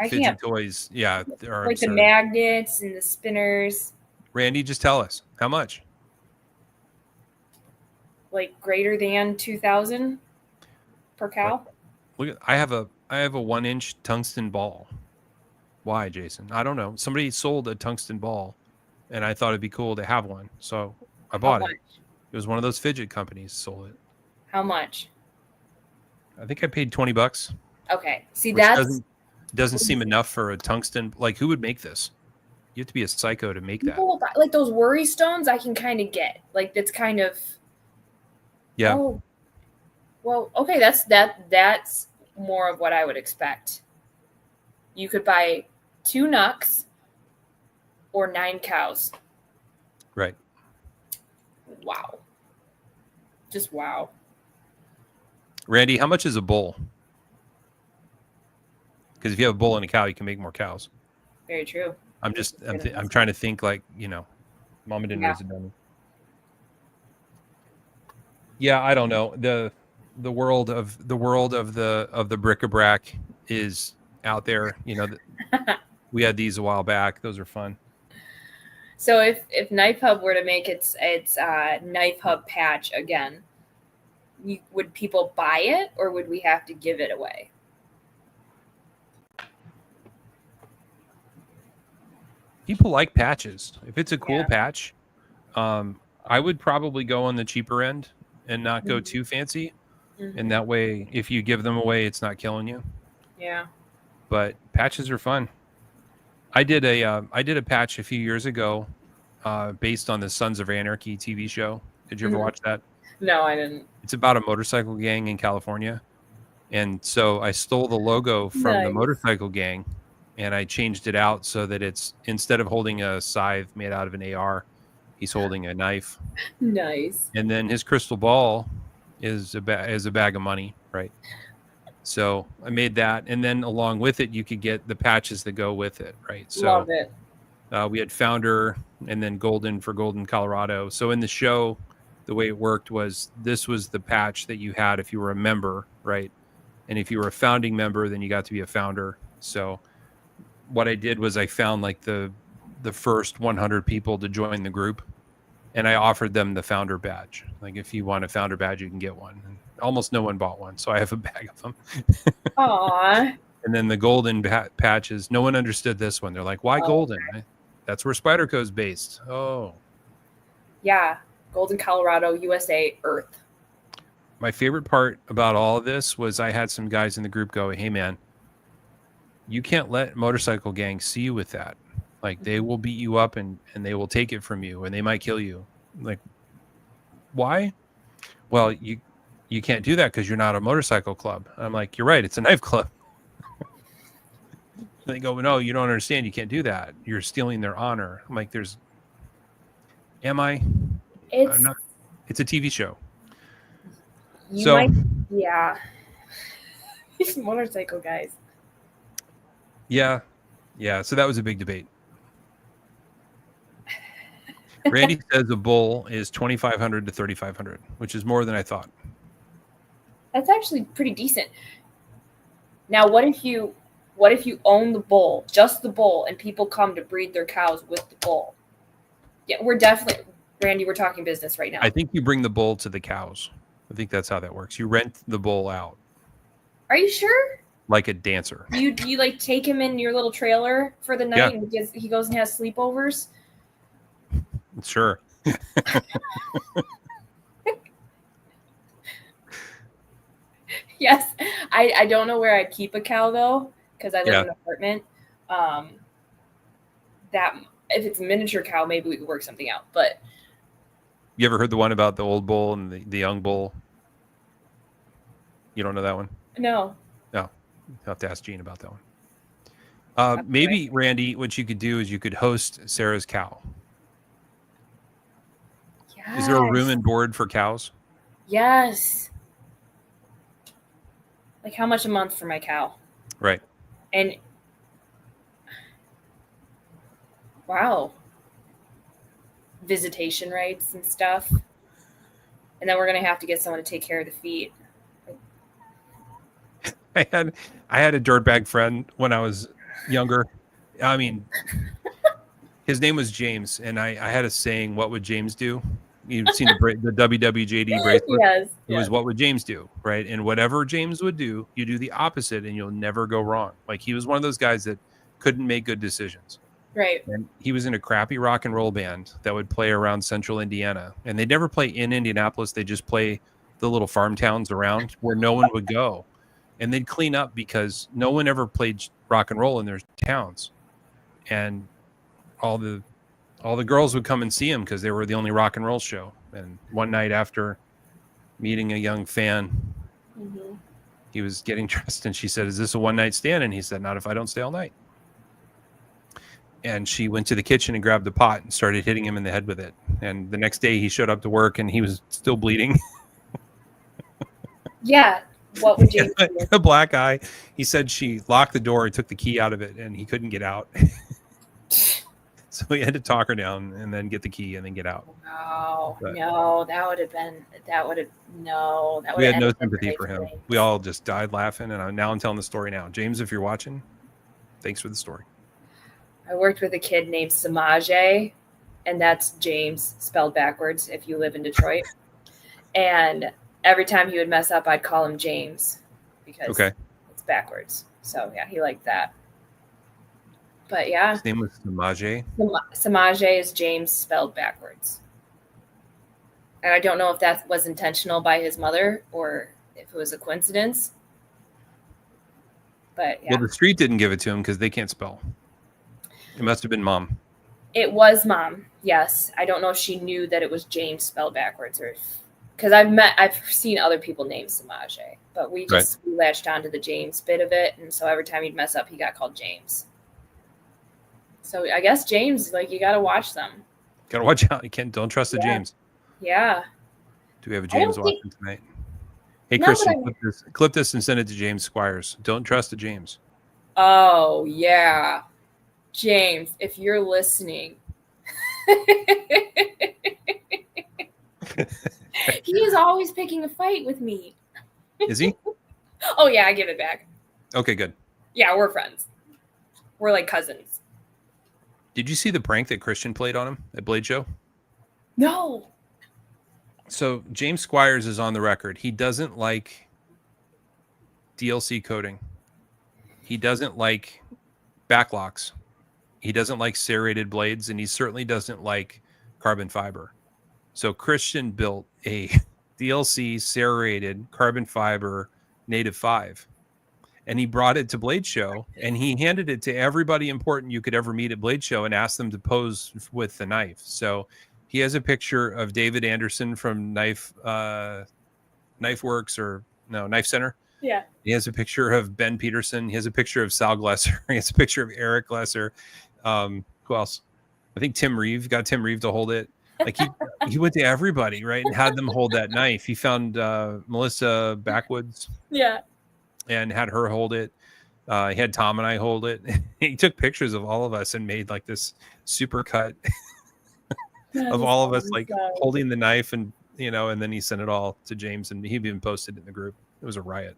Fidget toys, yeah, there are like absurd. The magnets and the spinners. Randy, just tell us how much. Like greater than 2,000 per cow. Look, I have a 1-inch tungsten ball. Why, Jason? I don't know. Somebody sold a tungsten ball, and I thought it'd be cool to have one, so I bought it. It was one of those fidget companies sold it. How much? I think I paid $20. Okay, see that doesn't seem enough for a tungsten. Like, who would make this? You have to be a psycho to make that. Like those worry stones, I can kind of get. Like that's kind of. Yeah. Oh, well, okay. That's more of what I would expect. You could buy 2 knucks or 9 cows. Right. Wow. Just wow. Randy, how much is a bull? Because if you have a bull and a cow, you can make more cows. Very true. I'm trying to think, like, Mama didn't raise a dummy. Yeah, I don't know. The world of the bric-a-brac is out there. We had these a while back. Those are fun. So if Knife Hub were to make its Knife Hub patch again, would people buy it, or would we have to give it away? People like patches. If it's a cool patch, I would probably go on the cheaper end and not go too fancy. Mm-hmm. And that way, if you give them away, it's not killing you. Yeah. But patches are fun. I did a patch a few years ago, based on the Sons of Anarchy TV show. Did you ever watch that? No, I didn't. It's about a motorcycle gang in California, and so I stole the logo from the motorcycle gang, and I changed it out so that it's, instead of holding a scythe made out of an AR, he's holding a knife. Nice. And then his crystal ball is a bag of money, right? So I made that, and then along with it, you could get the patches that go with it, right? So love it. We had Founder and then Golden for Golden, Colorado. So in the show, the way it worked was, this was the patch that you had if you were a member, right? And if you were a founding member, then you got to be a founder. So what I did was I found like the first 100 people to join the group, and I offered them the founder badge. Like, if you want a founder badge, you can get one. And almost no one bought one, so I have a bag of them. Aww. And then the golden patches, no one understood this one. They're like, why golden? Okay. That's where Spyderco's based. Oh. Yeah. Golden, Colorado, USA, Earth. My favorite part about all of this was I had some guys in the group go, hey, man, You can't let motorcycle gangs see you with that. Like, they will beat you up and they will take it from you, and they might kill you. Like, why? Well, you can't do that because you're not a motorcycle club. I'm like, you're right. It's a knife club. They go, no, you don't understand. You can't do that. You're stealing their honor. I'm like, am I? I'm not. It's a TV show. Yeah. These motorcycle guys. Yeah. So that was a big debate. Randy says a bull is 2,500 to 3,500, which is more than I thought. That's actually pretty decent. Now, what if you own the bull, just the bull, and people come to breed their cows with the bull? Yeah, Randy, we're talking business right now. I think you bring the bull to the cows. I think that's how that works. You rent the bull out. Are you sure? Like a dancer. You like take him in your little trailer for the night, and he goes and has sleepovers? Sure. Yes. I don't know where I'd keep a cow, though, because I live in an apartment. That if it's a miniature cow, maybe we could work something out. But you ever heard the one about the old bull and the young bull? You don't know that one? No. You'll have to ask Gene about that one. Maybe, right. Randy, what you could do is you could host Sarah's cow. Yes. Is there a room and board for cows? Yes. Like, how much a month for my cow? Right. And wow. Visitation rights and stuff. And then we're going to have to get someone to take care of the feet. I had a dirtbag friend when I was younger. I mean, his name was James, and I had a saying, what would James do? You've seen the WWJD bracelet? Yes. It was, what would James do, right? And whatever James would do, you do the opposite, and you'll never go wrong. Like, he was one of those guys that couldn't make good decisions. Right. And he was in a crappy rock and roll band that would play around central Indiana. And they'd never play in Indianapolis. They just play the little farm towns around where no one would go. And they'd clean up because no one ever played rock and roll in their towns. And all the girls would come and see him because they were the only rock and roll show. And one night after meeting a young fan, he was getting dressed, and she said, "Is this a one-night stand?" And he said, "Not if I don't stay all night." And she went to the kitchen and grabbed the pot and started hitting him in the head with it. And the next day he showed up to work and he was still bleeding. Yeah. What would you do? A black eye. He said she locked the door and took the key out of it, and he couldn't get out. So he had to talk her down and then get the key and then get out. No, that would have we had no sympathy for him. We all just died laughing, and now I'm telling the story now. James, if you're watching, thanks for the story. I worked with a kid named Samaje, and that's James spelled backwards if you live in Detroit. And every time he would mess up, I'd call him James because it's backwards. So, yeah, he liked that. But, yeah. His name was Samaje? Samaje is James spelled backwards. And I don't know if that was intentional by his mother or if it was a coincidence. But, yeah. Well, the street didn't give it to him because they can't spell. It must have been mom. It was mom, yes. I don't know if she knew that it was James spelled backwards, or because I've seen other people named Samaje, but we latched onto the James bit of it, and so every time he'd mess up, he got called James. So I guess James, like, you got to watch them. Got to watch out. Don't trust the James. Yeah. Do we have a James watching tonight? Hey, Christian, clip this and send it to James Squires. Don't trust the James. Oh, yeah. James, if you're listening, he is always picking a fight with me. Is he? Oh, yeah, I give it back. Okay, good. Yeah, we're friends. We're like cousins. Did you see the prank that Christian played on him at Blade Show? No. So James Squires is on the record. He doesn't like DLC coding. He doesn't like backlocks. He doesn't like serrated blades, and he certainly doesn't like carbon fiber. So Christian built a DLC serrated carbon fiber native 5. and he brought it to Blade Show, and he handed it to everybody important you could ever meet at Blade Show and asked them to pose with the knife. So he has a picture of David Anderson from Knife Works or no Knife Center. Yeah. He has a picture of Ben Peterson. He has a picture of Sal Glesser. He has a picture of Eric Glesser. Who else? I think Tim Reeve. Got Tim Reeve to hold it. Like he went to everybody, right, and had them hold that knife. He found Melissa Backwoods. Yeah. And had her hold it. He had Tom and I hold it. He took pictures of all of us and made like this super cut of all of us like holding the knife, and and then he sent it all to James, and he even posted it in the group. It was a riot.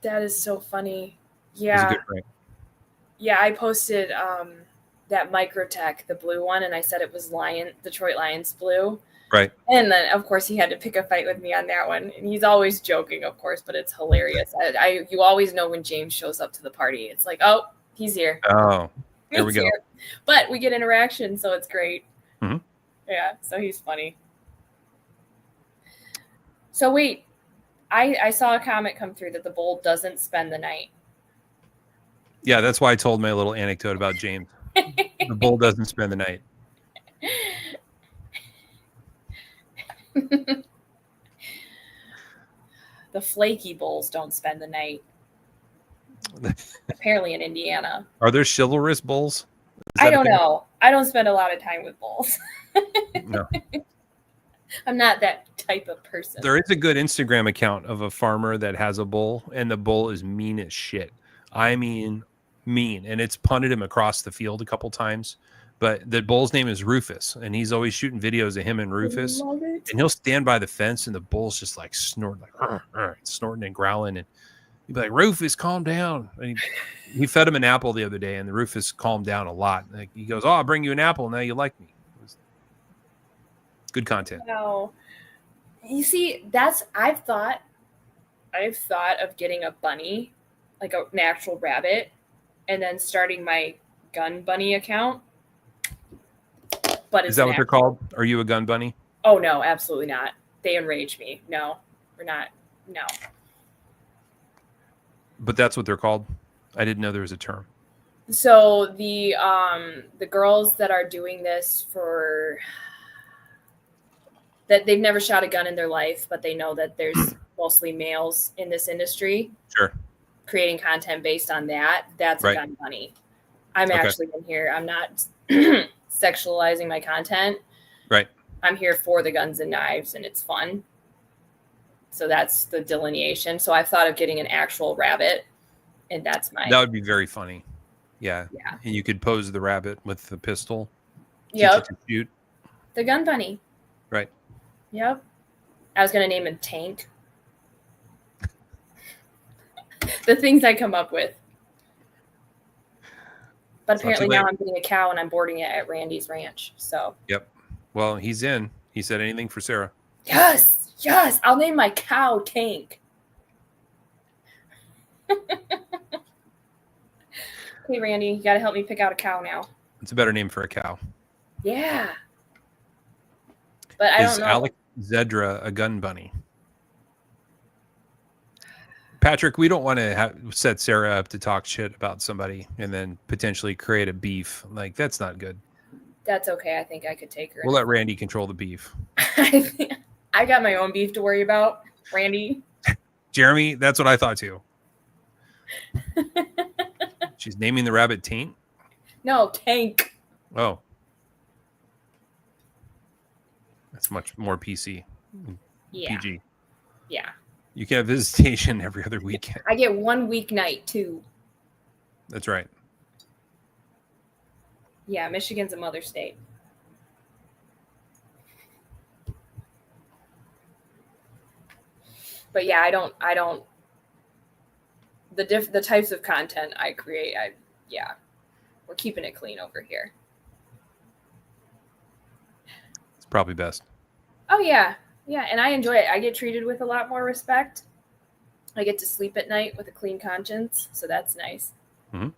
That is so funny. Yeah. It was a good prank. Yeah, I posted that Microtech, the blue one, and I said it was Detroit Lions blue. Right. And then, of course, he had to pick a fight with me on that one. And he's always joking, of course, but it's hilarious. You always know when James shows up to the party. It's like, oh, he's here. Oh, there we go. Here. But we get interaction, so it's great. Mm-hmm. Yeah, so he's funny. So wait, I saw a comment come through that the bull doesn't spend the night. Yeah, that's why I told my little anecdote about James. The bull doesn't spend the night. The flaky bulls don't spend the night. Apparently in Indiana. Are there chivalrous bulls? I don't know. I don't spend a lot of time with bulls. No. I'm not that type of person. There is a good Instagram account of a farmer that has a bull, and the bull is mean as shit. I mean, mean. And it's punted him across the field a couple times. But the bull's name is Rufus, and he's always shooting videos of him and Rufus. I love it. And he'll stand by the fence, and the bull's just like snorting, snorting and growling. And he'd be like, Rufus, calm down. And he fed him an apple the other day, and the Rufus calmed down a lot. Like, he goes, oh, I'll bring you an apple. Now you like me. It was good content. No. You see, I've thought of getting a bunny, like an actual rabbit, and then starting my gun bunny account. But is that what they're called? Are you a gun bunny? Oh, no, absolutely not. They enrage me. No, we're not. No. But that's what they're called? I didn't know there was a term. So the girls that are doing this that they've never shot a gun in their life, but they know that there's mostly males in this industry. Sure. Creating content based on that. That's right. A gun bunny. I'm actually in here. I'm not sexualizing my content. Right. I'm here for the guns and knives, and it's fun. So that's the delineation. So I've thought of getting an actual rabbit, and that would be very funny. Yeah. Yeah. And you could pose the rabbit with the pistol. Yep. Shoot. The gun bunny. Right. Yep. I was going to name him Tank. The things I come up with. But apparently now I'm getting a cow and I'm boarding it at Randy's ranch. So. Yep. Well, he's in. He said anything for Sarah. Yes. Yes. I'll name my cow Tank. Hey, Randy, you got to help me pick out a cow now. It's a better name for a cow. Yeah. But I don't know. Is Alec Zedra a gun bunny? Patrick, we don't want to set Sarah up to talk shit about somebody and then potentially create a beef. Like, that's not good. That's okay. I think I could take her. We'll let Randy control the beef. I got my own beef to worry about, Randy. Jeremy, that's what I thought too. She's naming the rabbit Taint? No, Tank. Oh. That's much more PC. Yeah. PG. Yeah. You can have visitation every other weekend. I get 1 weeknight too. That's right. Yeah, Michigan's a mother state. But yeah, I don't the types of content I create, we're keeping it clean over here. It's probably best. Oh yeah. Yeah, and I enjoy it. I get treated with a lot more respect. I get to sleep at night with a clean conscience, so that's nice. Mm-hmm.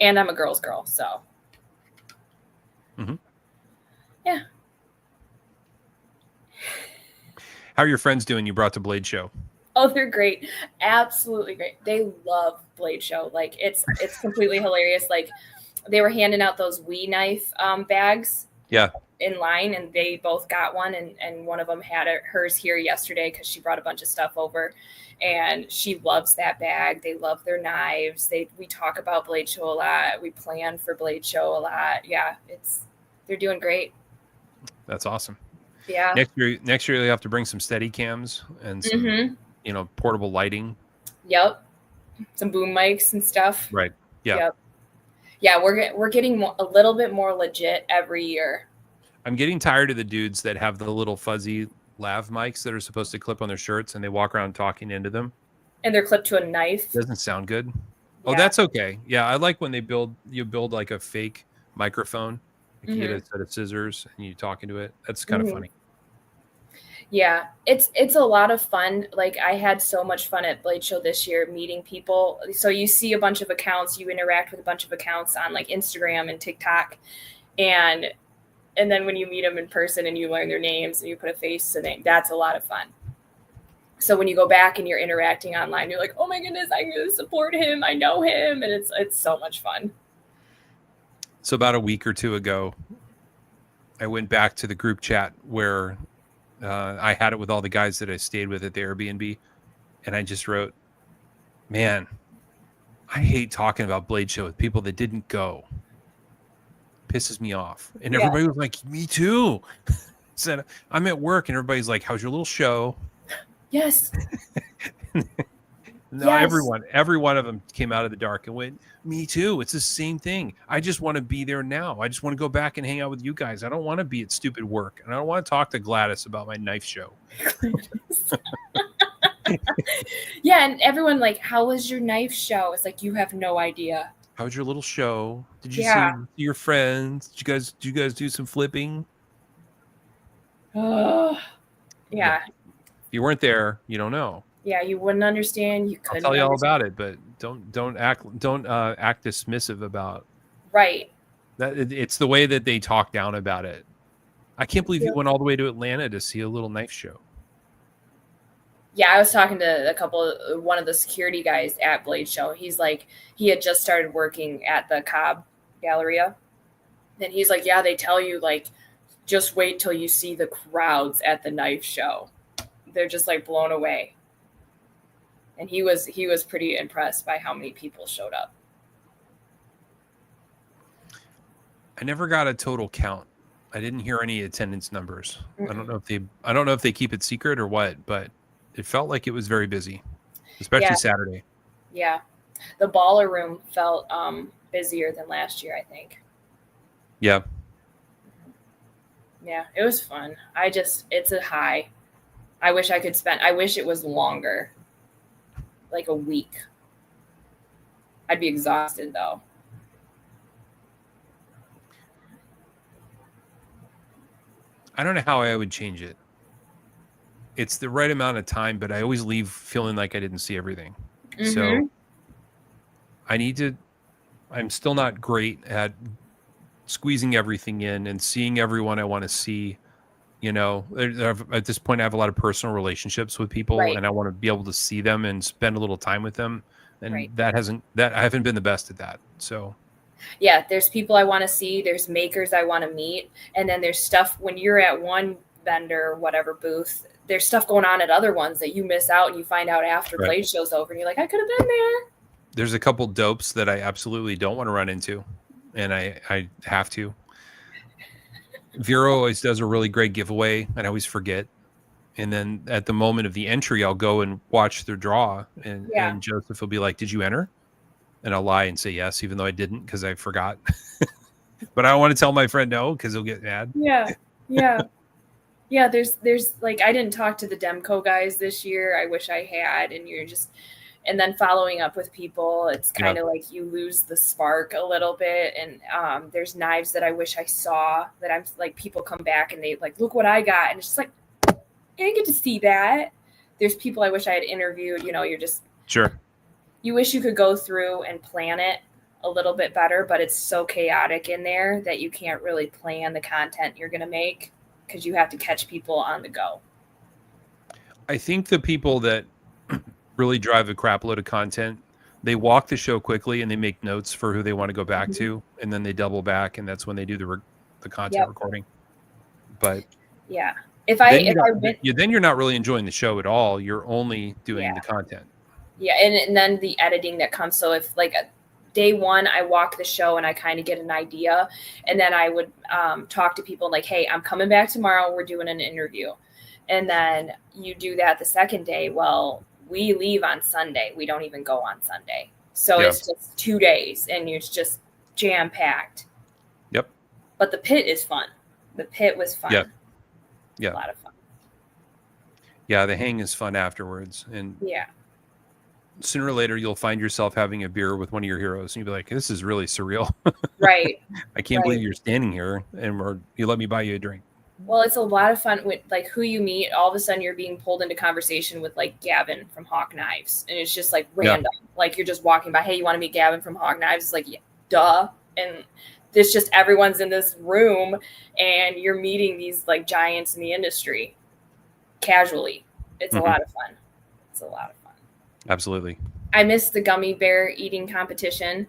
And I'm a girl's girl, so. Mm-hmm. Yeah. How are your friends doing you brought to Blade Show? Oh, they're great. Absolutely great. They love Blade Show. Like it's completely hilarious. Like they were handing out those Wii knife bags. Yeah. In line, and they both got one, and one of them had hers here yesterday because she brought a bunch of stuff over, and she loves that bag. They love their knives. We talk about Blade Show a lot. We plan for Blade Show a lot. Yeah, they're doing great. That's awesome. Yeah. Next year they have to bring some steady cams and some portable lighting. Yep. Some boom mics and stuff. Right. Yeah. Yep. Yeah, we're getting a little bit more legit every year. I'm getting tired of the dudes that have the little fuzzy lav mics that are supposed to clip on their shirts and they walk around talking into them. And they're clipped to a knife. Doesn't sound good. Yeah. Oh, that's okay. Yeah, I like when you build like a fake microphone. Like you get a set of scissors and you talk into it. That's kind of funny. Yeah, it's a lot of fun. Like I had so much fun at Blade Show this year meeting people. So you see a bunch of accounts, you interact with a bunch of accounts on like Instagram and TikTok, and then when you meet them in person and you learn their names and you put a face to name, that's a lot of fun. So when you go back and you're interacting online, you're like, oh my goodness, I really support him. I know him. And it's so much fun. So about a week or two ago, I went back to the group chat where I had it with all the guys that I stayed with at the Airbnb. And I just wrote, man, I hate talking about Blade Show with people that didn't go. Pisses me off. And everybody was like, me too. Said, I'm at work and everybody's like, how's your little show? Yes. No, yes. Every one of them came out of the dark and went, me too. It's the same thing. I just want to be there now. I just want to go back and hang out with you guys. I don't want to be at stupid work. And I don't want to talk to Gladys about my knife show. Yeah. And everyone like, how was your knife show? It's like, you have no idea. How was your little show? Did you see your friends? Did you guys do some flipping? Oh, yeah. If you weren't there, you don't know. Yeah, you wouldn't understand. You couldn't. I'll tell you all about it, but don't act dismissive about. Right. That it's the way that they talk down about it. I can't believe you went all the way to Atlanta to see a little knife show. Yeah, I was talking to one of the security guys at Blade Show. He's like, he had just started working at the Cobb Galleria. And he's like, yeah, they tell you, like, just wait till you see the crowds at the knife show. They're just, like, blown away. And he was pretty impressed by how many people showed up. I never got a total count. I didn't hear any attendance numbers. Mm-hmm. I don't know if they keep it secret or what, but it felt like it was very busy, especially Saturday. Yeah. The Baller Room felt busier than last year, I think. Yeah. Yeah, it was fun. It's a high. I wish it was longer. Like a week. I'd be exhausted though. I don't know how I would change it. It's the right amount of time, but I always leave feeling like I didn't see everything. Mm-hmm. So I'm still not great at squeezing everything in and seeing everyone I want to see. You know, at this point, I have a lot of personal relationships with people, and I want to be able to see them and spend a little time with them. And I haven't been the best at that. So, yeah, there's people I want to see. There's makers I want to meet, and then there's stuff when you're at one vendor or whatever booth. There's stuff going on at other ones that you miss out, and you find out after Blade Show's over, and you're like, I could have been there. There's a couple dopes that I absolutely don't want to run into, and I have to. Vero always does a really great giveaway, and I always forget. And then at the moment of the entry, I'll go and watch their draw, and Joseph will be like, "Did you enter?" And I'll lie and say yes, even though I didn't because I forgot. But I don't want to tell my friend no because he'll get mad. Yeah. Yeah, there's like, I didn't talk to the Demco guys this year. I wish I had, and then following up with people, it's kind of like you lose the spark a little bit. And there's knives that I wish I saw that I'm like, people come back and they like, look what I got. And it's just like, I didn't get to see that. There's people I wish I had interviewed, you're just, you wish you could go through and plan it a little bit better, but it's so chaotic in there that you can't really plan the content you're going to make because you have to catch people on the go. I think the people that really drive a crap load of content. They walk the show quickly and they make notes for who they want to go back to, and then they double back, and that's when they do the content recording. But yeah, then you're not really enjoying the show at all. You're only doing the content. Yeah, and then the editing that comes. So if like day one, I walk the show and I kind of get an idea, and then I would talk to people like, hey, I'm coming back tomorrow. We're doing an interview. And then you do that the second day. Well, we leave on Sunday. We don't even go on Sunday. So it's just 2 days and it's just jam packed. Yep. But the pit is fun. The pit was fun. Yeah. Yeah. A lot of fun. Yeah. The hang is fun afterwards. And sooner or later, you'll find yourself having a beer with one of your heroes, and you'll be like, this is really surreal. Right. I can't believe you're standing here and you let me buy you a drink. Well, it's a lot of fun with like who you meet. All of a sudden you're being pulled into conversation with like Gavin from Hawk Knives. And it's just like random. Like you're just walking by, hey, you want to meet Gavin from Hawk Knives? It's like, yeah, duh. And there's just everyone's in this room and you're meeting these like giants in the industry casually. It's a lot of fun. It's a lot of fun. Absolutely. I missed the gummy bear eating competition.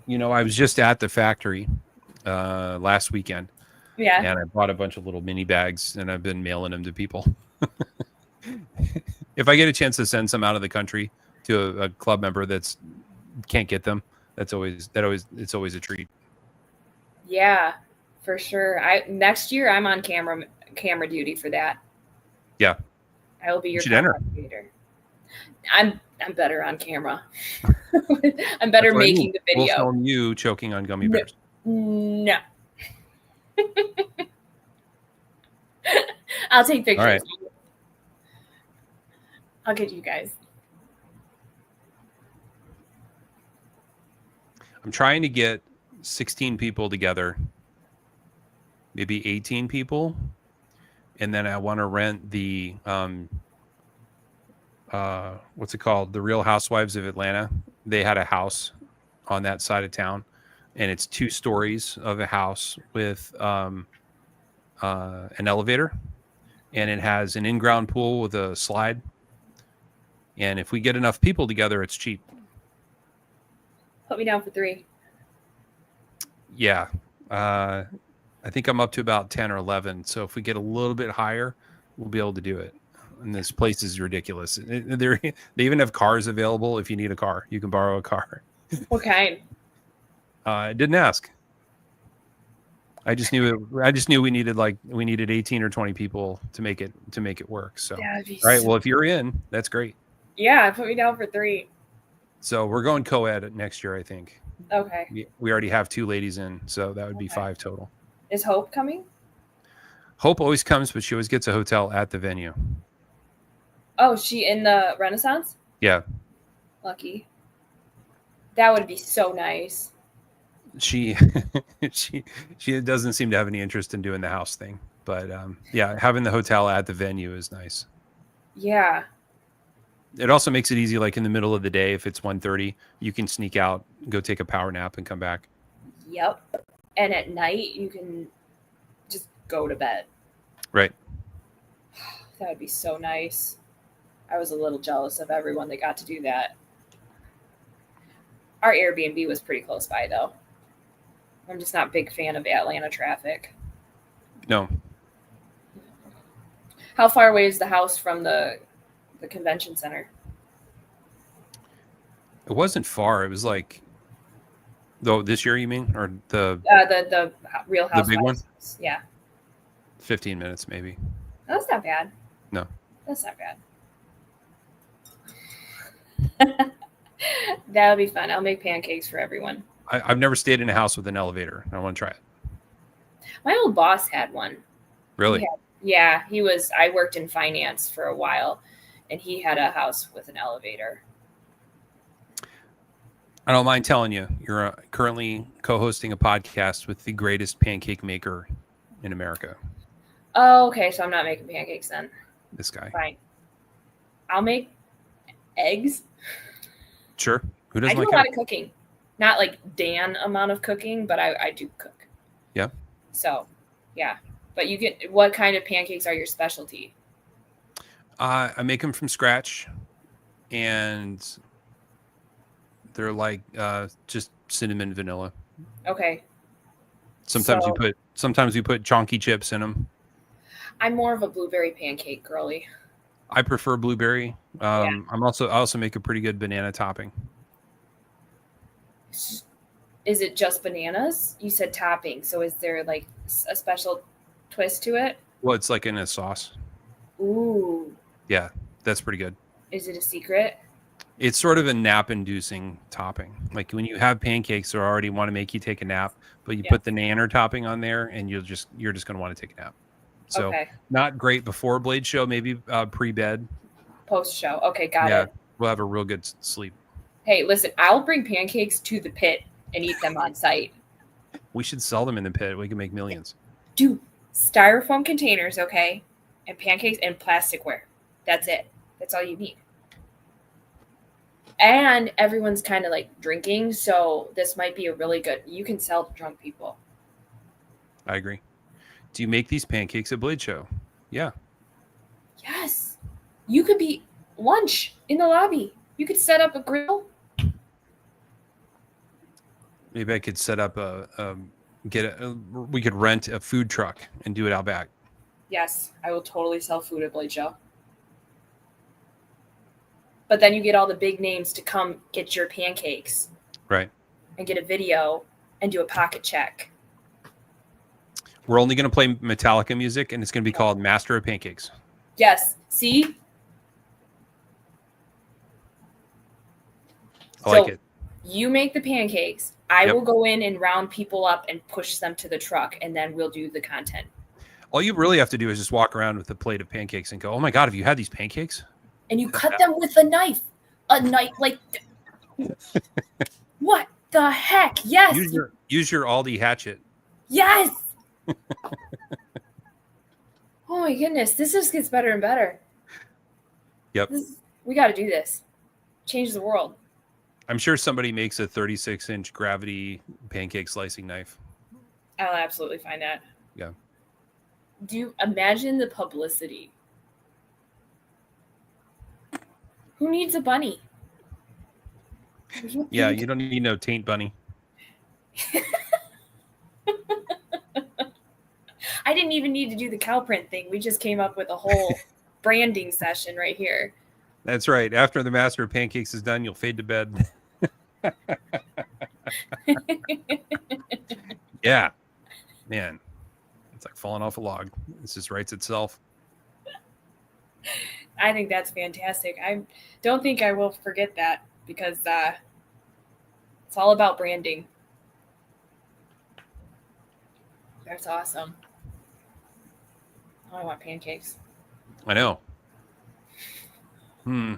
You know, I was just at the factory last weekend. Yeah. And I bought a bunch of little mini bags and I've been mailing them to people. If I get a chance to send some out of the country to a club member that's can't get them, it's always a treat. Yeah, for sure. Next year I'm on camera duty for that. Yeah. I will be your creator. I'm better on camera. I'm better making the video. We'll film you choking on gummy bears. No. I'll take pictures. All right. I'll get you guys. I'm trying to get 16 people together, maybe 18 people, and then I want to rent the what's it called? The Real Housewives of Atlanta. They had a house on that side of town, and it's 2 stories of a house with an elevator, and it has an in-ground pool with a slide. And if we get enough people together, it's cheap. Put me down for 3. Yeah. I think I'm up to about 10 or 11. So if we get a little bit higher, we'll be able to do it. And this place is ridiculous. They even have cars available. If you need a car, you can borrow a car. What kind? I didn't ask. I just knew we needed 18 or 20 people to make it work. So, all right. Well, if you're in, that's great. Yeah. Put me down for 3. So we're going co-ed next year, I think. Okay. We already have 2 ladies in, so that would be 5 total. Is Hope coming? Hope always comes, but she always gets a hotel at the venue. Oh, she in the Renaissance? Yeah. Lucky. That would be so nice. She doesn't seem to have any interest in doing the house thing, but yeah, having the hotel at the venue is nice. Yeah. It also makes it easy, like in the middle of the day, if it's 1:30, you can sneak out, go take a power nap, and come back. Yep. And at night, you can just go to bed. Right. That would be so nice. I was a little jealous of everyone that got to do that. Our Airbnb was pretty close by, though. I'm just not a big fan of Atlanta traffic. No. How far away is the house from the convention center? It wasn't far. It was like, though, this year you mean, or the Real Housewives? The big one? Yeah. 15 minutes maybe. That's not bad. No. That's not bad. That would be fun. I'll make pancakes for everyone. I've never stayed in a house with an elevator. I want to try it. My old boss had one. Really? I worked in finance for a while, and he had a house with an elevator. I don't mind telling you, you're currently co-hosting a podcast with the greatest pancake maker in America. Oh, okay. So I'm not making pancakes then. This guy. Fine. I'll make eggs. Sure. Who doesn't I do a lot of cooking. Not like Dan amount of cooking, but I do cook. Yeah. So, yeah. But what kind of pancakes are your specialty? I make them from scratch, and they're like just cinnamon vanilla. Okay. Sometimes we put chonky chips in them. I'm more of a blueberry pancake girly. I prefer blueberry. I also make a pretty good banana topping. Is it just bananas? You said topping, so is there like a special twist to it? Well, it's like in a sauce. Ooh. Yeah, that's pretty good. Is it a secret? It's sort of a nap-inducing topping. Like when you have pancakes that already want to make you take a nap, but you put the nanner topping on there, and you're just going to want to take a nap. So not great before Blade Show, maybe pre-bed. Post-show. Okay, got it. We'll have a real good sleep. Hey, listen, I'll bring pancakes to the pit and eat them on site. We should sell them in the pit. We can make millions. Dude, styrofoam containers, okay? And pancakes and plasticware. That's it. That's all you need. And everyone's kind of like drinking, so this might be a really good. You can sell to drunk people. I agree. Do you make these pancakes at Blade Show? Yeah. Yes. You could be lunch in the lobby. You could set up a grill. Maybe I could set up we could rent a food truck and do it out back. Yes, I will totally sell food at Blade Show. But then you get all the big names to come get your pancakes. Right. And get a video and do a pocket check. We're only going to play Metallica music, and it's going to be called Master of Pancakes. Yes. See? I like it. You make the pancakes. I will go in and round people up and push them to the truck, and then we'll do the content. All you really have to do is just walk around with a plate of pancakes and go, "Oh my God, have you had these pancakes?" And you cut them with a knife. A knife, like, what the heck? Yes. Use your Aldi hatchet. Yes. Oh my goodness, this just gets better and better. Yep. We got to do this. Change the world. I'm sure somebody makes a 36-inch gravity pancake slicing knife. I'll absolutely find that. Yeah. Do you imagine the publicity? Who needs a bunny? Yeah, you don't need no taint bunny. I didn't even need to do the cow print thing. We just came up with a whole branding session right here. That's right. After the Master of Pancakes is done, you'll fade to bed. Yeah. Man, it's like falling off a log. It just writes itself. I think that's fantastic. I don't think I will forget that because it's all about branding. That's awesome. Oh, I want pancakes. I know. I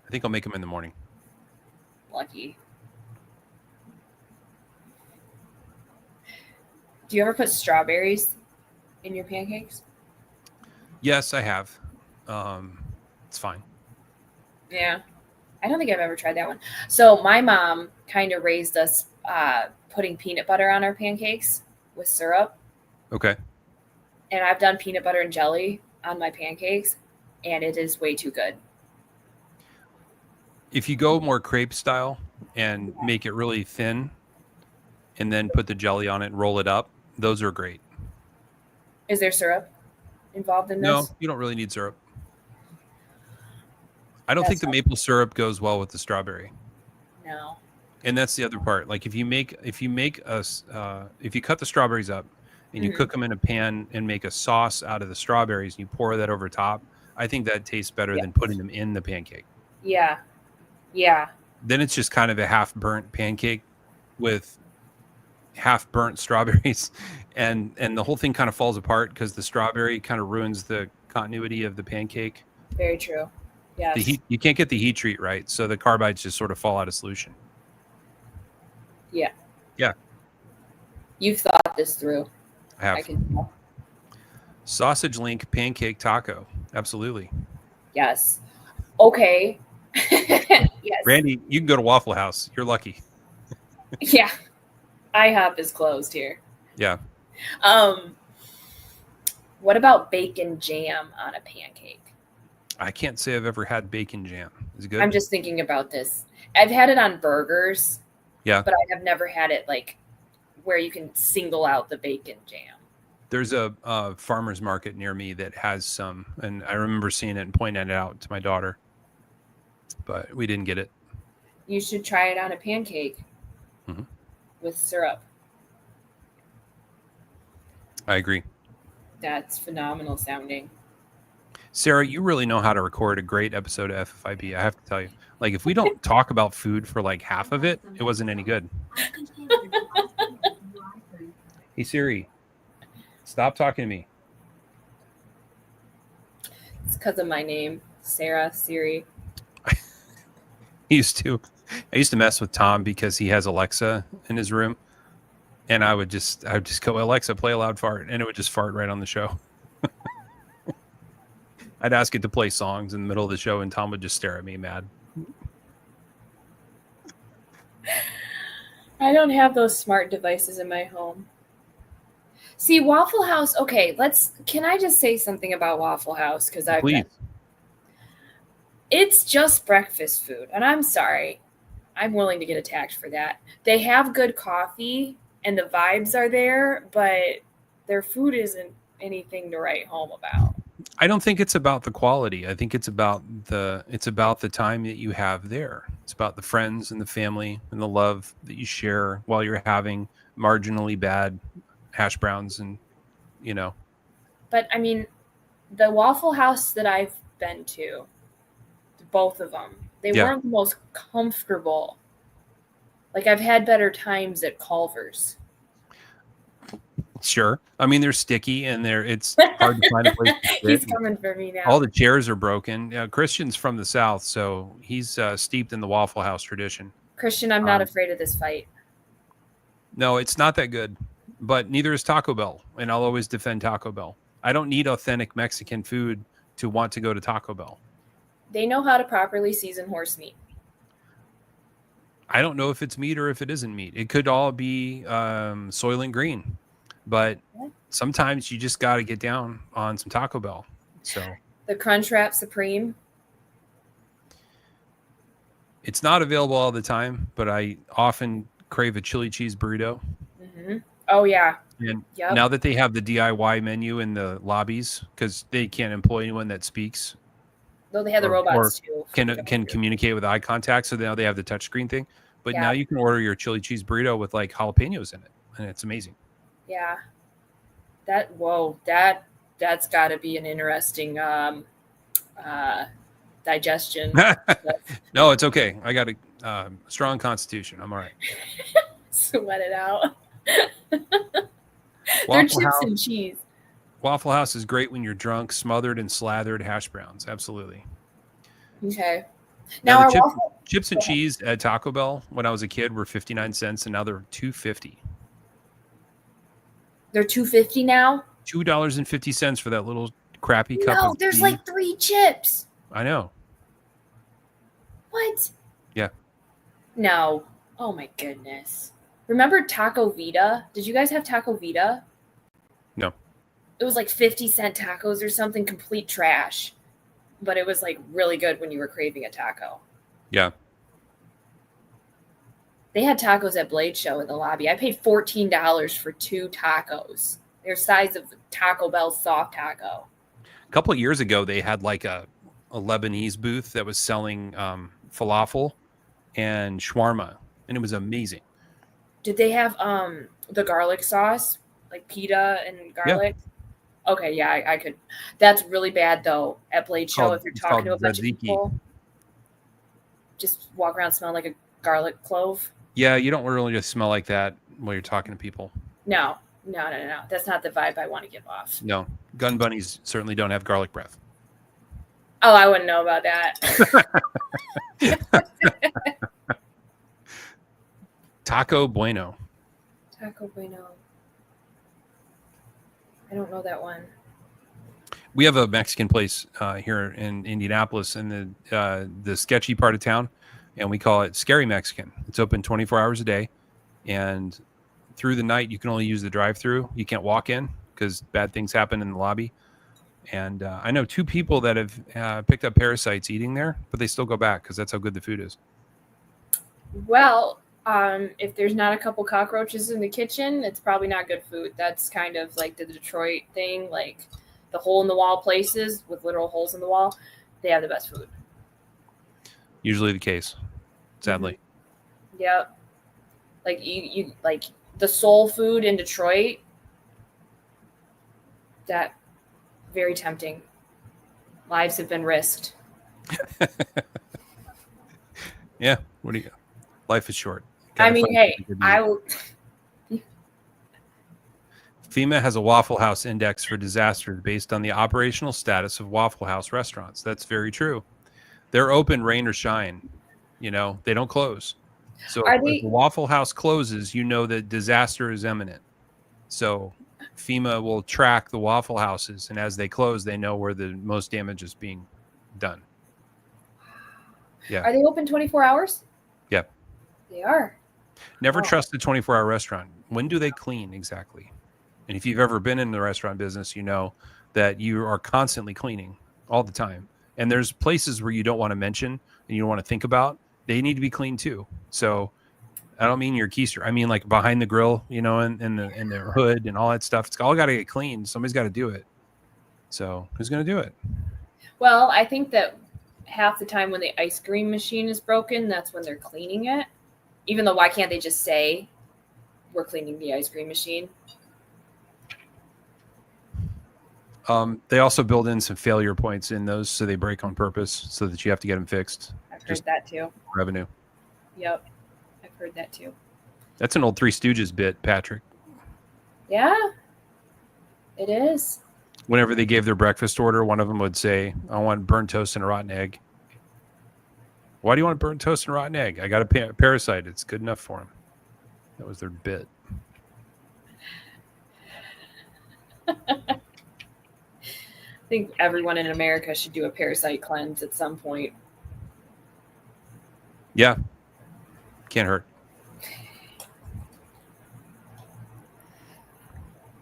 think I'll make them in the morning. Lucky. Do you ever put strawberries in your pancakes? Yes, I have. It's fine. Yeah. I don't think I've ever tried that one. So my mom kind of raised us putting peanut butter on our pancakes with syrup. Okay. And I've done peanut butter and jelly on my pancakes, and it is way too good. If you go more crepe style and make it really thin and then put the jelly on it and roll it up, those are great. Is there syrup involved in this? No, you don't really need syrup. I don't think the maple syrup goes well with the strawberry. No. And that's the other part. Like if you cut the strawberries up and you cook them in a pan and make a sauce out of the strawberries and you pour that over top, I think that tastes better than putting them in the pancake. Yeah. Yeah. Then it's just kind of a half burnt pancake with half burnt strawberries, and the whole thing kind of falls apart because the strawberry kind of ruins the continuity of the pancake. Very true. Yes. The heat, you can't get the heat treat right, so the carbides just sort of fall out of solution. Yeah. Yeah. You've thought this through. I have. I can tell. Sausage link pancake taco. Absolutely. Yes. Okay. Yes. Randy, you can go to Waffle House. You're lucky. Yeah. IHOP is closed here. Yeah. What about bacon jam on a pancake? I can't say I've ever had bacon jam. Is it good? I'm just thinking about this. I've had it on burgers. Yeah. But I have never had it like where you can single out the bacon jam. There's a farmer's market near me that has some, and I remember seeing it and pointing it out to my daughter, but we didn't get it. You should try it on a pancake with syrup. I agree. That's phenomenal sounding. Sarah, you really know how to record a great episode of FFIB. I have to tell you. Like, if we don't talk about food for like half of it, it wasn't any good. Hey, Siri, stop talking to me. It's because of my name, Sarah, Siri. I used to mess with Tom because he has Alexa in his room. And I would just go, Alexa, play a loud fart. And it would just fart right on the show. I'd ask it to play songs in the middle of the show, and Tom would just stare at me mad. I don't have those smart devices in my home. See, Waffle House. Okay, can I just say something about Waffle House? Because it's just breakfast food. And I'm sorry. I'm willing to get attacked for that. They have good coffee and the vibes are there, but their food isn't anything to write home about. I don't think it's about the quality. I think it's about the time that you have there. It's about the friends and the family and the love that you share while you're having marginally bad hash browns and, you know. But I mean, the Waffle House that I've been to, both of them, they weren't the most comfortable. Like, I've had better times at Culver's. Sure. I mean, they're sticky and it's hard to find a place to sit. He's coming for me now. All the chairs are broken. Christian's from the South, so he's steeped in the Waffle House tradition. Christian, I'm not afraid of this fight. No, it's not that good, but neither is Taco Bell, and I'll always defend Taco Bell. I don't need authentic Mexican food to want to go to Taco Bell. They know how to properly season horse meat. I don't know if it's meat or if it isn't meat. It could all be Soylent Green. But sometimes you just got to get down on some Taco Bell. So the Crunchwrap Supreme. It's not available all the time, but I often crave a chili cheese burrito. Mm-hmm. Oh yeah. And now that they have the DIY menu in the lobbies, because they can't employ anyone that speaks. Though they have the robots too. Can communicate with eye contact, so now they have the touchscreen thing. But now you can order your chili cheese burrito with like jalapenos in it, and it's amazing. Yeah. That's got to be an interesting digestion. No, it's okay. I got a strong constitution. I'm all right. Sweat it out. They're chips and cheese. Waffle House is great when you're drunk, smothered and slathered hash browns. Absolutely. Okay. Now chips and cheese at Taco Bell when I was a kid were 59 cents, and now they're $2.50. They're $2.50 now? $2.50 for that little crappy cup of there's tea. like 3 chips. I know. What? Yeah. No. Oh my goodness. Remember Taco Vita? Did you guys have Taco Vita? No. It was like 50-cent tacos or something, complete trash. But it was like really good when you were craving a taco. Yeah. They had tacos at Blade Show in the lobby. I paid $14 for 2 tacos. They're size of Taco Bell soft taco. A couple of years ago, they had like a Lebanese booth that was selling falafel and shawarma, and it was amazing. Did they have the garlic sauce, like pita and garlic? Yeah. Okay, yeah, I could. That's really bad though at Blade Show if you're talking to a bunch of people. Just walk around smelling like a garlic clove. Yeah, you don't really just smell like that while you're talking to people. No. That's not the vibe I want to give off. No. Gun bunnies certainly don't have garlic breath. Oh, I wouldn't know about that. Taco Bueno. Taco Bueno. I don't know that one. We have a Mexican place here in Indianapolis in the sketchy part of town, and we call it Scary Mexican. It's open 24 hours a day, and through the night you can only use the drive-through. You can't walk in because bad things happen in the lobby. And I know 2 people that have picked up parasites eating there, but they still go back because that's how good the food is. Well, if there's not a couple cockroaches in the kitchen, it's probably not good food. That's kind of like the Detroit thing, like the hole-in-the-wall places with literal holes in the wall. They have the best food. Usually the case, sadly. Mm-hmm. Yep. Like you like the soul food in Detroit. That very tempting. Lives have been risked. Yeah. What do you? Life is short. I mean, hey, FEMA has a Waffle House index for disasters based on the operational status of Waffle House restaurants. That's very true. They're open rain or shine. You know, they don't close. So if the Waffle House closes, you know that disaster is imminent. So FEMA will track the Waffle Houses, and as they close, they know where the most damage is being done. Yeah. Are they open 24 hours? Yep. They are. Never trust a 24-hour restaurant. When do they clean exactly? And if you've ever been in the restaurant business, you know that you are constantly cleaning all the time. And there's places where you don't want to mention and you don't want to think about. They need to be clean too. So I don't mean your keister. I mean like behind the grill, you know, and the hood and all that stuff. It's all got to get cleaned. Somebody's got to do it. So who's going to do it? Well, I think that half the time when the ice cream machine is broken, that's when they're cleaning it. Even though, why can't they just say, we're cleaning the ice cream machine? They also build in some failure points in those, so they break on purpose, so that you have to get them fixed. I've heard that too. Revenue. Yep, I've heard that too. That's an old Three Stooges bit, Patrick. Yeah, it is. Whenever they gave their breakfast order, one of them would say, I want burnt toast and a rotten egg. Why do you want burnt toast and a rotten egg? I got a parasite. It's good enough for him. That was their bit. I think everyone in America should do a parasite cleanse at some point. Yeah. Can't hurt.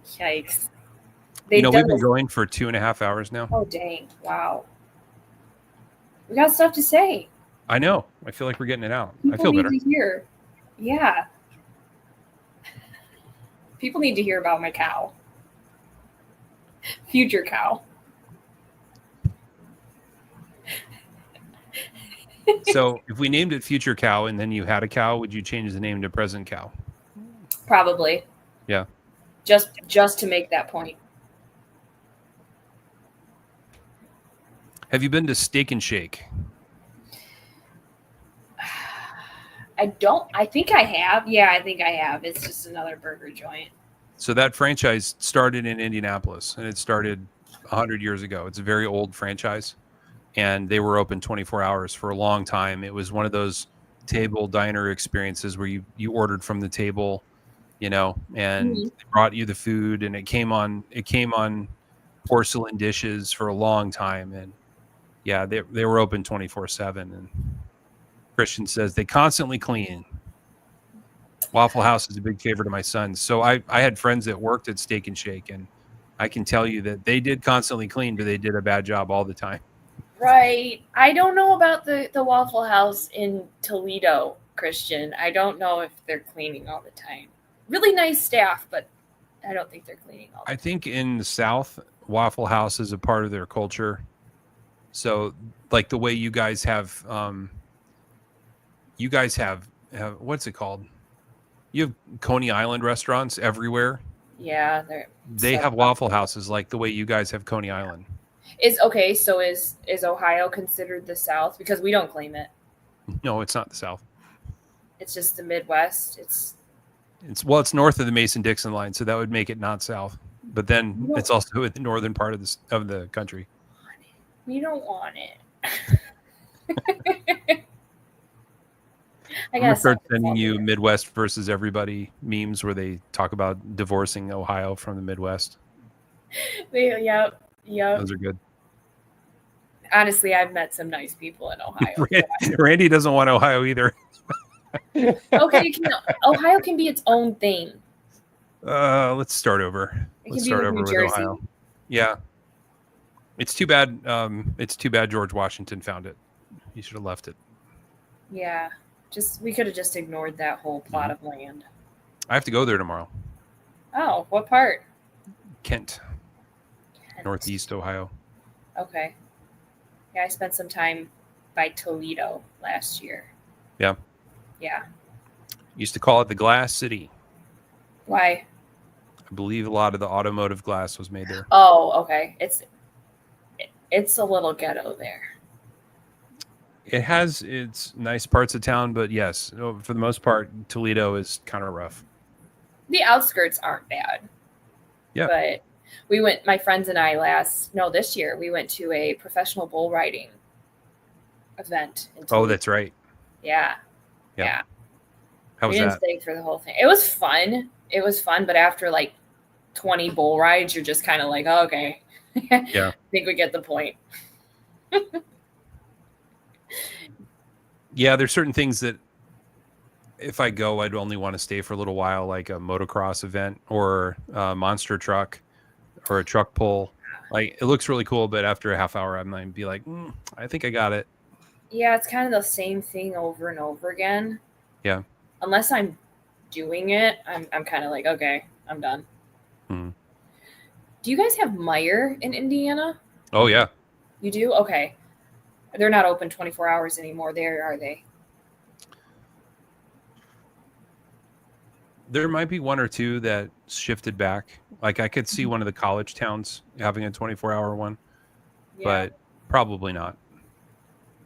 Yikes. We've been going for 2.5 hours now. Oh, dang. Wow. We got stuff to say. I know. I feel like we're getting it out. People I feel better. Need to hear. Yeah. People need to hear about my cow. Future cow. So if we named it Future Cow and then you had a cow, would you change the name to Present Cow? Probably. Yeah. Just to make that point. Have you been to Steak and Shake? I think I have. Yeah, I think I have. It's just another burger joint. So that franchise started in Indianapolis, and it started 100 years ago. It's a very old franchise, and they were open 24 hours for a long time. It was one of those table diner experiences where you ordered from the table, you know, and they brought you the food, and it came on porcelain dishes for a long time. And yeah, they were open 24/7. And Christian says they constantly clean. Waffle House is a big favorite of my son's. So I had friends that worked at Steak and Shake, and I can tell you that they did constantly clean, but they did a bad job all the time. Right. I don't know about the Waffle House in Toledo, Christian. I don't know if they're cleaning all the time. Really nice staff, but I don't think they're cleaning all the time. I think in the South, Waffle House is a part of their culture. So like the way you guys have what's it called? You have Coney Island restaurants everywhere. Yeah, they have Waffle Houses like the way you guys have Coney Island. So is Ohio considered the South? Because we don't claim it. No, it's not the South. It's just the Midwest. It's north of the Mason-Dixon line, so that would make it not South. But then it's also in the northern part of the country. We don't want it. I'm going to start sending you Midwest versus everybody memes where they talk about divorcing Ohio from the Midwest. Yep. Those are good. Honestly, I've met some nice people in Ohio. Randy doesn't want Ohio either. Okay, Ohio can be its own thing. Let's start over. Let's start over with Ohio. Yeah. It's too bad. It's too bad George Washington found it. He should have left it. Yeah. We could have just ignored that whole plot of land. I have to go there tomorrow. Oh, what part? Kent. Northeast Ohio. Okay. Yeah, I spent some time by Toledo last year. Yeah. Yeah. Used to call it the Glass City. Why? I believe a lot of the automotive glass was made there. Oh, okay. It's a little ghetto there. It has its nice parts of town, but yes, for the most part, Toledo is kind of rough. The outskirts aren't bad. Yeah. But we went, my friends and I this year, we went to a professional bull riding event in Toledo. Oh, that's right. Yeah. How was that? We didn't stay for the whole thing. It was fun, but after like 20 bull rides, you're just kind of like, oh, okay. Yeah. I think we get the point. Yeah, there's certain things that if I go, I'd only want to stay for a little while, like a motocross event or a monster truck or a truck pull. Like, it looks really cool, but after a half hour, I might be like, I think I got it. Yeah, it's kind of the same thing over and over again. Yeah. Unless I'm doing it, I'm kind of like, okay, I'm done. Mm-hmm. Do you guys have Meijer in Indiana? Oh, yeah. You do? Okay. They're not open 24 hours anymore there, are they? There might be one or two that shifted back. Like, I could see one of the college towns having a 24-hour one, but probably not.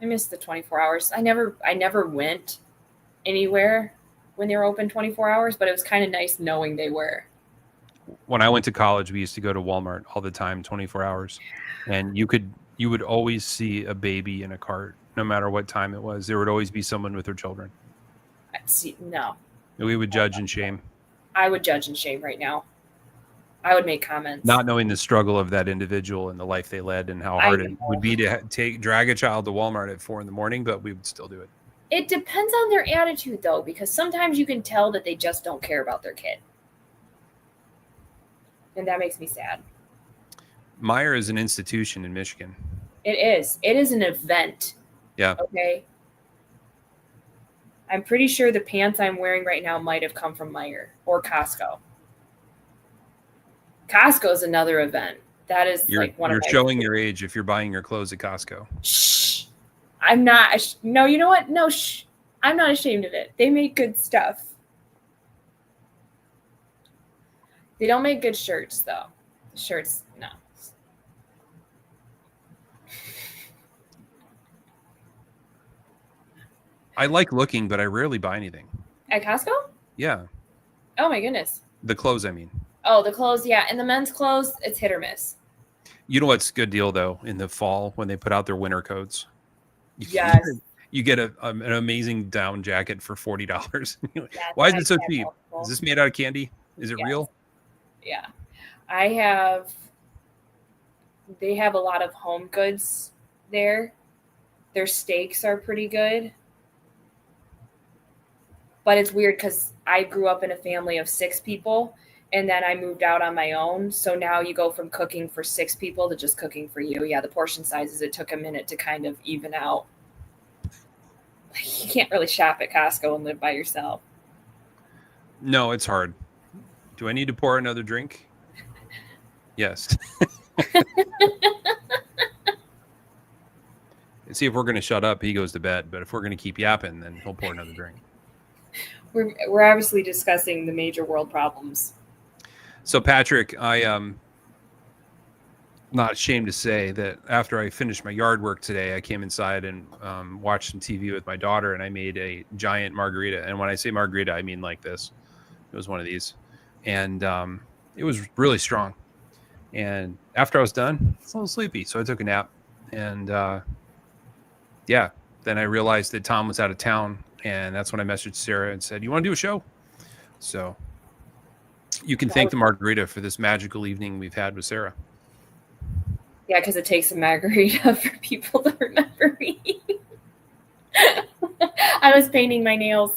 I miss the 24 hours. I never went anywhere when they were open 24 hours, but it was kind of nice knowing they were. When I went to college, we used to go to Walmart all the time, 24 hours. And you would always see a baby in a cart, no matter what time it was. There would always be someone with their children. No. We would judge and shame. I would judge and shame right now. I would make comments. Not knowing the struggle of that individual and the life they led and how hard it would be to drag a child to Walmart at 4 a.m, but we would still do it. It depends on their attitude, though, because sometimes you can tell that they just don't care about their kid. And that makes me sad. Meijer is an institution in Michigan. It is. It is an event. Yeah. Okay. I'm pretty sure the pants I'm wearing right now might have come from Meijer or Costco. Costco is another event. That is like one of my... You're showing your age if you're buying your clothes at Costco. Shh. I'm not. No, you know what? No, shh. I'm not ashamed of it. They make good stuff. They don't make good shirts, though. The shirts, no. I like looking, but I rarely buy anything. At Costco? Yeah. Oh, my goodness. The clothes, I mean. Oh, the clothes, yeah. And the men's clothes, it's hit or miss. You know what's a good deal, though, in the fall when they put out their winter coats? Yes. You get an amazing down jacket for $40. Why is it so cheap? Helpful. Is this made out of candy? Is it real? Yeah. They have a lot of home goods there. Their steaks are pretty good. But it's weird because I grew up in a family of 6 people, and then I moved out on my own. So now you go from cooking for 6 people to just cooking for you. Yeah, the portion sizes, it took a minute to kind of even out. You can't really shop at Costco and live by yourself. No, it's hard. Do I need to pour another drink? Yes. See, if we're going to shut up, he goes to bed. But if we're going to keep yapping, then he'll pour another drink. We're obviously discussing the major world problems. So, Patrick, I am not ashamed to say that after I finished my yard work today, I came inside and watched some TV with my daughter, and I made a giant margarita. And when I say margarita, I mean like this. It was one of these. And it was really strong. And after I was done, I was a little sleepy, so I took a nap. And then I realized that Tom was out of town, and that's when I messaged Sarah and said, "You want to do a show?" So you can thank the margarita for this magical evening we've had with Sarah. Yeah, because it takes a margarita for people to remember me. I was painting my nails.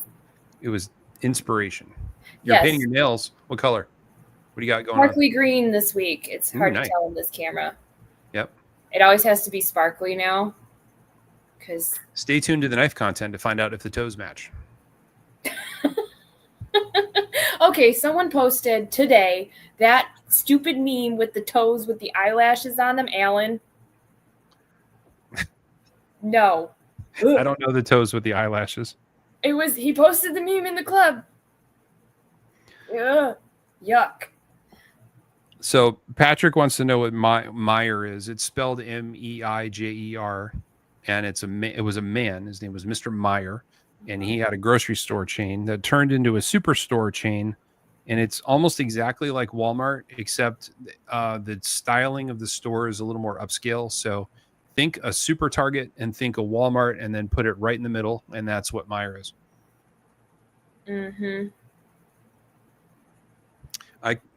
It was inspiration. You're painting your nails. What color? What do you got going on? Sparkly green this week. It's hard to tell in this camera. Yep. It always has to be sparkly now. Stay tuned to the knife content to find out if the toes match. Okay, someone posted today that stupid meme with the toes with the eyelashes on them. Alan. No. I don't know the toes with the eyelashes. He posted the meme in the club. Ugh. Yuck. So Patrick wants to know what Meyer is. It's spelled Meijer, and it was a man. His name was Mr. Meyer, and he had a grocery store chain that turned into a superstore chain, and it's almost exactly like Walmart, except the styling of the store is a little more upscale. So think a Super Target and think a Walmart, and then put it right in the middle, and that's what Meyer is. Mm-hmm.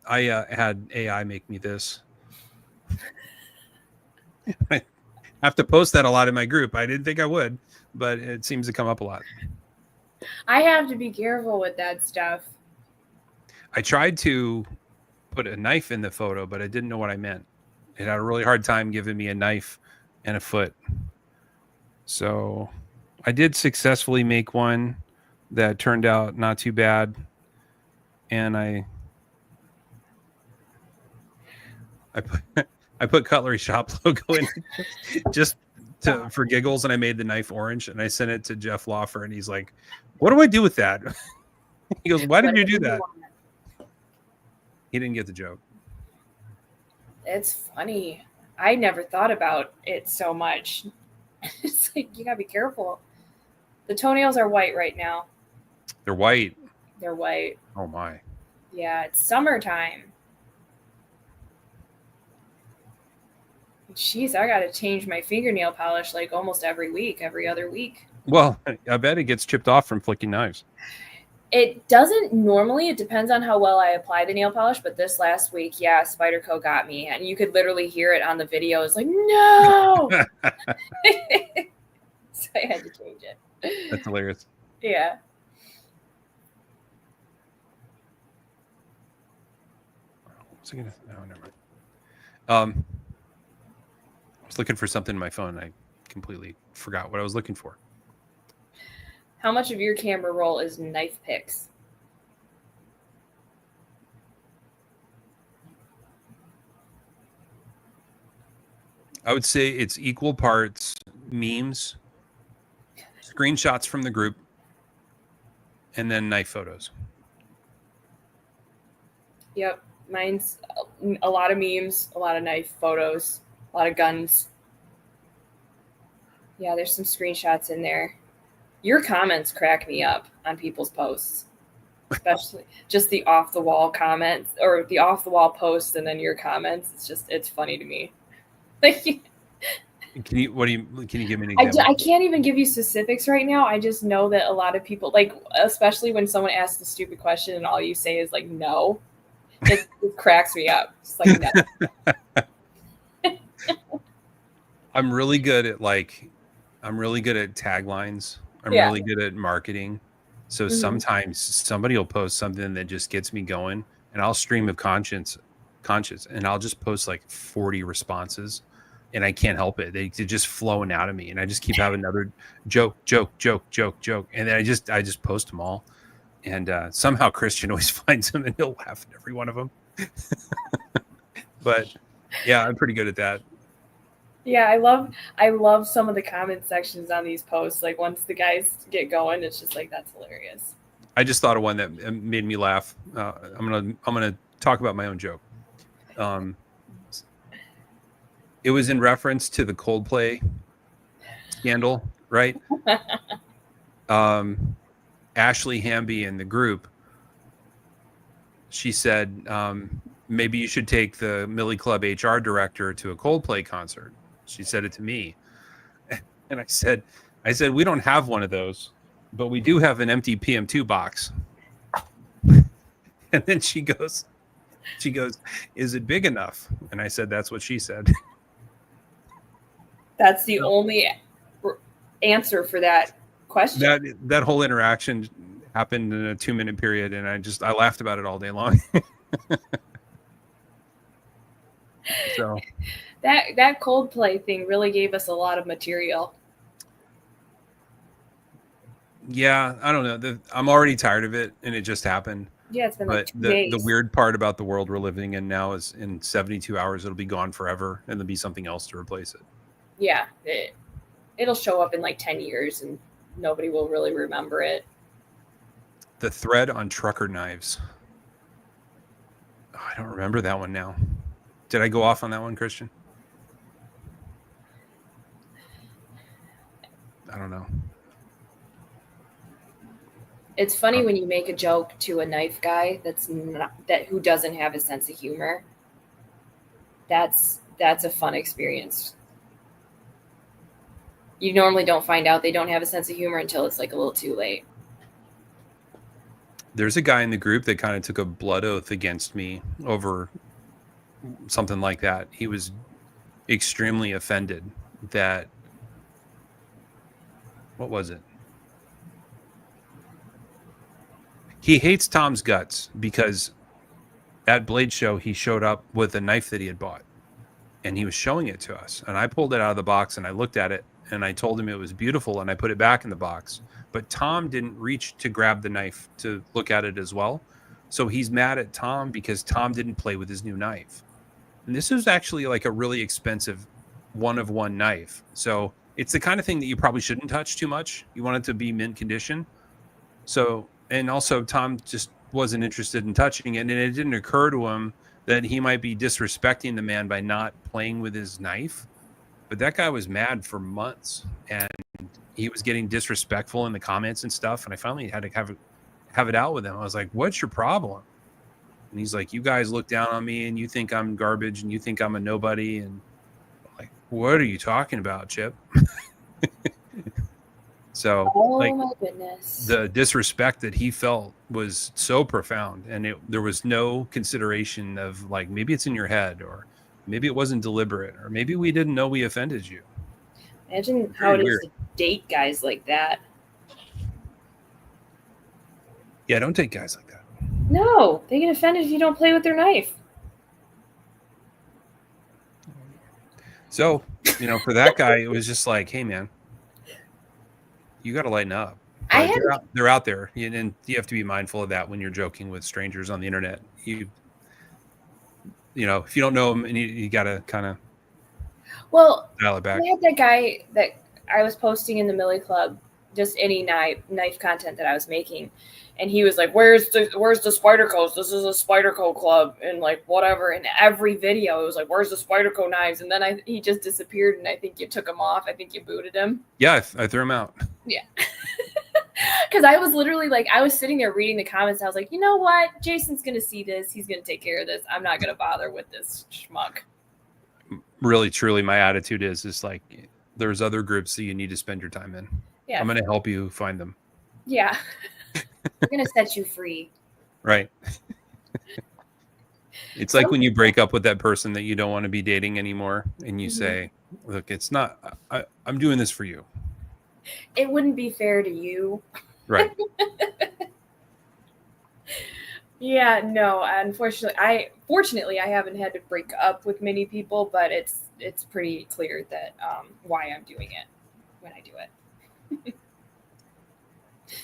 I had AI make me this. I have to post that a lot in my group. I didn't think I would, but it seems to come up a lot. I have to be careful with that stuff. I tried to put a knife in the photo, but I didn't know what I meant. It had a really hard time giving me a knife and a foot. So I did successfully make one that turned out not too bad. And I put Cutlery Shop logo in just for giggles, and I made the knife orange, and I sent it to Jeff Lawfer, and he's like, "What do I do with that?" He goes, "Why did you do that?" He didn't get the joke. It's funny. I never thought about it so much. It's like, you gotta be careful. The toenails are white right now. They're white. They're white. Oh my. Yeah, it's summertime. Jeez, I gotta change my fingernail polish like almost every other week. Well, I bet it gets chipped off from flicking knives. It doesn't normally. It depends on how well I apply the nail polish. But this last week, yeah, Spyderco got me. And you could literally hear it on the video. It's like, no! So I had to change it. That's hilarious. Yeah. What's I gonna? No, never mind. I was looking for something in my phone. I completely forgot what I was looking for. How much of your camera roll is knife picks? I would say it's equal parts memes, screenshots from the group, and then knife photos. Yep. Mine's a lot of memes, a lot of knife photos, a lot of guns. Yeah, there's some screenshots in there. Your comments crack me up on people's posts, especially just the off the wall comments or the off the wall posts and then your comments. It's funny to me. Like, can you give me an example? I can't even give you specifics right now. I just know that a lot of people, like, especially when someone asks a stupid question and all you say is like, no, it cracks me up. It's like, no. I'm really good at taglines. I'm really good at marketing. So sometimes somebody will post something that just gets me going, and I'll stream of conscience, and I'll just post like 40 responses, and I can't help it. They're just flowing out of me, and I just keep having another joke, and then I just post them all. And somehow Christian always finds them, and he'll laugh at every one of them. But yeah, I'm pretty good at that. Yeah, I love some of the comment sections on these posts. Like, once the guys get going, it's just like, that's hilarious. I just thought of one that made me laugh. I'm gonna talk about my own joke. It was in reference to the Coldplay scandal, right? Ashley Hamby in the group, she said, maybe you should take the Millie Club HR director to a Coldplay concert. She said it to me. And I said, we don't have one of those, but we do have an empty PM2 box. And then she goes, is it big enough? And I said, that's what she said. That's the only answer for that question. That whole interaction happened in a 2-minute period, and I laughed about it all day long. So that Coldplay thing really gave us a lot of material. Yeah, I don't know. I'm already tired of it, and it just happened. Yeah, it's been but like 2 days. The weird part about the world we're living in now is in 72 hours it'll be gone forever, and there'll be something else to replace it. Yeah, it'll show up in like 10 years, and nobody will really remember it. The thread on trucker knives. Oh, I don't remember that one now. Did I go off on that one, Christian? I don't know. It's funny when you make a joke to a knife guy who doesn't have a sense of humor. That's a fun experience. You normally don't find out they don't have a sense of humor until it's like a little too late. There's a guy in the group that kind of took a blood oath against me over something like that. He was extremely offended that, what was it? He hates Tom's guts because at Blade Show, he showed up with a knife that he had bought, and he was showing it to us. And I pulled it out of the box, and I looked at it, and I told him it was beautiful, and I put it back in the box. But Tom didn't reach to grab the knife to look at it as well. So he's mad at Tom because Tom didn't play with his new knife. And this was actually like a really expensive one-of-one knife. So it's the kind of thing that you probably shouldn't touch too much. You want it to be mint condition. So, and also Tom just wasn't interested in touching it. And it didn't occur to him that he might be disrespecting the man by not playing with his knife. But that guy was mad for months, and he was getting disrespectful in the comments and stuff. And I finally had to have it out with him. I was like, what's your problem? And he's like, you guys look down on me and you think I'm garbage and you think I'm a nobody. And I'm like, what are you talking about, Chip? So my goodness. The disrespect that he felt was so profound, and there was no consideration of like, maybe it's in your head, or maybe it wasn't deliberate, or maybe we didn't know we offended you. Imagine how it is to date guys like that. Yeah, don't date guys like that. No, they get offended if you don't play with their knife. So, for that guy, it was just like, hey, man, you got to lighten up. They're out there, and you have to be mindful of that when you're joking with strangers on the internet. If you don't know them, and you got to kind of dial it back. I had that guy that I was posting in the Millie Club, just any knife content that I was making, and he was like, "Where's the Spyderco? This is a Spyderco club," and like whatever. In every video, it was like, "Where's the Spyderco knives?" And then he just disappeared, and I think you took him off. I think you booted him. Yeah, I threw him out. Yeah. Because I was literally like, I was sitting there reading the comments. I was like, you know what? Jason's going to see this. He's going to take care of this. I'm not going to bother with this schmuck. Really, truly, my attitude is like, there's other groups that you need to spend your time in. Yeah. I'm going to help you find them. Yeah. I'm going to set you free. Right. It's like when you break up with that person that you don't want to be dating anymore, and you say, look, it's not, I'm doing this for you. It wouldn't be fair to you. Right. Yeah, no, fortunately I haven't had to break up with many people, but it's pretty clear that why I'm doing it when I do it.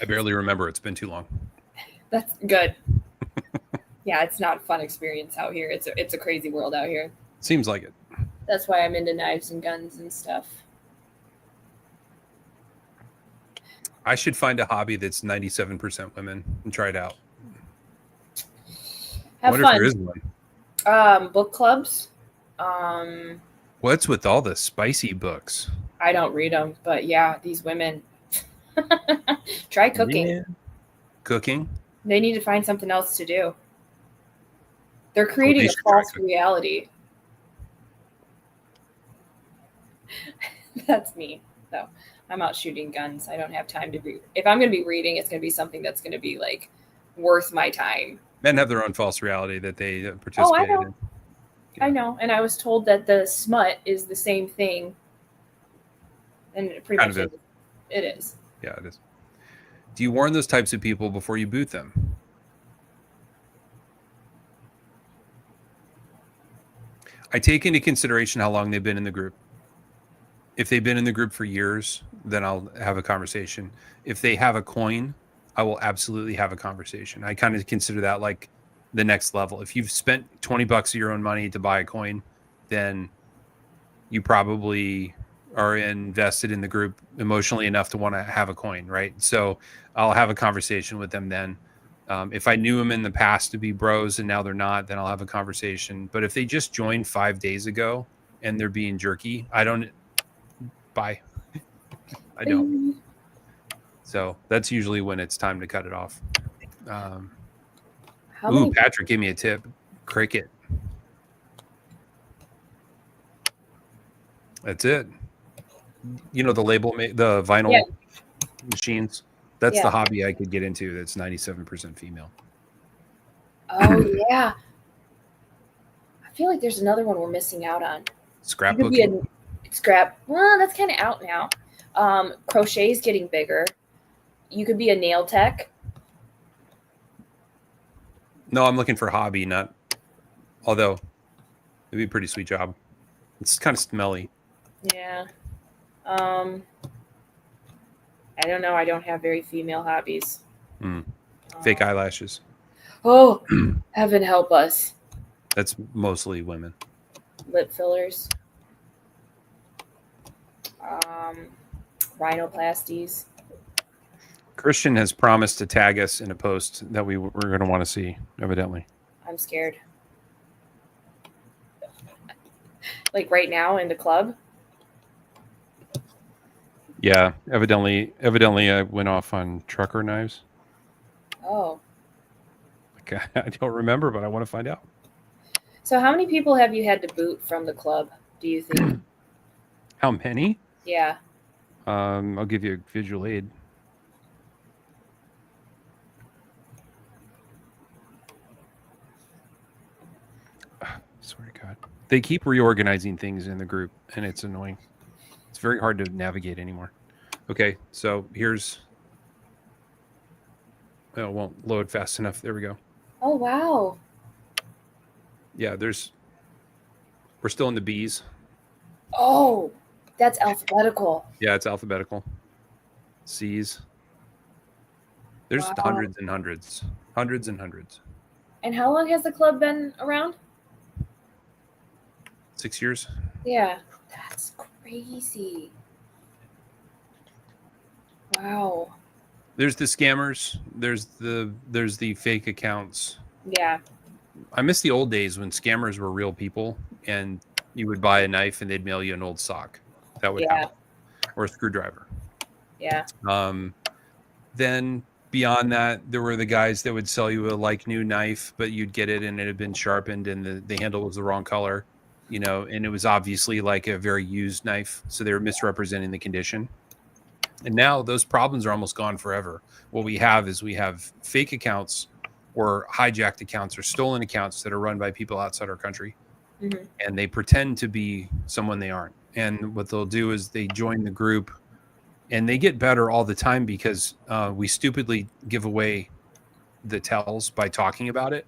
I barely remember. It's been too long. That's good. Yeah, it's not a fun experience out here. It's a crazy world out here. Seems like it. That's why I'm into knives and guns and stuff. I should find a hobby that's 97% women and try it out. Have fun. If there is one. Book clubs. What's with all the spicy books? I don't read them, but yeah, these women. Try cooking. Yeah. Cooking? They need to find something else to do. They're creating a false reality. That's me, though. I'm out shooting guns. I don't have time to read. If I'm going to be reading, it's going to be something that's going to be like worth my time. Men have their own false reality that they participate in. I know. And I was told that the smut is the same thing. And it pretty much is. It is. Yeah, it is. Do you warn those types of people before you boot them? I take into consideration how long they've been in the group. If they've been in the group for years, then I'll have a conversation. If they have a coin, I will absolutely have a conversation. I kind of consider that like the next level. If you've spent $20 of your own money to buy a coin, then you probably are invested in the group emotionally enough to want to have a coin, right? So I'll have a conversation with them then. If I knew them in the past to be bros and now they're not, then I'll have a conversation. But if they just joined 5 days ago and they're being jerky, I don't buy. I don't. So that's usually when it's time to cut it off. Patrick gave me a tip. Cricket. That's it. You know, the vinyl machines. That's the hobby I could get into. That's 97% female. Oh yeah. I feel like there's another one we're missing out on. Scrapbooking. Well, that's kind of out now. Crochet is getting bigger. You could be a nail tech. No, I'm looking for a hobby, not. Although, it'd be a pretty sweet job. It's kind of smelly. Yeah. I don't know. I don't have very female hobbies. Fake eyelashes. Oh, heaven help us. That's mostly women. Lip fillers. Rhinoplasties. Christian has promised to tag us in a post that we're going to want to see, evidently. I'm scared. Like right now in the club? Yeah, evidently I went off on trucker knives. Oh. Okay, I don't remember, but I want to find out. So how many people have you had to boot from the club, do you think? How many? Yeah. I'll give you a visual aid. Swear to God. They keep reorganizing things in the group, and it's annoying. It's very hard to navigate anymore. Okay, so here's... Oh, it won't load fast enough. There we go. Oh, wow. Yeah, we're still in the B's. Oh, that's alphabetical. Yeah, it's alphabetical. C's. There's hundreds and hundreds. Hundreds and hundreds. And how long has the club been around? 6 years. Yeah, that's crazy. Wow. There's the scammers. There's the fake accounts. Yeah. I miss the old days when scammers were real people and you would buy a knife and they'd mail you an old sock. That would happen. Or a screwdriver. Yeah. Then beyond that, there were the guys that would sell you a new knife, but you'd get it and it had been sharpened and the handle was the wrong color, and it was obviously like a very used knife. So they were misrepresenting the condition. And now those problems are almost gone forever. What we have fake accounts or hijacked accounts or stolen accounts that are run by people outside our country. Mm-hmm. And they pretend to be someone they aren't. And what they'll do is they join the group and they get better all the time because we stupidly give away the tells by talking about it.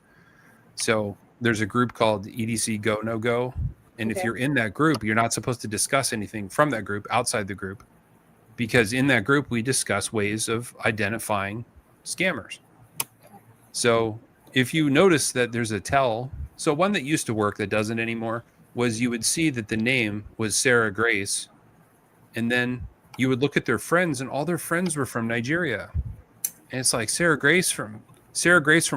So there's a group called EDC Go No Go. And if you're in that group, you're not supposed to discuss anything from that group outside the group. Because in that group, we discuss ways of identifying scammers. So if you notice that there's a tell, so one that used to work that doesn't anymore was you would see that the name was Sarah Grace. And then you would look at their friends and all their friends were from Nigeria. And it's like Sarah Grace from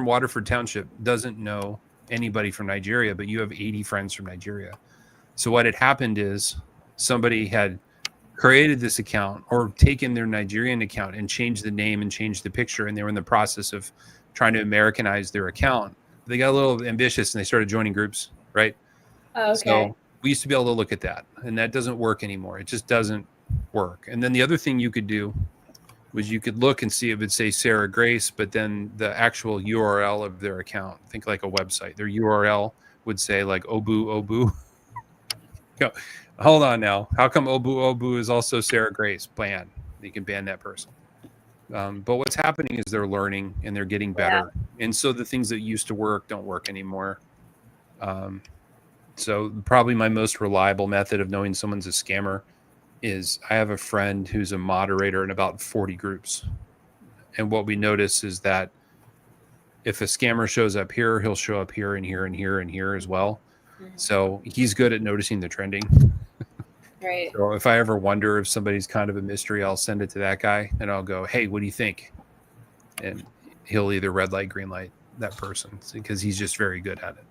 Waterford Township doesn't know anybody from Nigeria, but you have 80 friends from Nigeria. So what had happened is somebody had created this account or taken their Nigerian account and changed the name and changed the picture. And they were in the process of trying to Americanize their account. They got a little ambitious and they started joining groups, right? Oh, okay. So we used to be able to look at that and that doesn't work anymore. It just doesn't work. And then the other thing you could do was you could look and see if it would say Sarah Grace, but then the actual URL of their account, think like a website, their URL would say like Obu. Hold on now. How come Obu is also Sarah Grace? Ban. You can ban that person. But what's happening is they're learning and they're getting better. Yeah. And so the things that used to work don't work anymore. So probably my most reliable method of knowing someone's a scammer is I have a friend who's a moderator in about 40 groups. And what we notice is that if a scammer shows up here, he'll show up here and here and here and here as well. So he's good at noticing the trending. Right. So if I ever wonder if somebody's kind of a mystery, I'll send it to that guy and I'll go, hey, what do you think? And he'll either red light, green light that person because he's just very good at it.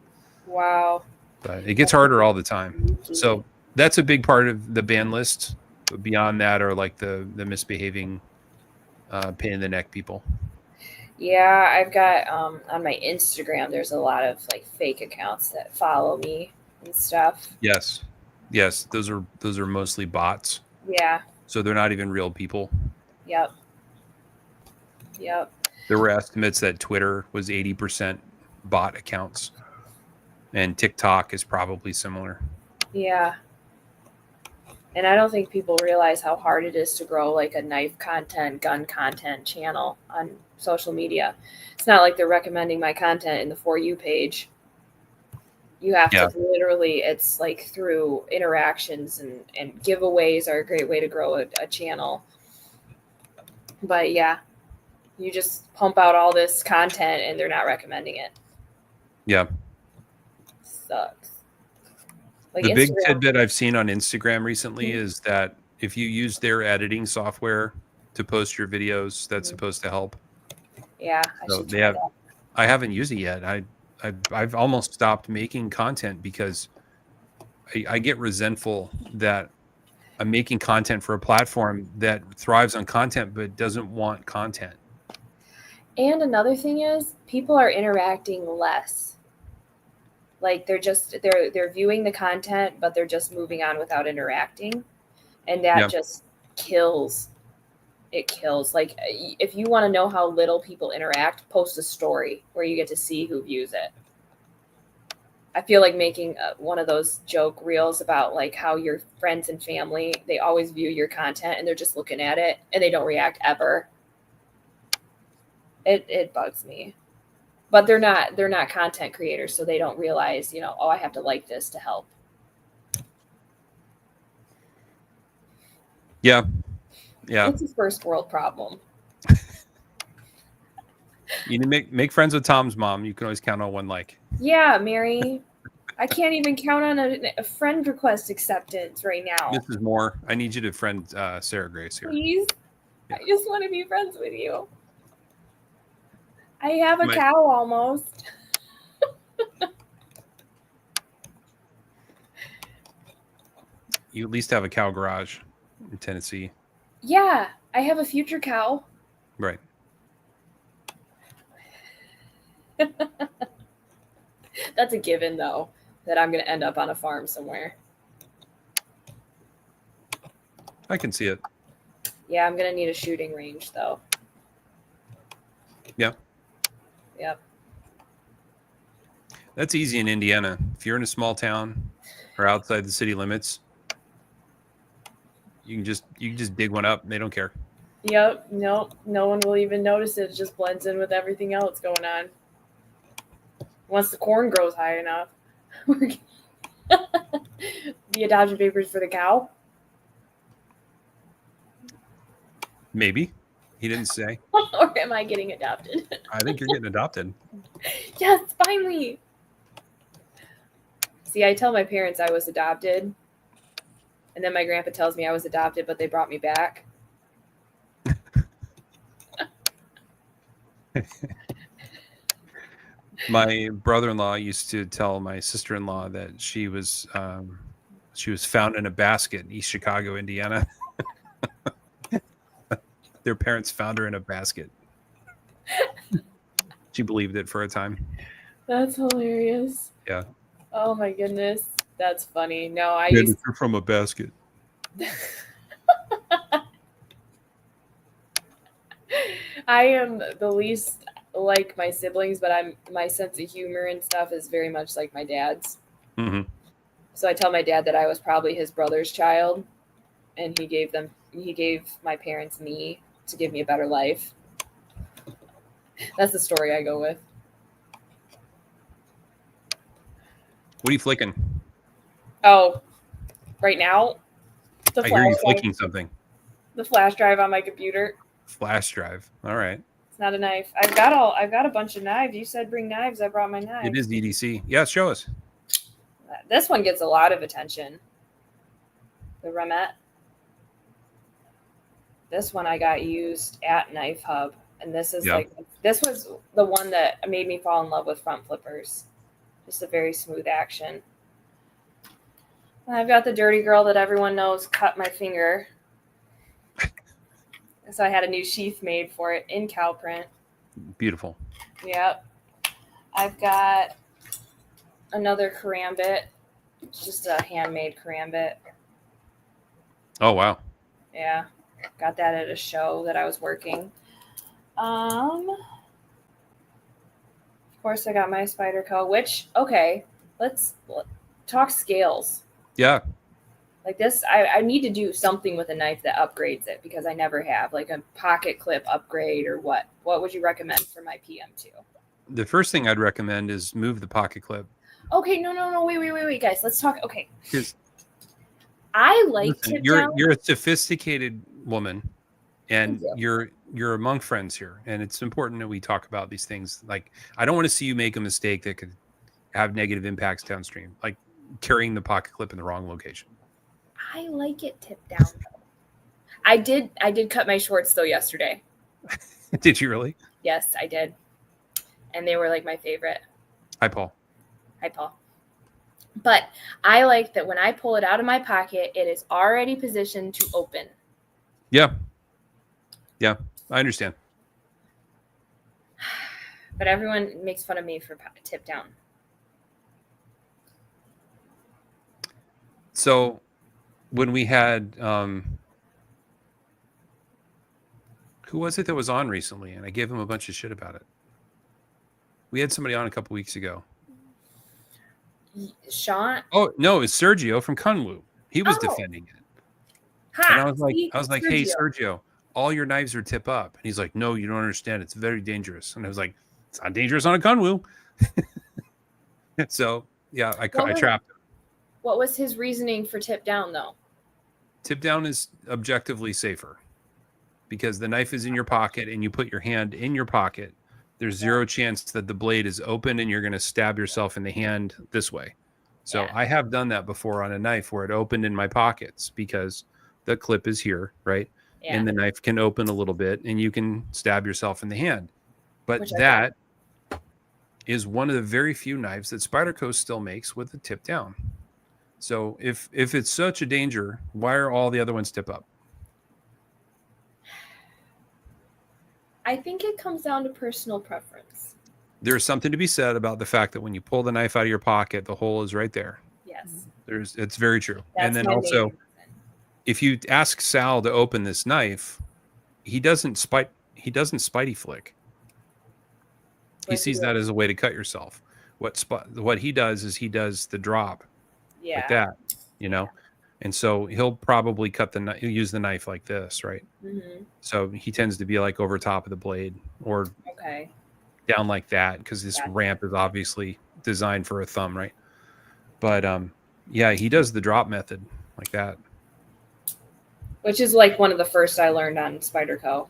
Wow. But it gets harder all the time. So that's a big part of the ban list. But beyond that are like the misbehaving, pain in the neck people. Yeah, I've got on my Instagram, there's a lot of like fake accounts that follow me and stuff. Yes. Those are mostly bots. Yeah. So they're not even real people. Yep. There were estimates that Twitter was 80% bot accounts. And TikTok is probably similar. Yeah. And I don't think people realize how hard it is to grow like a knife content, gun content channel on social media. It's not like they're recommending my content in the For You page. You have to literally, it's like through interactions and giveaways are a great way to grow a channel. But yeah, you just pump out all this content and they're not recommending it. Yeah. Sucks. Like the big tidbit I've seen on Instagram recently is that if you use their editing software to post your videos, that's supposed to help. Yeah, so I haven't used it yet. I've almost stopped making content because I get resentful that I'm making content for a platform that thrives on content but doesn't want content. And another thing is people are interacting less. Like they're viewing the content, but they're just moving on without interacting. And that just kills. It kills. Like if you want to know how little people interact, post a story where you get to see who views it. I feel like making one of those joke reels about like how your friends and family, they always view your content and they're just looking at it and they don't react ever. It bugs me. But they're not content creators, so they don't realize, oh, I have to like this to help. Yeah. It's a first world problem. You need to make friends with Tom's mom. You can always count on one like. Yeah, Mary. I can't even count on a friend request acceptance right now. Mrs. Moore, I need you to friend Sarah Grace here. Please? Yeah. I just want to be friends with you. I have a cow almost. You at least have a cow garage in Tennessee. Yeah, I have a future cow. Right. That's a given, though, that I'm going to end up on a farm somewhere. I can see it. Yeah, I'm going to need a shooting range, though. Yeah. Yep. That's easy in Indiana. If you're in a small town or outside the city limits, you can just dig one up. They don't care. Yep. Nope. No one will even notice it. It just blends in with everything else going on. Once the corn grows high enough. The adoption papers for the cow? Maybe. He didn't say. Or am I getting adopted? I think you're getting adopted. Yes, finally. See, I tell my parents I was adopted. And then my grandpa tells me I was adopted, but they brought me back. My brother-in-law used to tell my sister-in-law that she was found in a basket in East Chicago, Indiana. Their parents found her in a basket. She believed it for a time. That's hilarious. Yeah. Oh my goodness. That's funny. No, You're from a basket. I am the least like my siblings, but my sense of humor and stuff is very much like my dad's. Mm-hmm. So I tell my dad that I was probably his brother's child, and he gave my parents me to give me a better life. That's the story I go with. What are you flicking? Oh, right now? I hear you flicking something. The flash drive on my computer. Flash drive. All right. It's not a knife. I've got a bunch of knives. You said bring knives. I brought my knives. It is EDC. Yeah, show us. This one gets a lot of attention. The Remet. This one I got used at Knife Hub, and this is this was the one that made me fall in love with front flippers. Just a very smooth action. And I've got the Dirty Girl that everyone knows cut my finger. So I had a new sheath made for it in cow print. Beautiful. Yep. I've got another karambit. It's just a handmade karambit. Oh, wow. Yeah. Got that at a show that I was working. Of course, I got my Spyderco, which, okay, let's talk scales. Yeah. Like this, I need to do something with a knife that upgrades it because I never have, like a pocket clip upgrade or what. What would you recommend for my PM2? The first thing I'd recommend is move the pocket clip. Okay, no, wait, guys. Let's talk. Okay. Because I like you're a sophisticated woman, and you're among friends here, and it's important that we talk about these things. Like, I don't want to see you make a mistake that could have negative impacts downstream, like carrying the pocket clip in the wrong location. I like it tipped down though. I did cut my shorts though yesterday. Did you really? Yes, I did. And they were like my favorite. Hi, Paul. Hi, Paul. But I like that when I pull it out of my pocket, it is already positioned to open. Yeah. Yeah, I understand. But everyone makes fun of me for tip down. So when we had, who was it that was on recently? And I gave him a bunch of shit about it. We had somebody on a couple weeks ago. Sean? Oh, no, it's Sergio from Kunwu. He was defending it. Ha, and I was like, hey, Sergio, all your knives are tip up. And he's like, no, you don't understand. It's very dangerous. And I was like, it's not dangerous on a Kunwu. So, yeah, I trapped him. What was his reasoning for tip down, though? Tip down is objectively safer because the knife is in your pocket and you put your hand in your pocket. There's zero chance that the blade is open and you're going to stab yourself in the hand this way. So I have done that before on a knife where it opened in my pockets because the clip is here, right? Yeah. And the knife can open a little bit and you can stab yourself in the hand. But that is one of the very few knives that Spyderco still makes with the tip down. So if it's such a danger, why are all the other ones tip up? I think it comes down to personal preference. There's something to be said about the fact that when you pull the knife out of your pocket, the hole is right there. Yes. It's very true. And then also, if you ask Sal to open this knife, he doesn't spidey flick. He sees that as a way to cut yourself. What he does is he does the drop. Yeah. Like that, you know, and so he'll probably he'll use the knife like this, right? Mm-hmm. So he tends to be like over top of the blade or down like that because this ramp is obviously designed for a thumb, right? But yeah, he does the drop method like that, which is like one of the first I learned on Spyderco.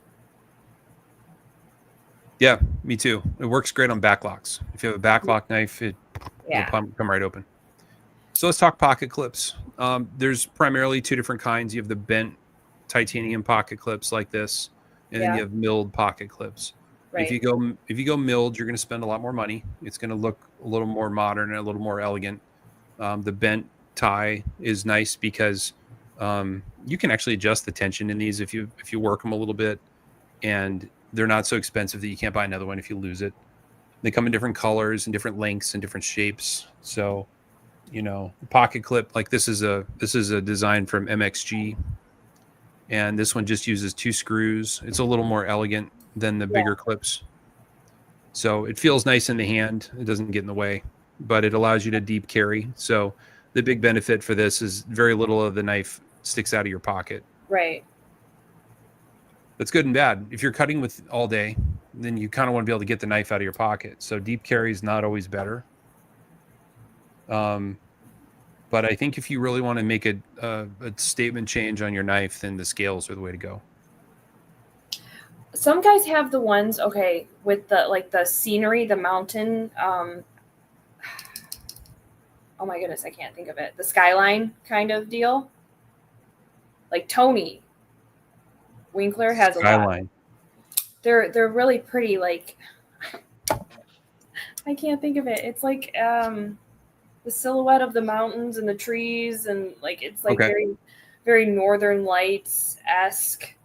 Yeah, me too. It works great on backlocks. If you have a backlock knife, it'll come right open. So let's talk pocket clips. There's primarily two different kinds. You have the bent titanium pocket clips like this, and then you have milled pocket clips. Right. If you go milled, you're going to spend a lot more money. It's going to look a little more modern and a little more elegant. The bent tie is nice because you can actually adjust the tension in these if you work them a little bit, and they're not so expensive that you can't buy another one if you lose it. They come in different colors and different lengths and different shapes. So, you know, pocket clip like this is a design from MXG, and this one just uses 2 screws. It's a little more elegant than the bigger clips, so it feels nice in the hand. It doesn't get in the way, but it allows you to deep carry. So the big benefit for this is very little of the knife sticks out of your pocket. Right. That's good and bad. If you're cutting with all day, then you kind of want to be able to get the knife out of your pocket. So deep carry is not always better. But But I think if you really want to make a statement change on your knife, then the scales are the way to go. Some guys have the ones, okay, with the scenery, the mountain. Oh my goodness, I can't think of it. The skyline kind of deal. Like Tony Winkler has Skyline. A lot. They're really pretty. Like I can't think of it. It's like the silhouette of the mountains and the trees, and like it's like very, very Northern Lights-esque.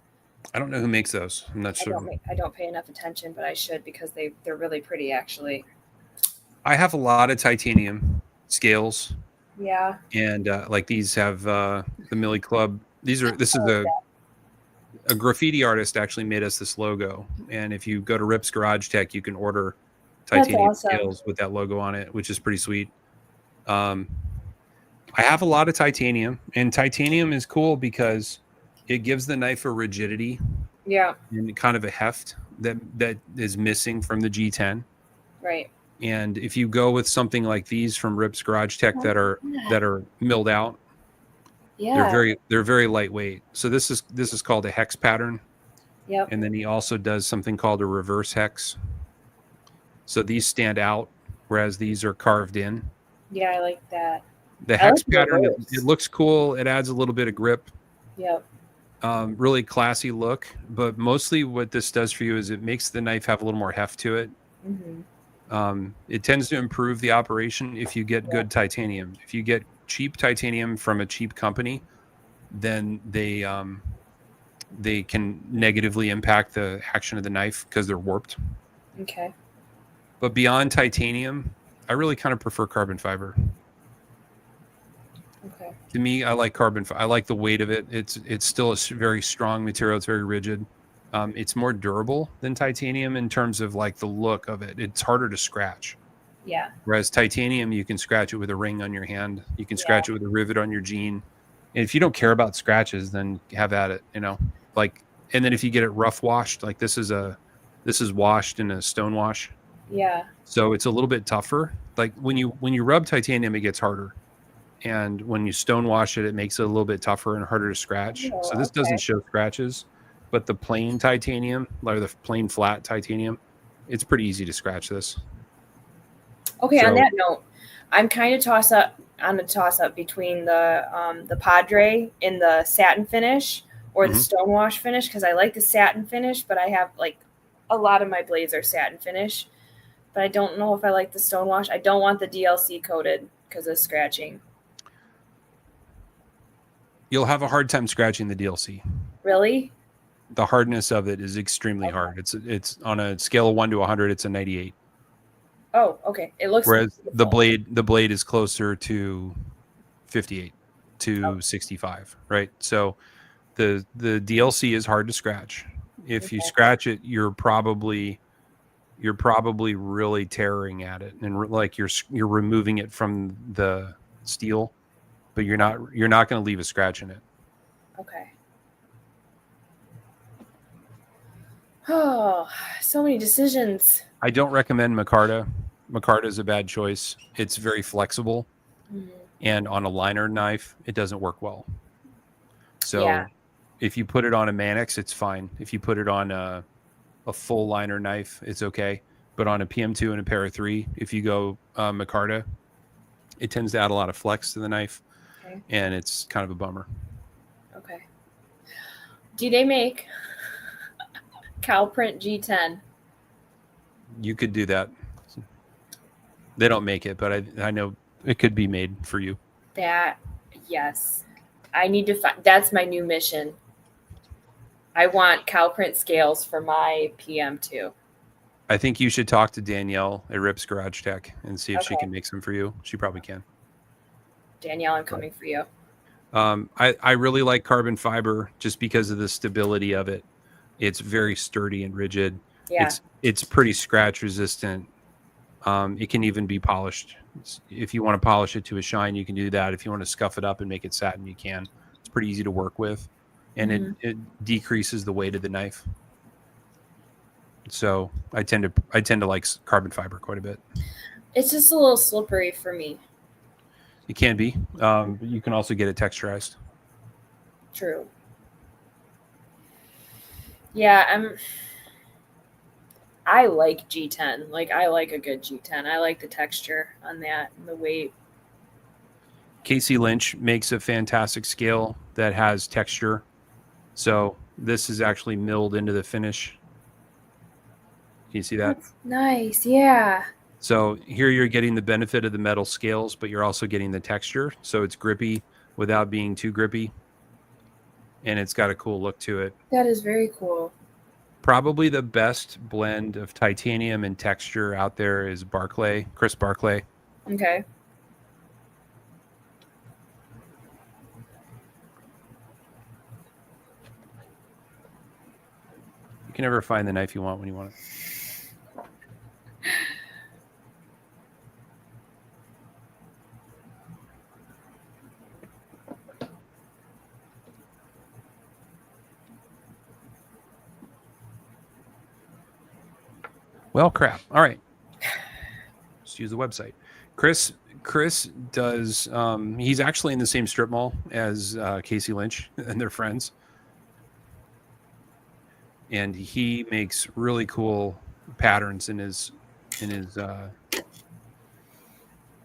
I don't know who makes those. I'm not sure. I don't pay enough attention, but I should, because they're really pretty, actually. I have a lot of titanium scales. Yeah. And like these have the Millie Club. This is a graffiti artist actually made us this logo. And if you go to Rip's Garage Tech, you can order titanium scales with that logo on it, which is pretty sweet. I have a lot of titanium, and titanium is cool because it gives the knife a rigidity, and kind of a heft that is missing from the G10. Right. And if you go with something like these from Rip's Garage Tech that are milled out, they're very lightweight. So this is called a hex pattern. Yep. And then he also does something called a reverse hex. So these stand out, whereas these are carved in. Yeah, I like that. The hex pattern, it looks cool. It adds a little bit of grip. Yep. Really classy look. But mostly what this does for you is it makes the knife have a little more heft to it. Mm-hmm. It tends to improve the operation if you get good titanium. If you get cheap titanium from a cheap company, then they can negatively impact the action of the knife because they're warped. Okay. But beyond titanium, I really kind of prefer carbon fiber. Okay. To me, I like carbon fiber. I like the weight of it. It's still a very strong material. It's very rigid. It's more durable than titanium in terms of like the look of it. It's harder to scratch. Yeah. Whereas titanium, you can scratch it with a ring on your hand. You can scratch it with a rivet on your jean. And if you don't care about scratches, then have at it, like, and then if you get it rough washed, like this is washed in a stone wash. Yeah. So it's a little bit tougher. Like when you rub titanium, it gets harder. And when you stone wash it, it makes it a little bit tougher and harder to scratch. So this doesn't show scratches, but the plain titanium, like the plain flat titanium, it's pretty easy to scratch this. Okay, on that note, I'm kind of toss up between the Padre in the satin finish or the stonewash finish, because I like the satin finish, but I have like a lot of my blades are satin finish, but I don't know if I like the stonewash. I don't want the DLC coated because of scratching. You'll have a hard time scratching the DLC. Really? The hardness of it is extremely hard. It's on a scale of 1 to 100, it's a 98. Oh, okay. It looks. Whereas the blade is closer to 58 to 65, right? So the DLC is hard to scratch. If you scratch it, you're probably really tearing at it, and like you're removing it from the steel, but you're not going to leave a scratch in it. Okay. Oh, so many decisions. I don't recommend micarta. Micarta is a bad choice. It's very flexible, and on a liner knife, it doesn't work well. So if you put it on a Manix, it's fine. If you put it on a full liner knife, it's okay. But on a PM2 and a Para 3, if you go micarta, it tends to add a lot of flex to the knife, and it's kind of a bummer. Okay. Do they make Calprint G10? You could do that. They don't make it, but I know it could be made for you. Yes. I need to find. That's my new mission. I want Calprint scales for my PM2. I think you should talk to Danielle at Rip's Garage Tech and see if she can make some for you. She probably can. Danielle, I'm coming for you. I really like carbon fiber just because of the stability of it. It's very sturdy and rigid. Yeah. It's pretty scratch resistant. It can even be polished. If you want to polish it to a shine, you can do that. If you want to scuff it up and make it satin, you can. It's pretty easy to work with, and it decreases the weight of the knife. So I tend to like carbon fiber quite a bit. It's just a little slippery for me. It can be. But you can also get it texturized. True. Yeah, I like G10. Like, I like a good G10. I like the texture on that and the weight. Casey Lynch makes a fantastic scale that has texture. So this is actually milled into the finish. Can you see that? That's nice, yeah. So here you're getting the benefit of the metal scales, but you're also getting the texture. So it's grippy without being too grippy. And it's got a cool look to it. That is very cool. Probably the best blend of titanium and texture out there is Chris Barclay. Okay. You can never find the knife you want when you want it. Well, crap. All right. Just use the website. Chris does, he's actually in the same strip mall as Casey Lynch, and they're friends. And he makes really cool patterns in his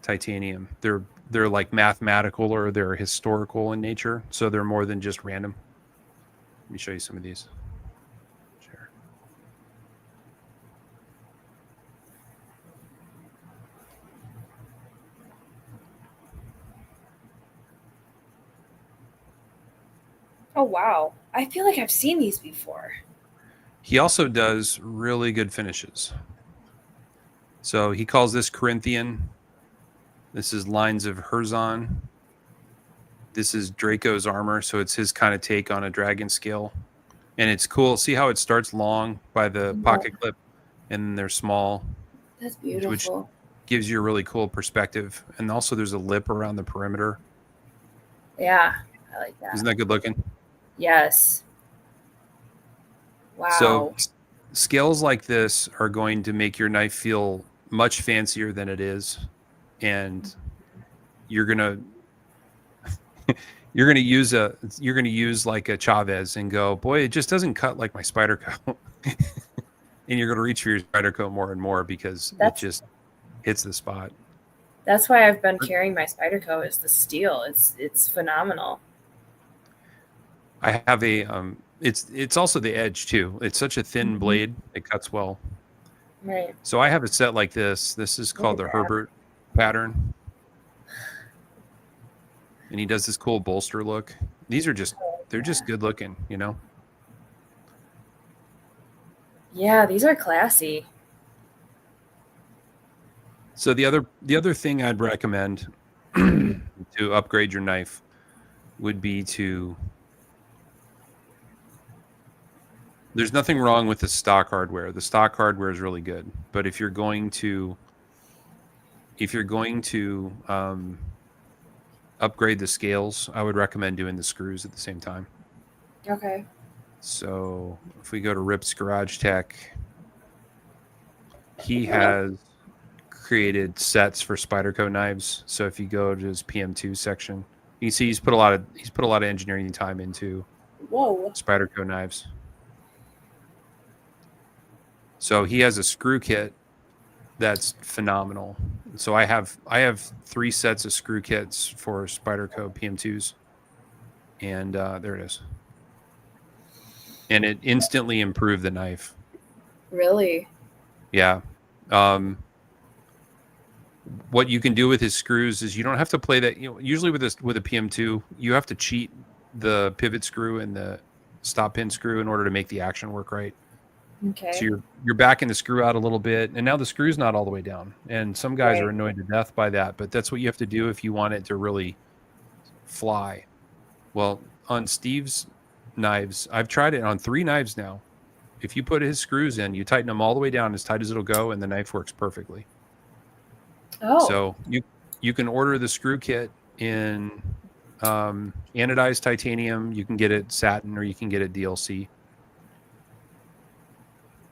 titanium. They're like mathematical, or they're historical in nature, so they're more than just random. Let me show you some of these. Share. Oh, wow. I feel like I've seen these before. He also does really good finishes. So he calls this Corinthian. This is Lines of Herzon. This is Draco's armor, so it's his kind of take on a dragon scale. And it's cool. See how it starts long by the pocket clip, and they're small. That's beautiful. Which gives you a really cool perspective. And also there's a lip around the perimeter. Yeah, I like that. Isn't that good looking? Yes. Wow. So scales like this are going to make your knife feel much fancier than it is. And you're gonna use like a Chavez and go, boy, it just doesn't cut like my Spyderco. And you're gonna reach for your Spyderco more and more because it just hits the spot. That's why I've been carrying my Spyderco, is the steel. It's phenomenal. I have a it's also the edge too. It's such a thin blade, it cuts well. Right. So I have a set like this. This is called the Herbert pattern. And he does this cool bolster look. These are they're just good looking, you know? Yeah, these are classy. So the other thing I'd recommend to upgrade your knife would be there's nothing wrong with the stock hardware. The stock hardware is really good. But if you're going to upgrade the scales, I would recommend doing the screws at the same time. Okay. So if we go to Rip's Garage Tech, he has created sets for Spyderco knives. So if you go to his PM2 section, you can see he's put a lot of engineering time into Spyderco knives. So he has a screw kit that's phenomenal. So I have 3 sets of screw kits for Spyderco PM2s, and there it is. And it instantly improved the knife. Really? Yeah. What you can do with his screws is you don't have to play that. You know, usually with a PM2, you have to cheat the pivot screw and the stop pin screw in order to make the action work right. Okay. So you're backing the screw out a little bit, and now the screw's not all the way down. And some guys are annoyed to death by that, but that's what you have to do if you want it to really fly. Well, on Steve's knives, I've tried it on 3 knives now. If you put his screws in, you tighten them all the way down as tight as it'll go, and the knife works perfectly. Oh. So you can order the screw kit in anodized titanium. You can get it satin, or you can get it DLC.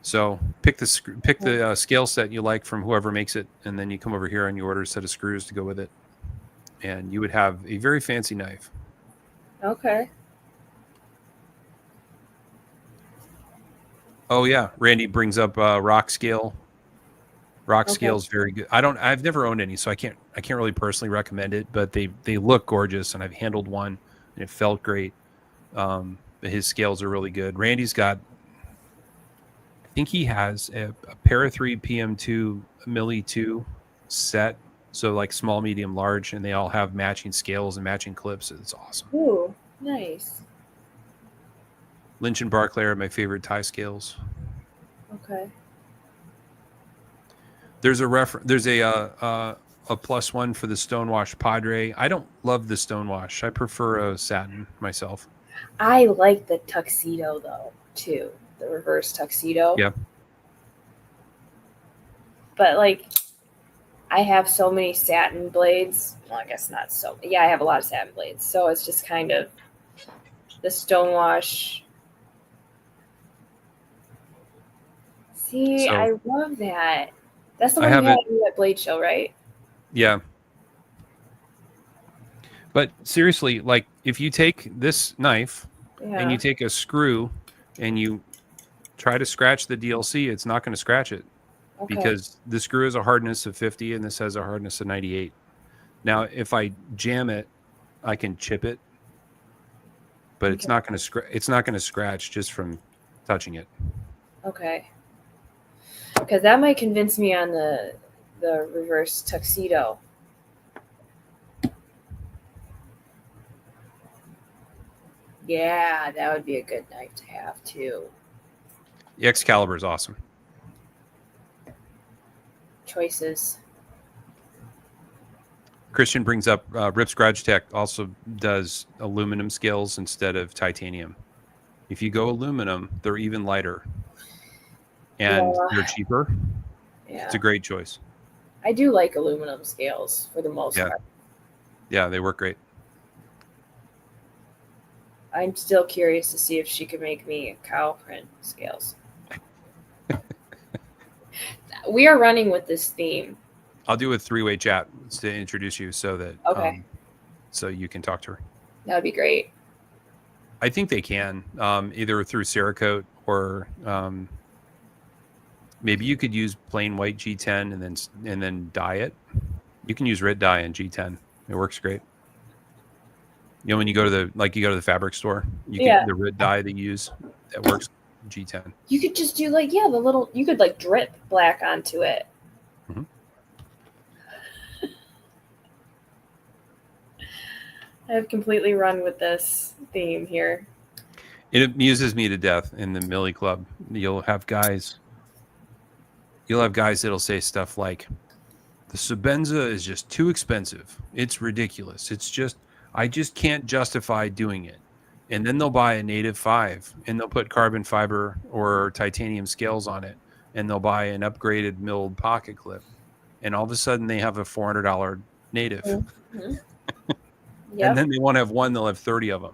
So pick the scale set you like from whoever makes it, and then you come over here and you order a set of screws to go with it. and you would have a very fancy knife. Okay. Oh yeah, Randy brings up rock scale. Rock scale is very good. I've never owned any, so I can't really personally recommend it, but they look gorgeous, and I've handled one and it felt great. His scales are really good. Randy's got, I think he has a Para 3 PM2 Milli 2 set, so like small, medium, large, and they all have matching scales and matching clips. It's awesome. Ooh, nice. Lynch and Barclay are my favorite tie scales. Okay. There's a +1 for the Stonewash Padre. I don't love the Stonewash. I prefer a satin myself. I like the tuxedo though too, the reverse tuxedo. Yeah. But like, I have so many satin blades. Well, I guess not so. Yeah, I have a lot of satin blades, so it's just kind of the Stonewash. See, So, I love that. That's the one you had in that blade show, right? Yeah. But seriously, like if you take this knife and you take a screw and you try to scratch the DLC, it's not going to scratch it because the screw has a hardness of 50 and this has a hardness of 98. Now, if I jam it, I can chip it, but it's not going to scratch just from touching it. Okay. Because that might convince me on the reverse tuxedo. Yeah, that would be a good knife to have too. The Excalibur is awesome. Choices. Christian brings up Rips Garage Tech also does aluminum scales instead of titanium. If you go aluminum, they're even lighter. And they're cheaper. Yeah. It's a great choice. I do like aluminum scales for the most part. Yeah, they work great. I'm still curious to see if she could make me cow print scales. We are running with this theme. I'll do a 3-way chat to introduce you so that so you can talk to her. That would be great. I think they can either through Cerakote or maybe you could use plain white G10 and then dye it. You can use red dye in G10. It works great. You know, when you go to the fabric store, you get the red dye they use that works G10. You could just do you could drip black onto it. Mm-hmm. I've completely run with this theme here. It amuses me to death in the Millie Club. You'll have guys that'll say stuff like, the Sebenza is just too expensive. It's ridiculous. I just can't justify doing it. And then they'll buy a native 5 and they'll put carbon fiber or titanium scales on it. And they'll buy an upgraded milled pocket clip. And all of a sudden they have a $400 native. Mm-hmm. Yep. And then they want to have one, they'll have 30 of them.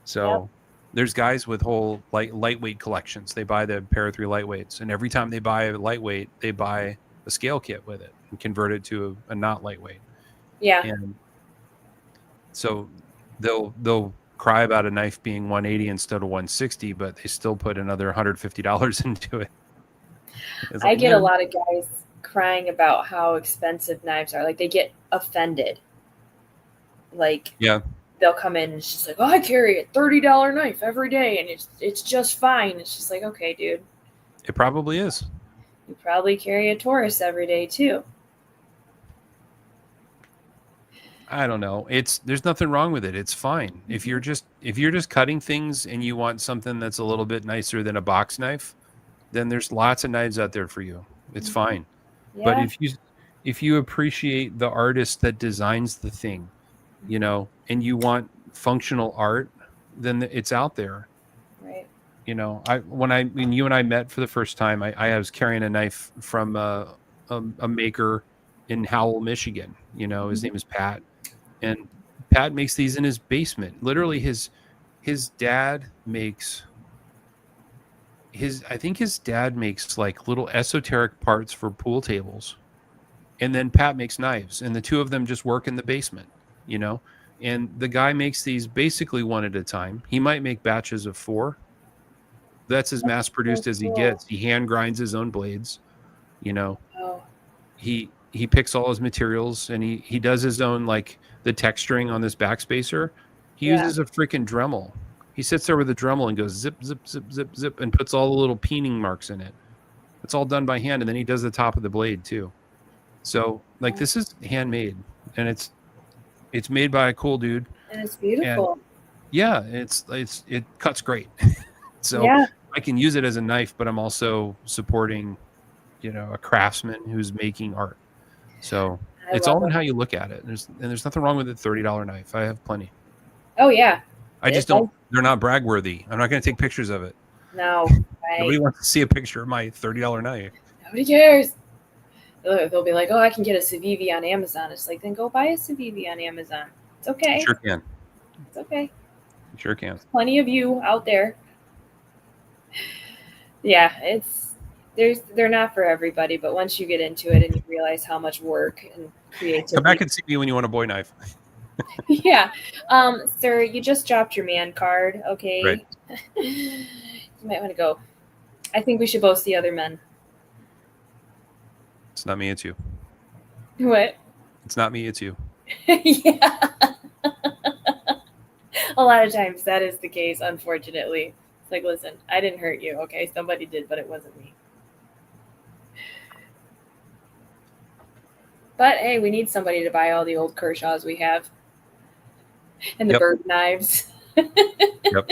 So there's guys with whole lightweight collections. They buy the Para 3 lightweights. And every time they buy a lightweight, they buy a scale kit with it and convert it to a not lightweight. Yeah. And so they'll cry about a knife being 180 instead of 160, but they still put another $150 into it. I get a lot of guys crying about how expensive knives are. Like, they get offended. Like, they'll come in and it's just like, oh, I carry a $30 knife every day and it's just fine. It's just like, okay, dude. It probably is. You probably carry a Taurus every day too. I don't know. There's nothing wrong with it. It's fine. If you're just cutting things and you want something that's a little bit nicer than a box knife, then there's lots of knives out there for you. It's fine. Yeah. But if you appreciate the artist that designs the thing, you know, and you want functional art, then it's out there. Right. You know, when you and I met for the first time, I was carrying a knife from a maker in Howell, Michigan. You know, his name is Pat. And Pat makes these in his basement. Literally, his dad makes I think his dad makes like little esoteric parts for pool tables. And then Pat makes knives, and the two of them just work in the basement. you know, and the guy makes these basically one at a time. He might make batches of 4. That's as mass produced as he gets. He hand grinds his own blades, you know. Oh. He picks all his materials, and he does his own, like the texturing on this backspacer. He uses a freaking Dremel. He sits there with a Dremel and goes zip, zip, zip, zip, zip, and puts all the little peening marks in it. It's all done by hand, and then he does the top of the blade too. So, like, this is handmade, and it's made by a cool dude. And it's beautiful. And yeah, it cuts great. So I can use it as a knife, but I'm also supporting, you know, a craftsman who's making art. So it's all in how you look at it. There's nothing wrong with a $30 knife. I have plenty. Oh yeah. I just don't. They're not brag worthy. I'm not going to take pictures of it. No. Right. Nobody wants to see a picture of my $30 knife. Nobody cares. They'll be like, "Oh, I can get a Civivi on Amazon." It's like, then go buy a Civivi on Amazon. It's okay. You sure can. It's okay. You sure can. There's plenty of you out there. Yeah, they're not for everybody, but once you get into it and you realize how much work and creativity. Come back and see me when you want a boy knife. Yeah. Sir, you just dropped your man card, okay? Right. You might want to go. I think we should both see other men. It's not me, it's you. What? It's not me, it's you. Yeah. A lot of times that is the case, unfortunately. It's like, listen, I didn't hurt you, okay? Somebody did, but it wasn't me. But hey, we need somebody to buy all the old Kershaws we have. And the bird knives. Yep.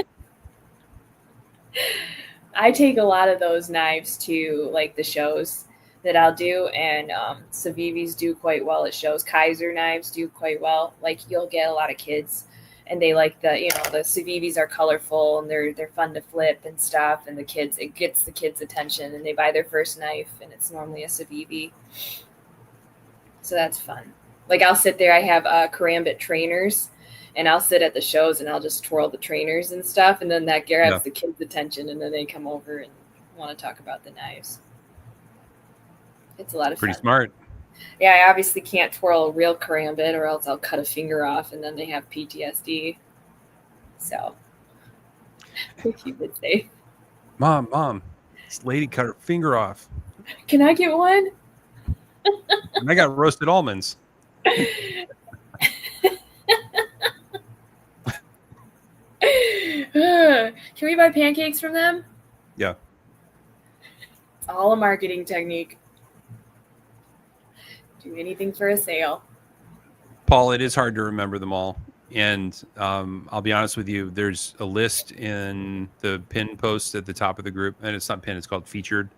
I take a lot of those knives to like the shows that I'll do, and Civivis do quite well at shows. Kaiser knives do quite well. Like, you'll get a lot of kids, and they like the Civivis are colorful and they're fun to flip and stuff, and it gets the kids' attention, and they buy their first knife, and it's normally a Civivi. So that's fun. Like, I'll sit there. I have karambit trainers, and I'll sit at the shows and I'll just twirl the trainers and stuff, and then that grabs the kids' attention, and then they come over and want to talk about the knives. It's a lot of fun. Pretty smart. Yeah, I obviously can't twirl a real karambit, or else I'll cut a finger off, and then they have PTSD. So we keep it safe. Mom, this lady cut her finger off. Can I get one? And I got roasted almonds. Can we buy pancakes from them? Yeah. It's all a marketing technique. Do anything for a sale. Paul, it is hard to remember them all. And I'll be honest with you, there's a list in the pin post at the top of the group. And it's not pin, it's called featured.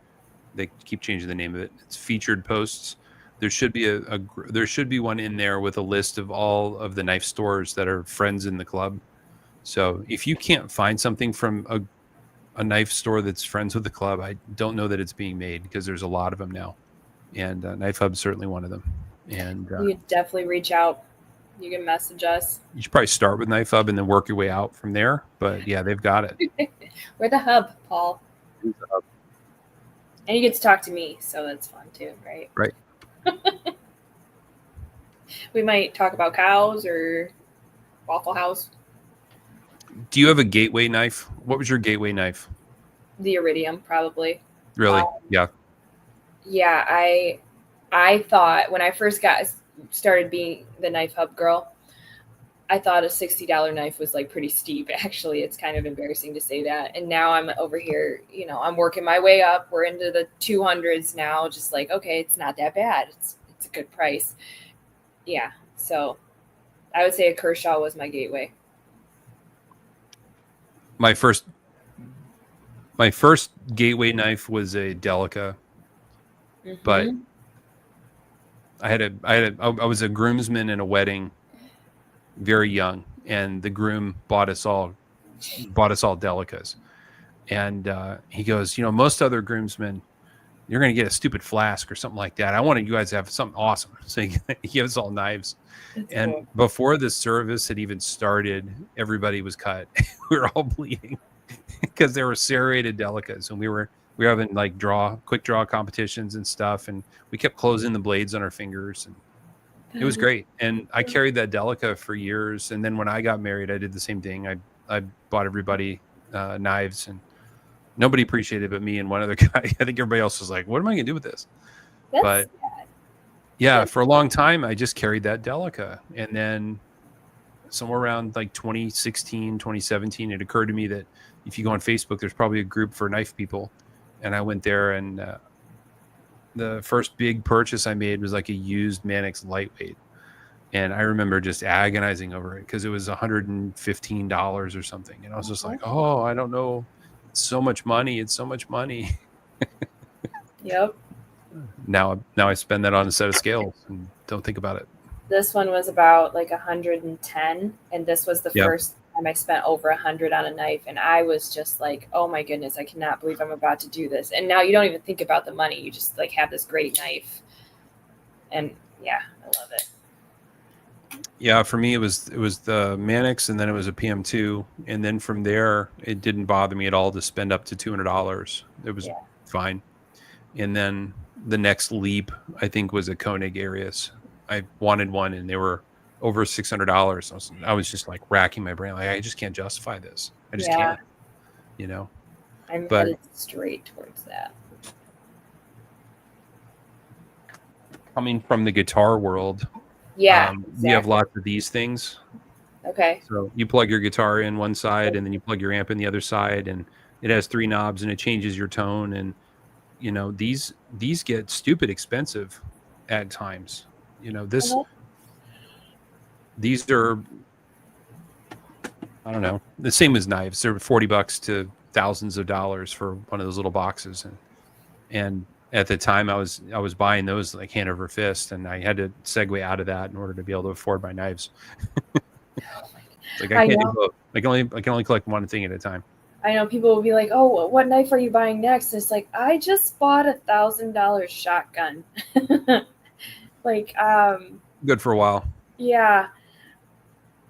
They keep changing the name of it. It's featured posts. There should be there should be one in there with a list of all of the knife stores that are friends in the club. So if you can't find something from a knife store that's friends with the club, I don't know that it's being made, because there's a lot of them now. And Knife Hub is certainly one of them. And you definitely reach out. You can message us. You should probably start with Knife Hub and then work your way out from there. But yeah, they've got it. We're the hub, Paul. Who's the hub? And you get to talk to me, so that's fun too, right? Right. We might talk about cows or Waffle House. Do you have a gateway knife? What was your gateway knife? The Iridium, probably. Really? Yeah. Yeah, I thought when I first started being the Knife Hub girl, I thought a $60 knife was like pretty steep. Actually, it's kind of embarrassing to say that. And now I'm over here, I'm working my way up. We're into the 200s now. Just like, okay, it's not that bad. It's a good price. Yeah. So I would say a Kershaw was my gateway. My first gateway knife was a Delica. Mm-hmm. But I was a groomsman in a wedding, very young, and the groom bought us all Delicas, and he goes, most other groomsmen, you're going to get a stupid flask or something like that. I wanted you guys to have something awesome, so he gave us all knives. That's cool. Before the service had even started, everybody was cut. We were all bleeding because they were serrated Delicas, and we were having like quick draw competitions and stuff, and we kept closing the blades on our fingers. And It was great. And I carried that Delica for years. And then when I got married, I did the same thing. I bought everybody knives, and nobody appreciated it but me and one other guy. I think everybody else was like, what am I going to do with this? That's sad. Yeah, for a long time, I just carried that Delica. And then somewhere around like 2016, 2017, it occurred to me that if you go on Facebook, there's probably a group for knife people. And I went there, and the first big purchase I made was like a used Mannix lightweight. And I remember just agonizing over it because it was $115 or something. And I was just like, oh, I don't know. It's so much money. It's so much money. Yep. Now I spend that on a set of scales and don't think about it. This one was about like 110. And this was the first time I spent over 100 on a knife. And I was just like, oh my goodness, I cannot believe I'm about to do this. And now you don't even think about the money. You just like have this great knife. And yeah, I love it. Yeah, for me, it was the Mannix, and then it was a PM2. And then from there, it didn't bother me at all to spend up to $200. It was fine. And then the next leap, I think, was a Koenig Arius. I wanted one, and they were over $600. I was just like racking my brain. Like, I just can't justify this. I just can't, you know. I'm headed straight towards that. Coming from the guitar world, exactly. We have lots of these things. Okay. So you plug your guitar in one side, and then you plug your amp in the other side, and it has 3 knobs, and it changes your tone. And you know, these get stupid expensive at times. You know, these are, I don't know, the same as knives. They're $40 to thousands of dollars for one of those little boxes. And at the time I was buying those like hand over fist, and I had to segue out of that in order to be able to afford my knives. Like I can't do both. I can only collect one thing at a time. I know people will be like, oh, what knife are you buying next? And it's like, I just bought $1,000 shotgun. Like, good for a while. Yeah.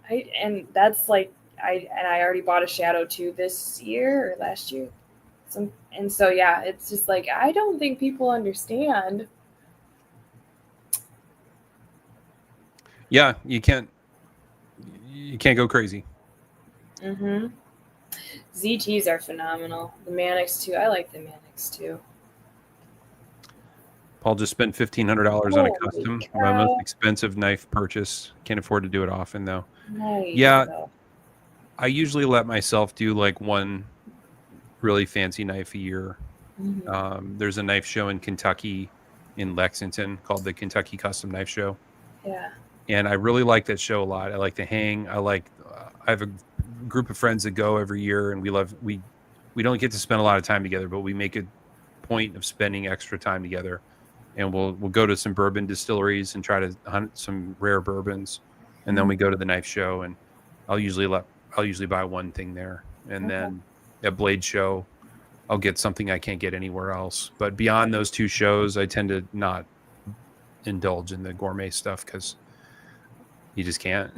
And that's like, I already bought a Shadow 2 this year or last year. And so, yeah, it's just like, I don't think people understand. Yeah, you can't go crazy. Mm-hmm. ZTs are phenomenal. The Mannix too. I like the Mannix too. Paul just spent $1,500 on a custom. My most expensive knife purchase. Can't afford to do it often though. Nice. Yeah, I usually let myself do like one really fancy knife a year. Mm-hmm. There's a knife show in Kentucky, in Lexington, called the Kentucky Custom Knife Show. Yeah. And I really like that show a lot. I like the hang. I have a group of friends that go every year, and we don't get to spend a lot of time together, but we make a point of spending extra time together. And we'll go to some bourbon distilleries and try to hunt some rare bourbons, and then we go to the knife show, and I'll usually buy one thing there, and then at Blade Show, I'll get something I can't get anywhere else. But beyond those two shows, I tend to not indulge in the gourmet stuff because you just can't.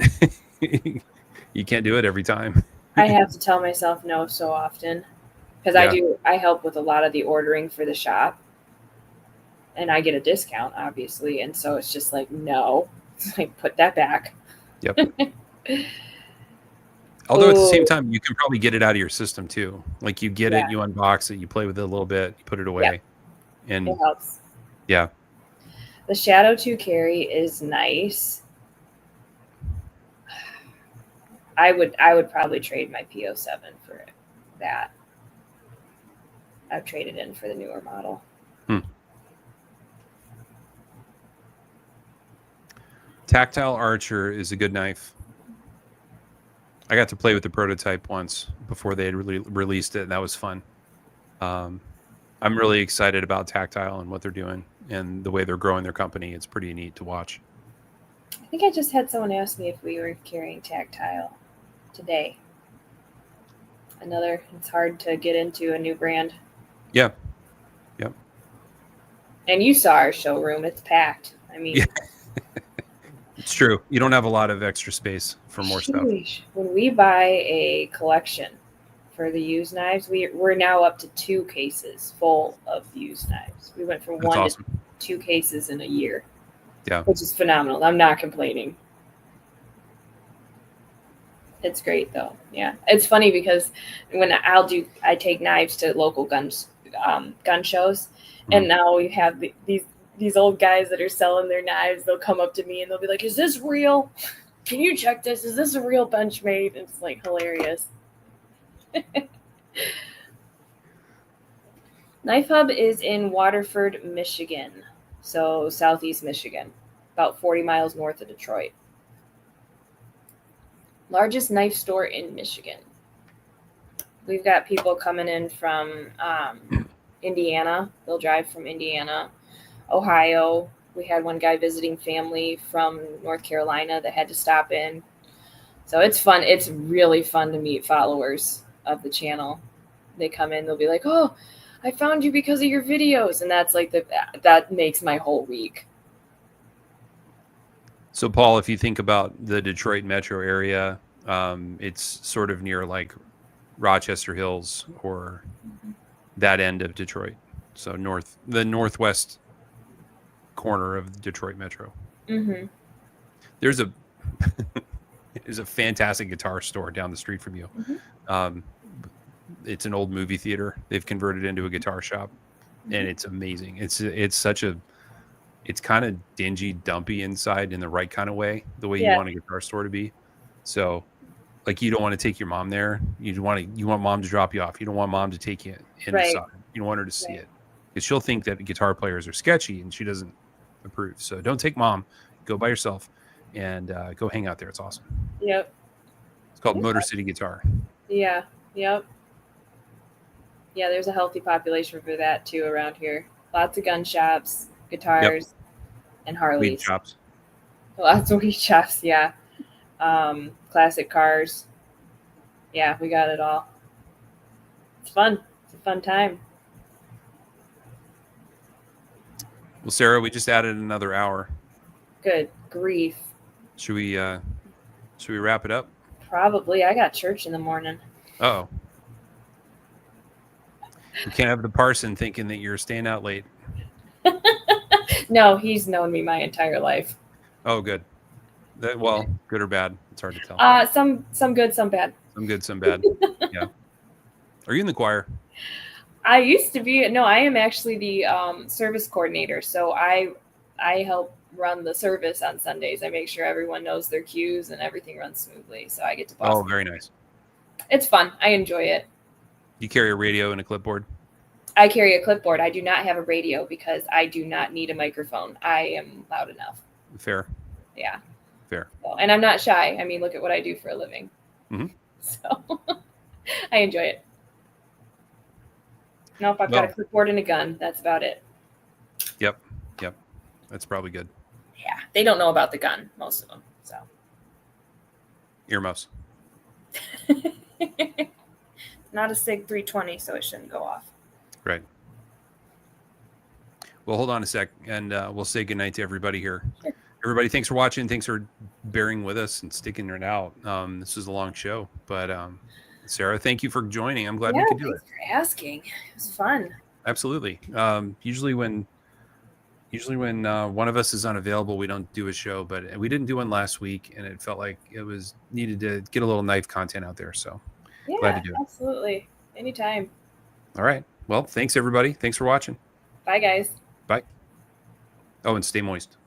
You can't do it every time. I have to tell myself no so often because I help with a lot of the ordering for the shop, and I get a discount obviously. And so it's just like, no, like put that back. Yep. Although at the same time, you can probably get it out of your system too. Like you get it, you unbox it, you play with it a little bit, you put it away, and it helps. Yeah. The Shadow 2 carry is nice. I would probably trade my PO7 for that. I've traded in for the newer model. Tactile Archer is a good knife. I got to play with the prototype once before they had released it, and that was fun. I'm really excited about Tactile and what they're doing and the way they're growing their company. It's pretty neat to watch. I think I just had someone ask me if we were carrying Tactile today. It's hard to get into a new brand. Yeah. Yep. And you saw our showroom. It's packed. I mean... It's true. You don't have a lot of extra space for more stuff. When we buy a collection for the used knives, we're now up to 2 cases full of used knives. We went from one to 2 cases in a year. Yeah. Which is phenomenal. I'm not complaining. It's great though. Yeah. It's funny because when I take knives to local gun shows, and now we have these old guys that are selling their knives. They'll come up to me and they'll be like, "Is this real? Can you check this? Is this a real Benchmade?" It's like hilarious. Knife Hub is in Waterford, Michigan. So southeast Michigan, about 40 miles north of Detroit. Largest knife store in Michigan. We've got people coming in from Indiana. They'll drive from Indiana, Ohio. We had one guy visiting family from North Carolina that had to stop in. So it's fun. It's really fun to meet followers of the channel. They come in, they'll be like, "Oh, I found you because of your videos." And that's like that makes my whole week. So Paul, if you think about the Detroit metro area, it's sort of near like Rochester Hills or that end of Detroit. So the northwest corner of the Detroit metro. Mm-hmm. There's a fantastic guitar store down the street from you. Mm-hmm. It's an old movie theater. They've converted into a guitar shop, and it's amazing. It's kind of dingy, dumpy inside in the right kind of way, the way you want a guitar store to be. So, like, you don't want to take your mom there. You want mom to drop you off. You don't want mom to take you inside. You don't want her to see it because she'll think that guitar players are sketchy, and she doesn't approve. So don't take mom. Go by yourself and go hang out there. It's awesome. Yep. It's called Motor City Guitar. Yeah. Yep. Yeah, there's a healthy population for that too around here. Lots of gun shops, guitars, and Harleys. Weed shops. Lots of weed shops, yeah. Classic cars. Yeah, we got it all. It's fun. It's a fun time. Well, Sarah, we just added another hour. Good grief. Should we wrap it up? Probably. I got church in the morning. Uh-oh. We can't have the parson thinking that you're staying out late. No, he's known me my entire life. Oh, good. Well, good or bad? It's hard to tell. Some good, some bad. Some good, some bad. Yeah. Are you in the choir? I used to be. No, I am actually the service coordinator. So I help run the service on Sundays. I make sure everyone knows their cues and everything runs smoothly. So I get to boss. Oh, very nice. It's fun. I enjoy it. You carry a radio and a clipboard? I carry a clipboard. I do not have a radio because I do not need a microphone. I am loud enough. Fair. Yeah. Fair. So, and I'm not shy. I mean, look at what I do for a living. Mm-hmm. So I enjoy it. Nope, I've got a clipboard and a gun. That's about it. Yep. That's probably good. Yeah. They don't know about the gun, most of them. So earmuffs. Not a SIG 320, so it shouldn't go off. Right. Well, hold on a sec, and we'll say goodnight to everybody here. Sure. Everybody, thanks for watching. Thanks for bearing with us and sticking it out. This was a long show, but Sarah, thank you for joining. I'm glad we could do it. Thanks for asking. It was fun. Absolutely. Usually when one of us is unavailable, we don't do a show, but we didn't do one last week, and it felt like it was needed to get a little knife content out there. So glad to do it. Absolutely. Anytime. All right. Well, thanks everybody. Thanks for watching. Bye, guys. Bye. Oh, and stay moist.